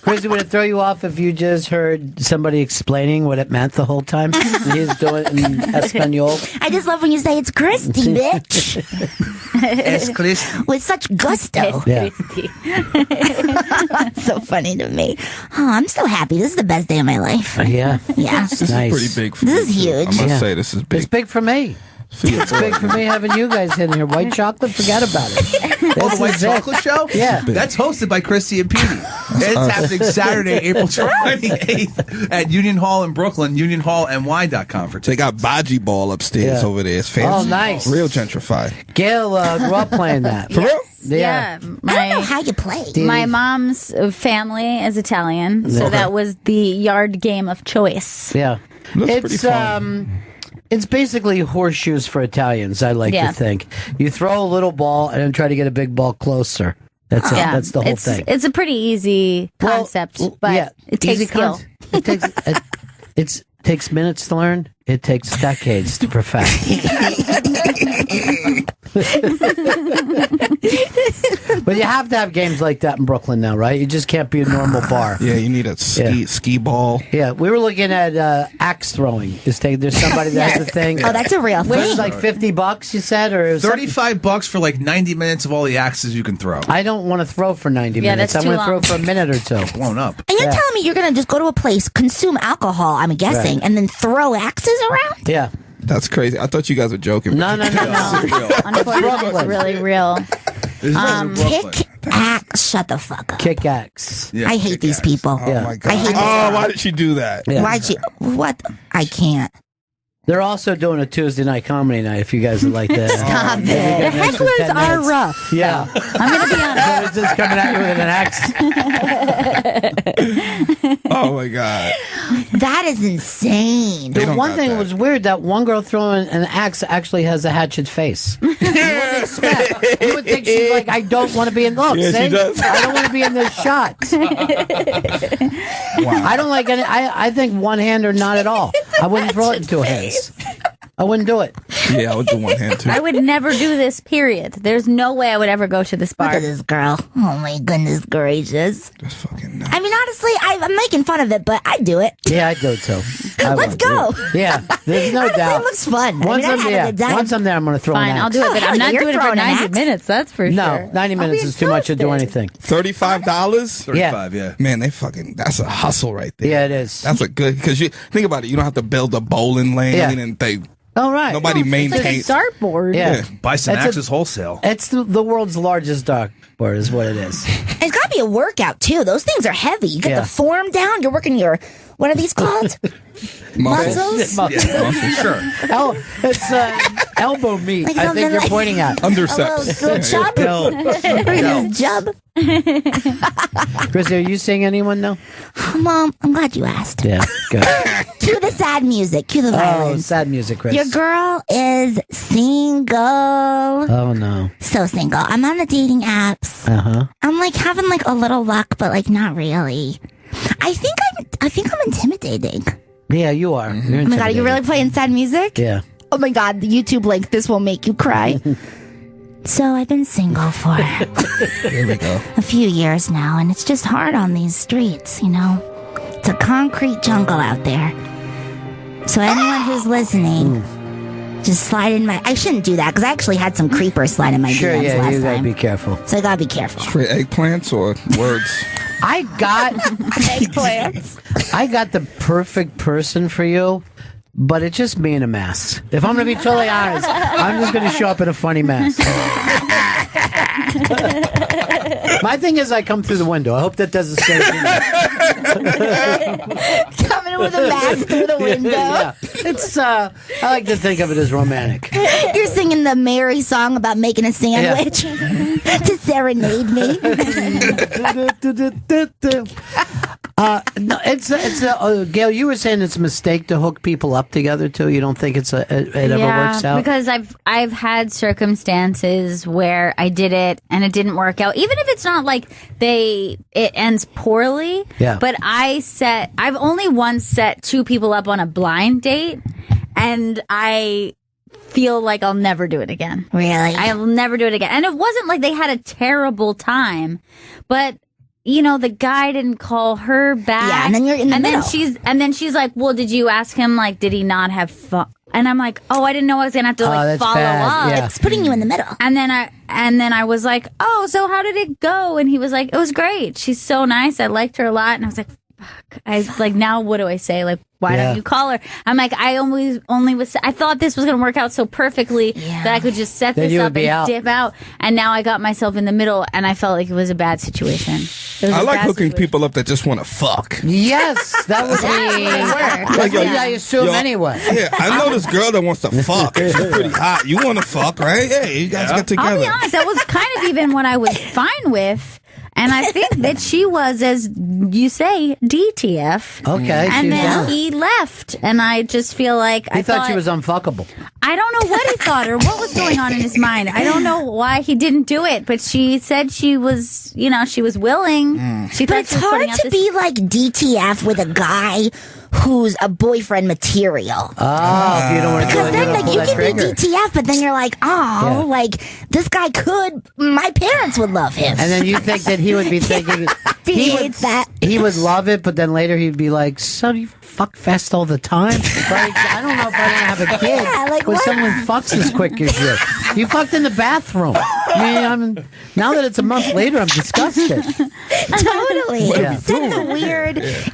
Chrissy, would it throw you off if you just heard somebody explaining what it meant the whole time? And he's doing it in Espanol. I just love when you say it's Christy, bitch. Es Christie. With such gusto. Yeah. That's so funny to me. Oh, I'm so happy. This is the best day of my life. Yeah. Yeah. This is Nice. pretty big for This me, is too. huge. I must Yeah. say, this is big. It's big for me. For your It's big boy. for me having you guys in here. White chocolate, forget about it. Oh, the This White is it. Chocolate Show? Yeah. That's hosted by Christy and Petey. It's happening Saturday, April 28th at Union Hall in Brooklyn, unionhallny.com for They tickets. got Baji Ball upstairs Yeah. over there. It's fancy. Oh, nice. Real gentrified. Gail grew up playing that. For real? Yeah. I don't know how you play. My mom's family is Italian, so that was the yard game of choice. Yeah. Looks It's pretty fun. it's basically horseshoes for Italians, I like Yeah. to think. You throw a little ball and then try to get a big ball closer. That's it. Yeah. That's the whole it's, thing. It's a pretty easy concept, but it takes easy skill. It takes minutes to learn. It takes decades to perfect. But you have to have games like that in Brooklyn now, right? You just can't be a normal bar. Yeah, you need a ski ball. Yeah, we were looking at axe throwing. There's somebody that has a thing. Oh, that's a real It was thing. like $50, you said, or it was $35 for like 90 minutes of all the axes you can throw. I don't want to throw for 90 Yeah, minutes. that's I'm too going to throw long. for a minute or two. Blown up. And you're Yeah. telling me you're going to just go to a place, consume alcohol, I'm guessing, Right. and then throw axes around? Yeah. That's crazy. I thought you guys were joking. No. Unfortunately, it's really real. Kick axe. Shut the fuck up. Kick axe. Yeah, I hate kick these ass. people. Oh, my God. I hate Oh, this. why did she do that? Yeah. Why'd you? What? I can't. They're also doing a Tuesday night comedy night if you guys would like that. Stop Maybe it. get The an extra hecklers 10 are minutes. rough. Yeah. I'm going to be honest. So it's just coming at you with an axe. Oh my god, that is insane. The one thing that was weird, that one girl throwing an axe actually has a hatchet face. You wouldn't expect. You would think she's like, I don't want to be in love. Yeah, she does. I don't want to be in this shot. Wow. I don't like any. I think one hand or not at all. I wouldn't throw it in two hands. I wouldn't do it. Yeah, I would do one hand too. I would never do this, period. There's no way I would ever go to this bar. Look at this girl. Oh my goodness gracious. That's fucking nuts. I mean, honestly, I'm making fun of it, but I do it. Yeah, I do it too. Let's go. Yeah, there's no Honestly, doubt. it looks fun. Once I had a good time. Once I'm there, I'm going to throw Fine, an axe. I'll do it, but I'm not you're doing it for throwing an 90 axe? minutes, that's for No, sure. 90 minutes is too much to do anything. $35? 35, yeah. Man, that's a hustle right there. Yeah, it is. That's a good, because you think about it, you don't have to build a bowling lane and they. Oh, right. Nobody maintains. It's a dartboard. Yeah. Buy some It's axes wholesale. It's the world's largest dartboard is what it is. It's got to be a workout, too. Those things are heavy. You get the form down. You're working your, what are these called? Muscles? Muscles, sure. It's elbow meat, Like I think you're like- pointing at. Understeps. A little chub? Jub? Chrissy, are you seeing anyone now? Mom, I'm glad you asked. Yeah, good. Cue the sad music. Cue the violins. Sad music, Chris. Your girl is single. Oh, no. So single. I'm on the dating apps. Uh-huh. I'm like having like a little luck, but like not really. I think I'm intimidating. Yeah, you are. You're Oh my god, are you really playing sad music? Yeah. Oh my god, the YouTube link. This will make you cry. So I've been single for Here we go. a few years now, and it's just hard on these streets, you know? It's a concrete jungle out there. So anyone who's listening, just slide in my... I shouldn't do that, because I actually had some creepers slide in my Sure, DMs yeah, last you gotta time. be careful. So I gotta be careful. Straight eggplants or words? I got Eggplants. I got the perfect person for you, but it's just me in a mask. If I'm going to be totally honest, I'm just going to show up in a funny mask. My thing is I come through the window. I hope that doesn't scare you. Coming in with a mask through the window. Yeah. It's I like to think of it as romantic. You're singing the Mary song about making a sandwich to serenade me. No, it's Gail, you were saying it's a mistake to hook people up together too. You don't think it ever works out? Because I've had circumstances where I did it and it didn't work out. Even if it's not like it ends poorly. Yeah. But I've only once set two people up on a blind date, and I feel like I'll never do it again. Really? I'll never do it again. And it wasn't like they had a terrible time, but you know, the guy didn't call her back. Yeah, and then you're in the middle. And then she's like, well, did you ask him, like, did he not have fun? And I'm like, oh, I didn't know I was going to have to, like, follow up. Yeah. It's putting you in the middle. And then I was like, oh, so how did it go? And he was like, it was great. She's so nice. I liked her a lot. And I was like, fuck. Now what do I say? Like, why don't you call her? I'm like, I thought this was going to work out so perfectly that I could just set this up and dip out. And now I got myself in the middle, and I felt like it was a bad situation. I like hooking people up that just want to fuck. Yes, that would be. Like, yo, I assume anyway. Yeah, I know this girl that wants to fuck. She's pretty hot. You want to fuck, right? Hey, you guys get together. I'll be honest, that was kind of even what I was fine with. And I think that she was, as you say, DTF. Okay. And then he left. And I just feel like He thought she was unfuckable. I don't know what he thought or what was going on in his mind. I don't know why he didn't do it, but she said she was, she was willing. She But it's hard to be like DTF with a guy who's a boyfriend material. Oh, you don't want to do it. Because then, like, you can be DTF, but then you're like, like, this guy my parents would love him. And then you think that he would be thinking he hates that. He would love it, but then later he'd be like, "So you fuck fast all the time?" Like, I don't know if I don't have a kid when someone fucks as quick as you. You fucked in the bathroom. I mean, now that it's a month later, I'm disgusted. Totally. Yeah.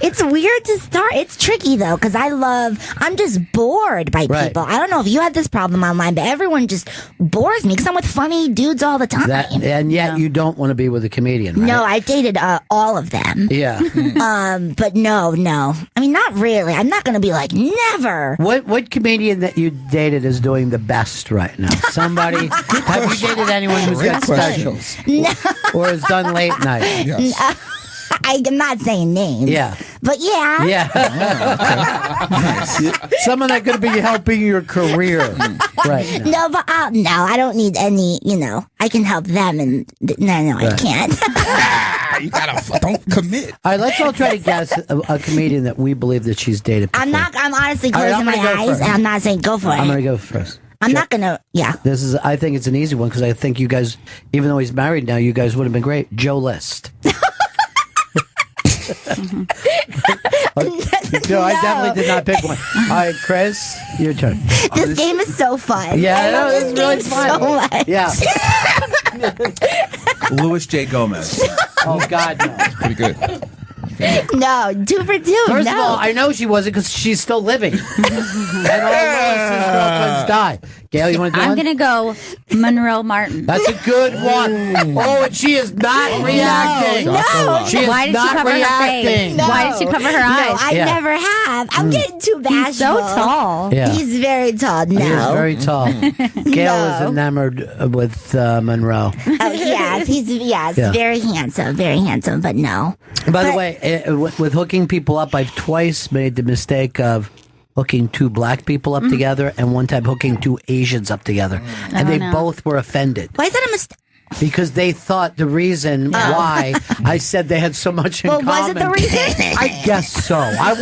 It's weird to start. It's tricky though, because I'm just bored by people. I don't know if you had this problem online, but everyone just bores me because I'm with funny dudes all the time. And yet you don't want to be with a comedian, right? No, I dated all of them. Yeah. But no. I mean, not really. I'm not going to be like, never. What comedian that you dated is doing the best right now? Somebody? Have you dated anyone who's got specials? No. Or has done late night? Yes. I'm not saying names. Yeah. But yeah. Yeah. Someone that could be helping your career right now. No, but no, I don't need any, I can help them and no, I can't. You don't commit. All right, let's all try to guess a comedian that we believe that she's dated before. I'm honestly closing my eyes and I'm not saying go for it. I'm going to go first. I'm not going to, I think it's an easy one because I think you guys, even though he's married now, you guys would have been great. Joe List. No, I definitely did not pick one. All right, Chris, your turn. This game is so fun. Yeah, I know, this is really fun. So much. Yeah. Louis J. Gomez. Oh, God, no. That's pretty good. No, 2 for 2. First of all, I know she wasn't because she's still living. And all Louis's girlfriends died. Gail, you want to do I'm one? going to go Monroe Martin. That's a good one. Oh, and she is not reacting. No. She is Why did she not cover her reacting. face? Why did she cover her eyes? No, I never have. I'm getting too bashful. He's so tall. Yeah. He's very tall. No. He is very tall. Gail is enamored with Monroe. Oh, yes. He's very handsome, but no. By the way, with hooking people up, I've twice made the mistake of hooking 2 black people up together and one time hooking 2 Asians up together. And they both were offended. Why is that a mistake? Because they thought the reason why I said they had so much in common. Well, was it the reason? I guess so. I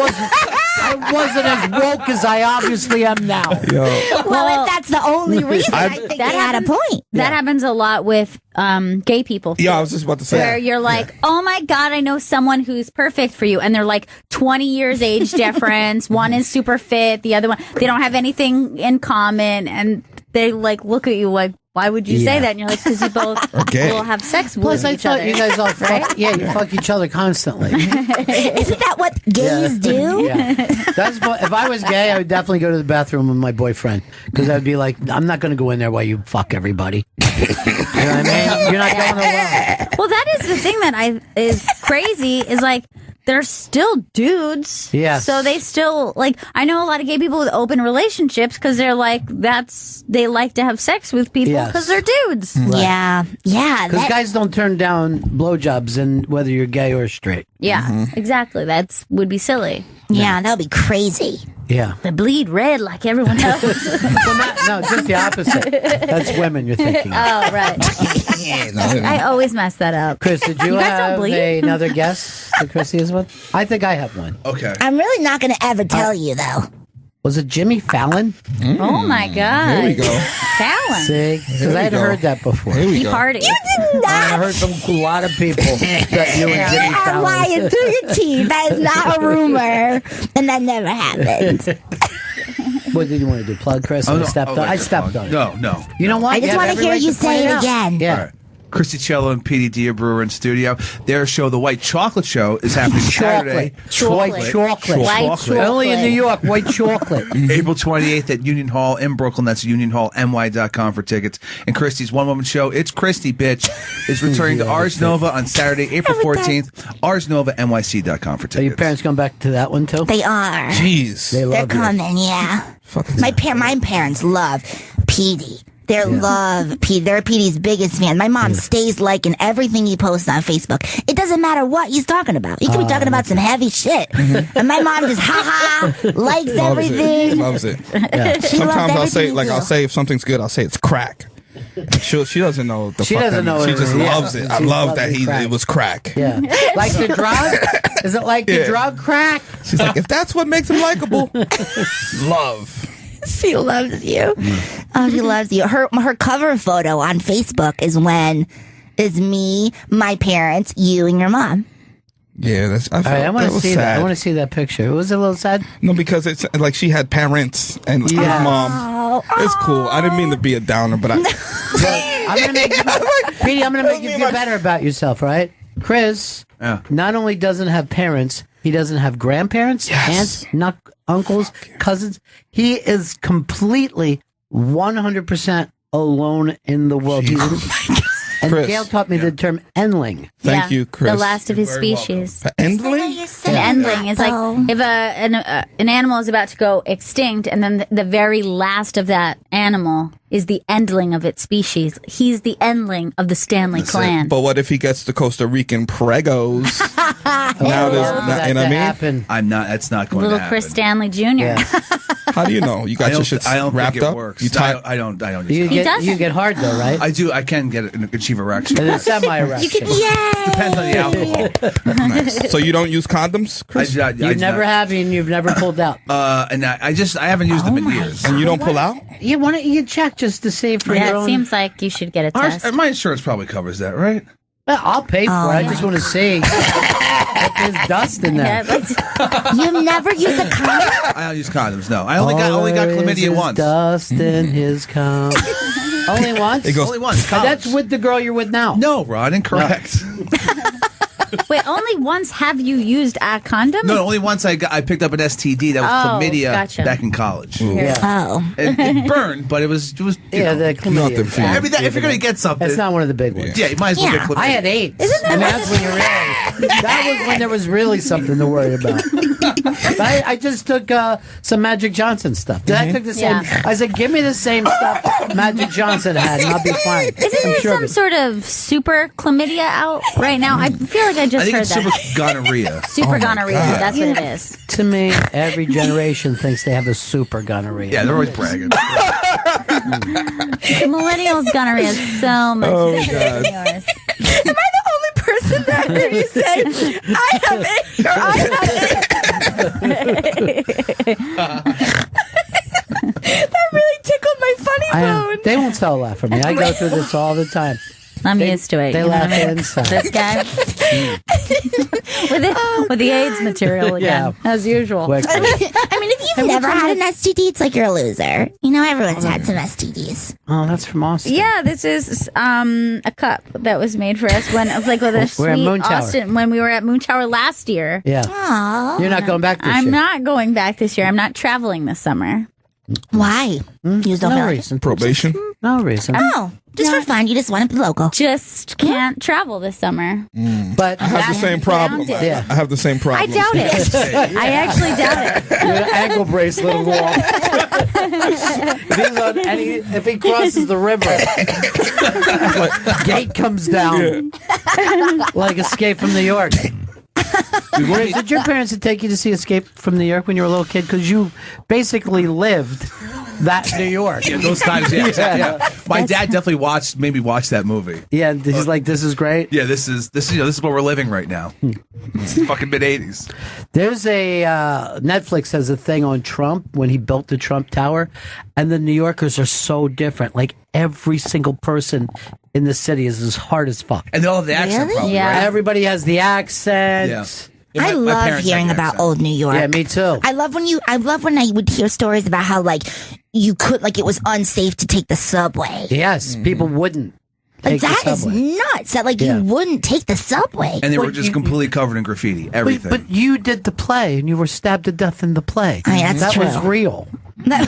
wasn't as woke as I obviously am now. Well, if that's the only reason, I think they had a point. That happens a lot with gay people. Yeah, I was just about to say. Where you're like, oh my God, I know someone who's perfect for you. And they're like 20 years age difference. One is super fit. The other one, they don't have anything in common. And they like look at you like, why would you say that? And you're like, because you both will have sex with Plus, each I thought other. you guys all fuck. Yeah, you fuck each other constantly. Isn't that what gays do? Yeah. If I was gay, I would definitely go to the bathroom with my boyfriend because I'd be like, I'm not going to go in there while you fuck everybody. You know what I mean? You're not going alone. Well, that is the thing that is crazy is like, they're still dudes. Yes. So they still, like, I know a lot of gay people with open relationships because they're like, they like to have sex with people because they're dudes. Right. Yeah. Yeah. Because guys don't turn down blowjobs, and whether you're gay or straight. Yeah, exactly. That would be silly. Yeah, that would be crazy. Yeah. They bleed red like everyone else. No, just the opposite. That's women you're thinking of. Oh, right. I always mess that up. Chris, did you guys don't have bleed? another guess that Chrissy is one? I think I have one. Okay. I'm really not going to ever tell you, though. Was it Jimmy Fallon? Oh, my God. Here we go. Fallon. See? Because I had heard that before. Here we He go. partied. You did not. I heard from a lot of people that you and Jimmy You are Fallon. lying through your teeth. That is not a rumor. And that never happened. What did you want to do? Plug Chris? I stepped on it. No. You know what? I just want to hear you say it again. Yeah. All right. Christy Cello and Petey Diabrewer in studio. Their show, The White Chocolate Show, is happening Saturday. White chocolate. White chocolate. Only in New York, white chocolate. April 28th at Union Hall in Brooklyn. That's unionhallny.com for tickets. And Christy's one-woman show, It's Christy, Bitch, is returning to Ars Nova on Saturday, April 14th. ArsNovaNYC.com for tickets. Are your parents going back to that one, too? They are. Jeez. They They're love you. coming, yeah. My parents love Petey. They're Petey's biggest fan. My mom stays liking everything he posts on Facebook. It doesn't matter what he's talking about. He could be talking about some heavy shit. And my mom just likes everything. Loves it. Yeah. Sometimes I'll say if something's good, I'll say it's crack. She doesn't know the She fuck doesn't that know means. She what just it is. loves it. I She love loves that it was crack. Yeah. Like the drug? Is it like the drug crack? She's like, if that's what makes him likable, love. She loves you. Oh, she loves you. Her cover photo on Facebook is me, my parents, you, and your mom. Yeah, I want to see that. I want to see that picture. Was it a little sad? No, because it's like she had parents and his mom. It's cool. I didn't mean to be a downer, but I'm gonna make you feel better about yourself, right? Chris not only doesn't have parents, he doesn't have grandparents, aunts, uncles, cousins. He is completely 100% alone in the world. And Chris. Gail taught me the term endling. Thank you, Chris. The last of his species. Endling? An endling is like if an animal is about to go extinct, and then the very last of that animal is the endling of its species. He's the endling of the Stanley clan. But what if he gets the Costa Rican pregos? Now there's, you know what I mean? Happen. I'm not. That's not going Little to happen. Chris Stanley Jr. How do you know? You got your shit I don't wrapped think it up? works. You tie- I don't. You use condoms. you get hard though, right? I do. I can achieve erection. And it's semi-erection. Depends on the alcohol. Nice. So you don't use condoms, Chris? You never have, and you've never pulled out. And I haven't used them in years. And you don't pull out? Yeah, why don't you check just to see for Yeah, your it own? seems like you should get a test. My insurance probably covers that, right? Well, I'll pay for it. I just want to see if there's dust in there. You've never used a condom? I don't use condoms. No, I only got chlamydia once. Dust in his cum. Only once. It goes only once. And that's with the girl you're with now. No, Ron, incorrect. Wait, only once have you used a condom? No, only once I picked up an STD that was chlamydia gotcha. back in college. Yeah. Oh. It burned, but it was the chlamydia. Nothing for you. I mean, if you're gonna get something, That's not one of the big ones. yeah, you might as well get chlamydia. I had AIDS. That's when you're really. That was when there was really something to worry about. I just took some Magic Johnson stuff. I took the same. Yeah. I said, "Give me the same stuff Magic Johnson had, and I'll be fine." Isn't there some sort of super chlamydia out right now? I feel like I just think heard it's that. super gonorrhea. Super gonorrhea. That's what it is. To me, every generation thinks they have a super gonorrhea. Yeah, they're always bragging. The millennials' gonorrhea is so much different than yours. Am I the only person that heard you say, I have AIDS or I have AIDS? That really tickled my funny bone. They won't sell a lot for me. I go through this all the time. I'm used to it. They you know laugh what I mean? inside. This guy with the AIDS material again, as usual. I mean, if you've never had an STD, it's like you're a loser. You know, everyone's had some STDs. Oh, that's from Austin. Yeah, this is a cup that was made for us when with a We're at sweet Moon Tower. Austin when we were at Moon Tower last year. Yeah. Aww. You're not going back this year. I'm not going back this year. I'm not traveling this summer. Why? You just don't No feel like it? reason. Probation? No reason. Oh, just for fun. You just want to be local. Just can't travel this summer. But I have the same problem. Found it. I have the same problem. I doubt it. I actually doubt it. Your ankle bracelet will go off. If he crosses the river, gate comes down like Escape from New York. Did your parents take you to see Escape from New York when you were a little kid? Because you basically lived that New York. Yeah, those times, yeah. My dad definitely made me watch that movie. Yeah, he's like, "This is great." Yeah, this is what we're living right now. It's fucking mid-'80s. There's a Netflix has a thing on Trump when he built the Trump Tower, and the New Yorkers are so different. Like every single person in the city is as hard as fuck. And they all have the accent, Really? probably, Yeah. right? Everybody has the accent. Yeah. I my love parents hearing had the about accent. old New York. Yeah, me too. I love when I would hear stories about how like you could it was unsafe to take the subway. Yes, people wouldn't. Like take the that is subway. nuts. That Yeah. you wouldn't take the subway. And they were just completely covered in graffiti. Everything. But you did the play, and you were stabbed to death in the play. I mean, that's that true. was real. That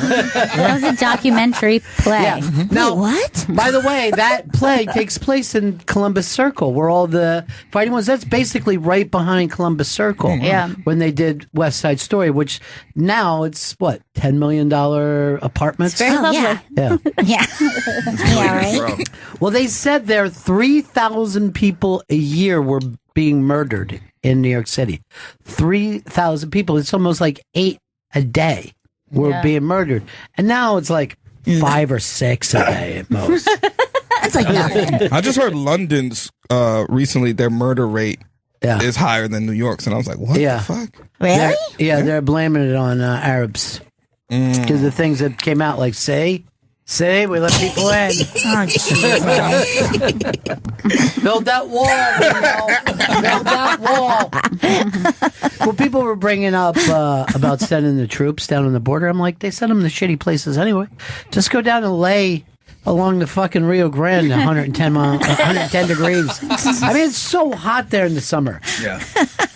was a documentary play. Yeah. Now, what? By the way, that play takes place in Columbus Circle, where all the fighting was. That's basically right behind Columbus Circle. Yeah. When they did West Side Story, which now it's what, $10 million apartments. Very lovely. yeah. Yeah. Yeah. Yeah, right? Well, they said there 3,000 people a year were being murdered in New York City. 3,000 people. It's almost like 8 a day were being murdered. And now it's like 5 or 6 a day at most. That's like nothing. I just heard London's recently their murder rate is higher than New York's, and I was like, what the fuck? Really? They're blaming it on Arabs. Because the things that came out like, see, we let people in. Oh, Jesus. Build that wall. Build that wall. Well, people were bringing up about sending the troops down on the border. I'm like, they send them to shitty places anyway. Just go down and lay along the fucking Rio Grande, 110 degrees. I mean, it's so hot there in the summer. Yeah.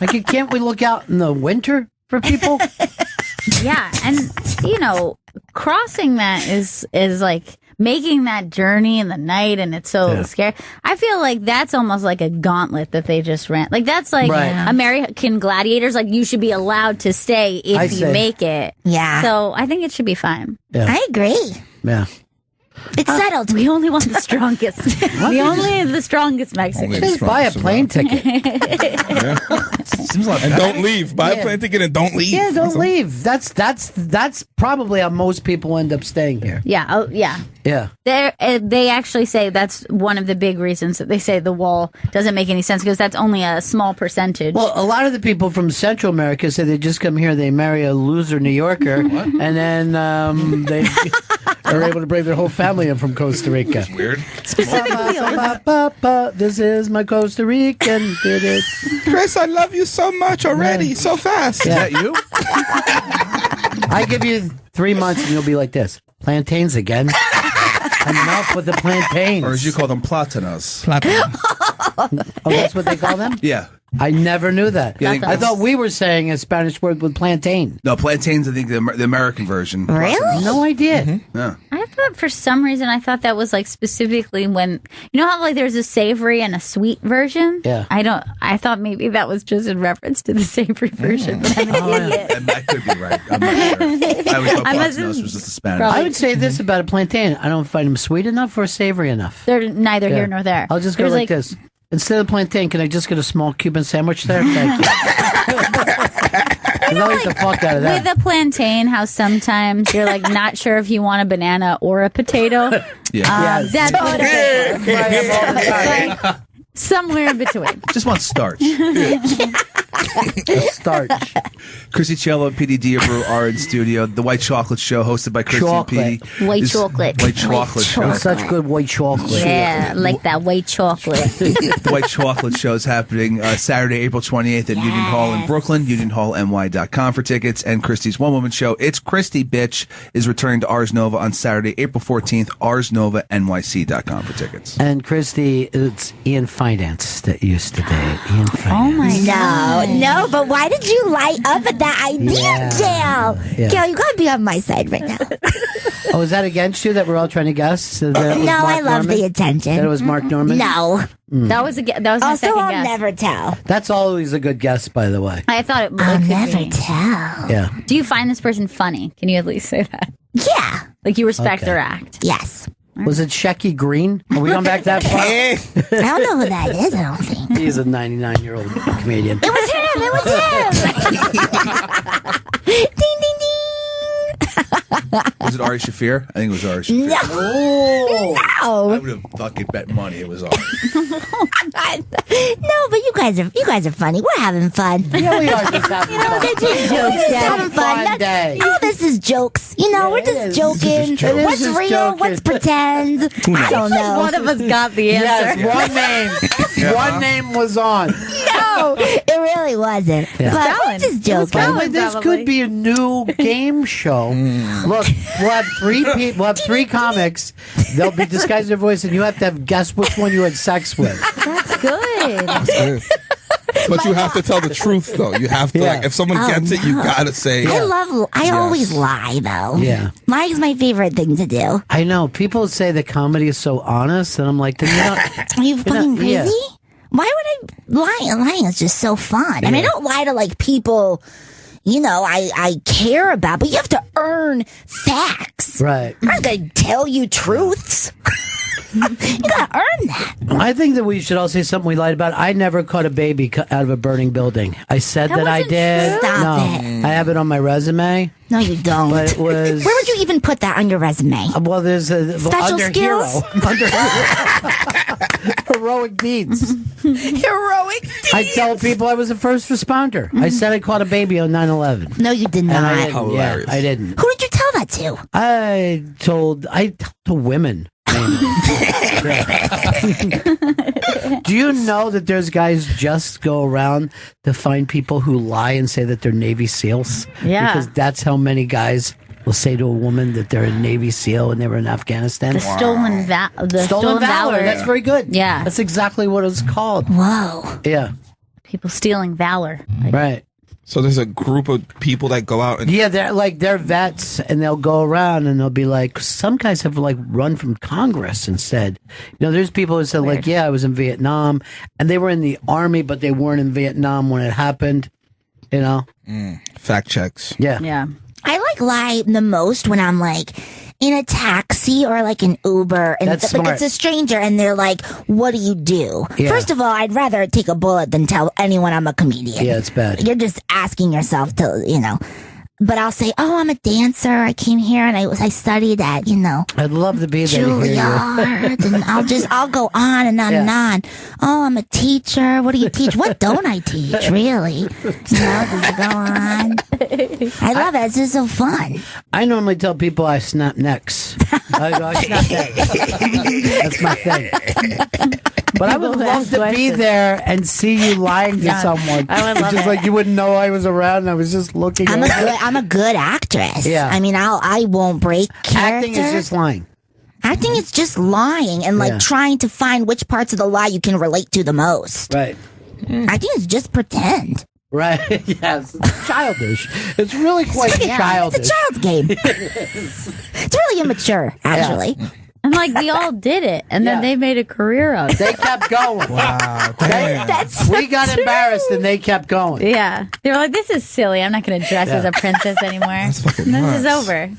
Like, can't we look out in the winter for people? Yeah, and crossing that is like making that journey in the night, and it's so scary. I feel like that's almost like a gauntlet that they just ran. Like that's like American Gladiators. Like you should be allowed to stay if you make it. Yeah. So I think it should be fine. Yeah. I agree. Yeah. It's settled. We only want the strongest. The strongest Mexicans. Just buy a plane ticket. Seems like and don't leave. Buy a plane ticket and don't leave. Yeah, don't leave. That's probably how most people end up staying here. Yeah. Oh, yeah. Yeah. They actually say that's one of the big reasons that they say the wall doesn't make any sense because that's only a small percentage. Well, a lot of the people from Central America say they just come here, they marry a loser New Yorker, and then they are able to bring their whole family in from Costa Rica. That's weird. This is my Costa Rican. Chris, I love you so much already, so fast. Is that you? I give you 3 months and you'll be like this. Plantains again. Enough with the plantains. Or as you call them, platanos. Oh, that's what they call them? Yeah. I never knew that. Yeah, I thought we were saying a Spanish word with plantain. No, plantains, I think the American version. Really? No idea. Mm-hmm. Yeah. I thought for some reason that was like specifically when you know how like there's a savory and a sweet version. Yeah. I thought maybe that was just in reference to the savory version. But I'm an idiot. And that could be right. I'm not sure. I always thought platanos was just a Spanish. I would say this about a plantain. I don't find them sweet enough or savory enough. They're neither here nor there. I'll just go like this. Instead of plantain, can I just get a small Cuban sandwich there? Thank you. I'll eat the fuck out of that. With a plantain, how sometimes you're like not sure if you want a banana or a potato. Yeah. That's what it is. Somewhere in between. Just want starch. Starch. Chrissy Cello and PD Diabru are in studio. The White Chocolate Show, hosted by Chrissy and PD. White chocolate. White Chocolate Show. Such good white chocolate. Yeah, like that white chocolate. The White Chocolate Show is happening Saturday, April 28th at Union Hall in Brooklyn. UnionHallNY.com for tickets. And Christy's one-woman show, It's Christy Bitch, is returning to Ars Nova on Saturday, April 14th. ArsNovaNYC.com for tickets. And Christy, it's Ian Finance that used to date. Ian Finance. Oh my God. No, but why did you light up at that idea, Gail? Yeah. Gail, you gotta be on my side right now. Oh, is that against you that we're all trying to guess? No, I love the attention. That it was Mark Norman? No. That was my also, second I'll guess. never tell. That's always a good guess, by the way. I thought it I'll could never be. tell. Yeah. Do you find this person funny? Can you at least say that? Yeah. Like you respect Okay. their act? Yes. Was it Shecky Green? Are we going back that far? I don't know who that is, I don't think. He's a 99-year-old comedian. It was him! Ding, ding, ding! Was it Ari Shaffir? I think it was Ari Shaffir. No! Oh. No! I would have fucking bet money it was Ari. No, but you guys are funny. We're having fun. Yeah, we are just having fun. They're just jokes. It's Having a fun fun. day. All this is jokes. We're just joking. It is What's just real? joking. What's pretend? I don't know. One of us got the answer. Yes, one name. One name was on. No, it really wasn't. Yeah. But we're just joking. Well, this could be a new game show. Look, we'll have three people. We'll have three comics. They'll be disguising their voice, and you have to guess which one you had sex with. That's good. But you have to tell the truth, though. You have to, like, if someone gets it, you gotta say. I always lie, though. Yeah. Lying's my favorite thing to do. I know. People say that comedy is so honest, and I'm like, then you're not. Are you fucking crazy? Yeah. Why would I lie? Lying is just so fun. I mean, I don't lie to like people, I care about, but you have to earn facts. Right. I'm not going to tell you truths. You got to earn that. I think that we should all say something we lied about. I never caught a baby out of a burning building. I said that I did. Stop no, it. I have it on my resume. No, you don't. But it was. Where would you even put that on your resume? Well, there's a Special under skills? hero. Under heroic deeds. Heroic deeds. I tell people I was a first responder. I said I caught a baby on 9/11. No, you did not. And I didn't. Yeah, I didn't. Who did you tell that to? I told the women. Do you know that there's guys just go around to find people who lie and say that they're Navy SEALs? Yeah. Because that's how many guys will say to a woman that they're a Navy SEAL and they were in Afghanistan. The stolen valor. That's very good. Yeah. That's exactly what it's called. Whoa. Yeah. People stealing valor. Right. So there's a group of people that go out and Yeah, they're vets, and they'll go around and they'll be like, some guys have like run from Congress and said, there's people who said like, yeah, I was in Vietnam, and they were in the army, but they weren't in Vietnam when it happened. fact checks. Yeah. Yeah. I lie the most when I'm like in a taxi or like an Uber, and That's like smart. it's a stranger, and they're like, "What do you do?" Yeah. First of all, I'd rather take a bullet than tell anyone I'm a comedian. Yeah, it's bad. You're just asking yourself to, But I'll say, "Oh, I'm a dancer. I came here and I studied at, I'd love to be there to hear you. Juilliard," and I'll go on and on and on. "Oh, I'm a teacher. What do you teach? What don't I teach? Really? Just go on." I love it. It's just so fun. I normally tell people I snap necks. I go, I snap necks. That's my thing. But I would love to be there and see you lying to someone. I would love just it. like you wouldn't know I was around and I was just looking I'm over. a good actress. Yeah. I mean, I won't break character. Acting is just lying. Acting is just lying and like trying to find which parts of the lie you can relate to the most. Right. Acting is just pretend. Right. Yes. It's childish. It's really quite childish. It's a child's game. It's really immature, actually. And like we all did it, and then they made a career of it. They kept going. Wow. We got embarrassed and they kept going. Yeah, they were like, "This is silly. I'm not going to dress as a princess anymore. This is over."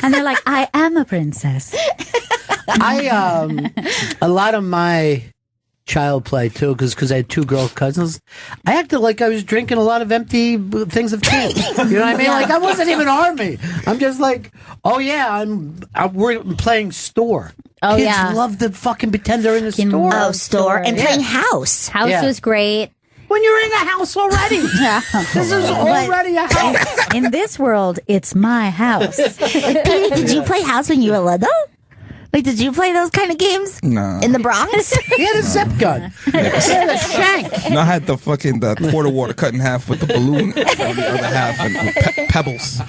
And they're like, "I am a princess." A lot of my child play too, because I had two girl cousins. I acted like I was drinking a lot of empty things of tea. You know what I mean? Like I wasn't even Army. I'm just like, oh yeah, we're playing store. Oh, Kids yeah. love to fucking pretend they're in the store. Oh, store. And playing house. House was great. When you're in a house already. This is already a house. In this world, it's my house. Petey, did you play house when you were little? Like, did you play those kind of games? No. In the Bronx? He had a zip gun. He had a shank. No, I had the quarter water cut in half with the balloon on the other half and pebbles.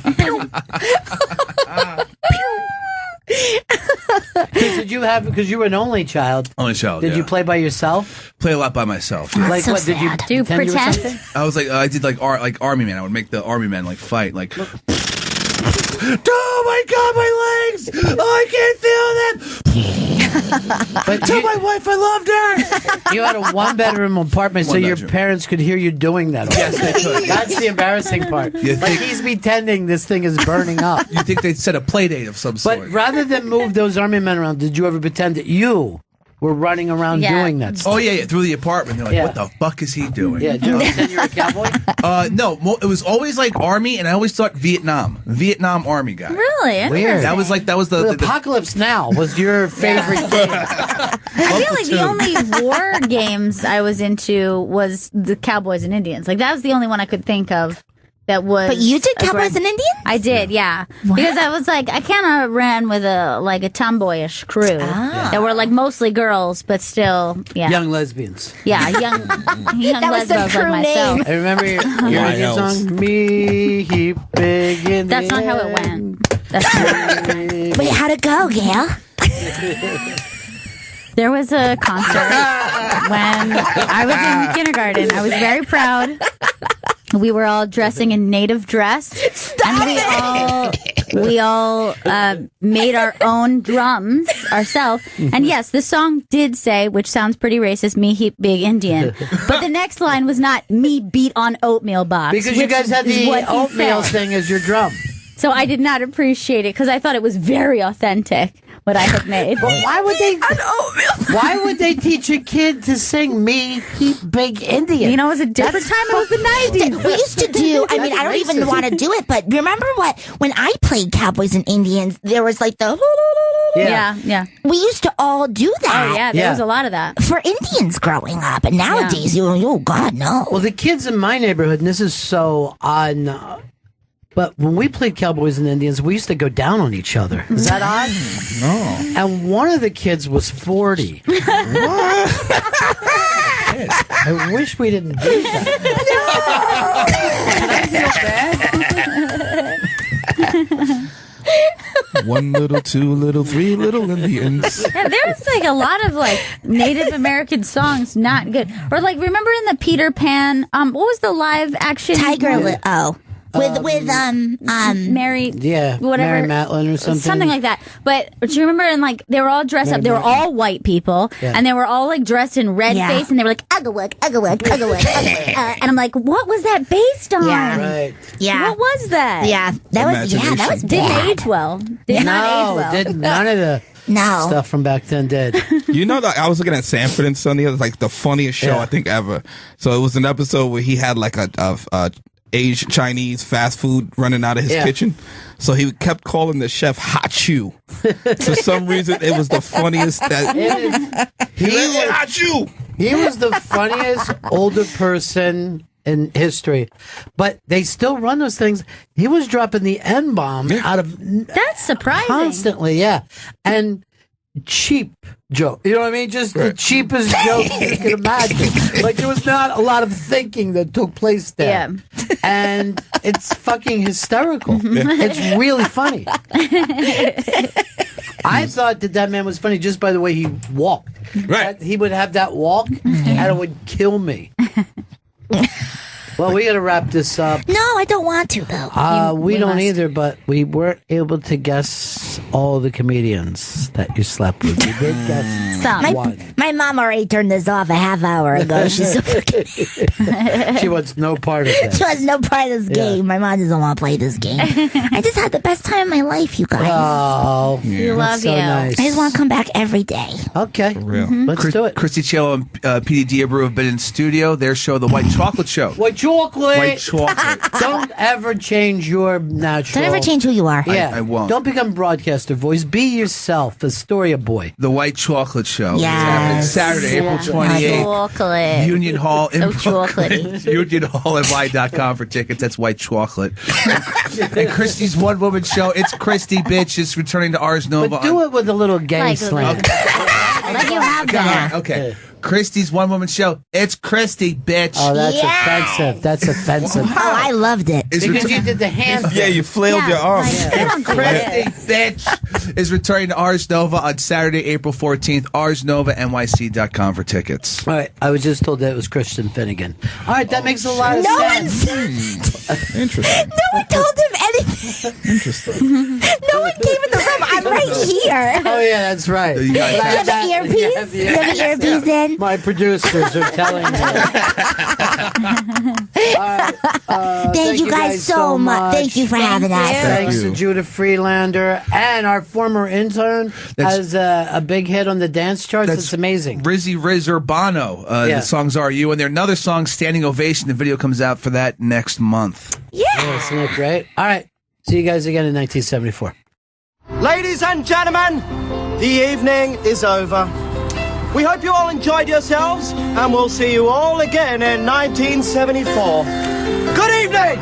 Did you have, because you were an only child? Only child. Did you play by yourself? Play a lot by myself. That's Like so what? Did you sad. Do you pretend you were pretend? something? I was like, I did like Army Man. I would make the Army Men like fight, like. Oh my God, my legs! Oh, I can't feel them. But Tell my wife I loved her. you had a one-bedroom apartment, so One your bedroom. parents could hear you doing that. Yes, they could. That's the embarrassing part. You Like think- he's pretending this thing is burning up. You think they'd set a play date of some sort? But rather than move those army men around, did you ever pretend that you were running around doing that stuff? Oh yeah, through the apartment. They're like, Yeah. "What the fuck is he doing?" Yeah, did you ever pretend you were a cowboy? No, it was always like Army, and I always thought Vietnam Army guy. Really? Weird. That was the Apocalypse Now was your favorite game. I feel like the only war games I was into was the Cowboys and Indians. Like that was the only one I could think of that was. But you did Cowboys aggressive. and Indians? I did, yeah. Because I was like, I kind of ran with a tomboyish crew that were like mostly girls, but still, Young lesbians. yeah, young That was the lesbians like crew myself. name. I remember your Indian song, Me He Big in That's the not how it end. went. That's not how it went. Wait, how'd it go, Gail? There was a concert when I was in kindergarten. I was very proud. We were all dressing in native dress, and we all made our own drums ourselves. And yes, the song did say, which sounds pretty racist, "Me heap big Indian," but the next line was not "me beat on oatmeal box," Because you which guys had is the what he oatmeal said. thing as your drum. So I did not appreciate it because I thought it was very authentic what I had made. But why would they? Why would they teach a kid to sing "Me Heap Big Indian"? You know, it was a different time. It was the 90s. We used to do, I mean, I don't even want to do it, but remember when I played Cowboys and Indians, there was like the... Yeah. We used to all do that. Oh, yeah, there was a lot of that. For Indians growing up, and nowadays, oh, God, no. Well, the kids in my neighborhood, and this is so odd, but when we played Cowboys and Indians, we used to go down on each other. Is that odd? No. And one of the kids was 40. I wish we didn't do that. Can I feel bad? 1 little, 2 little, 3 little Indians. Yeah, there's like a lot of like Native American songs not good. Or like remember in the Peter Pan, what was the live action Tiger movie? Lily. Oh. with Mary, whatever, Mary Matlin or something like that. But do you remember? And like they were all dressed up. They were all white people, and they were all like dressed in red face, and they were like Uggawook. And I'm like, what was that based on? Yeah, what was that? That was didn't age well. Did not age well. None of the stuff from back then did. You know that I was looking at Sanford and Son the other, like the funniest show I think ever. So it was an episode where he had like a Asian Chinese fast food running out of his kitchen. So he kept calling the chef Hot Chew. For some reason, it was the funniest. He was the funniest older person in history, but they still run those things. He was dropping the N-bomb out of that's surprising constantly, and cheap joke. You know what I mean? Just the cheapest joke you can imagine. Like there was not a lot of thinking that took place there, and it's fucking hysterical. It's really funny. I thought that man was funny just by the way he walked. Right, he would have that walk, and it would kill me. Well, we got to wrap this up. No, I don't want to, though. We don't either, but we weren't able to guess all the comedians that you slept with. We did guess one. My mom already turned this off a half hour ago. She's She wants no part of this. She wants no part of this game. My mom doesn't want to play this game. I just had the best time of my life, you guys. Oh, we love so you. Nice. I just want to come back every day. Okay. For real. Let's do it. Christy Cielo and PD Diabru have been in studio. Their show, The White Chocolate Show. White chocolate. White chocolate. Don't ever change your natural. Don't ever change who you are. Yeah, I won't. Don't become broadcaster voice. Be yourself. Astoria boy. The White Chocolate Show. Yes. It's happening Saturday, April 28th. Chocolate. Union Hall. So chocolatey. Union Hall at y.com for tickets. That's White Chocolate. And Christy's one-woman show. It's Christy, bitch, is returning to Ars Nova. But do it with a little gay slang. Let you have that. Okay. Christy's one-woman show. It's Christy, bitch. Oh, that's offensive. That's offensive. Oh, I loved it. Because you did the hand. Yeah, you flailed your arms. Christy, bitch, is returning to Ars Nova on Saturday, April 14th. ArsNovaNYC.com for tickets. All right. I was just told that it was Christian Finnegan. All right. That makes a lot of sense. Interesting. No one told him anything. Interesting. No one came in the room. I'm right here. Oh, yeah, that's right. You got You have an earpiece? You have an earpiece in? My producers are telling me. Thank you guys so much. Thank you for having us. Thanks to Judah Friedlander. And our former intern has a big hit on the dance charts. It's amazing. Rizzy Riz Urbano. The songs Are You. And their another song, Standing Ovation. The video comes out for that next month. Yeah, isn't that great? All right. See you guys again in 1974. Ladies and gentlemen, the evening is over. We hope you all enjoyed yourselves, and we'll see you all again in 1974. Good evening!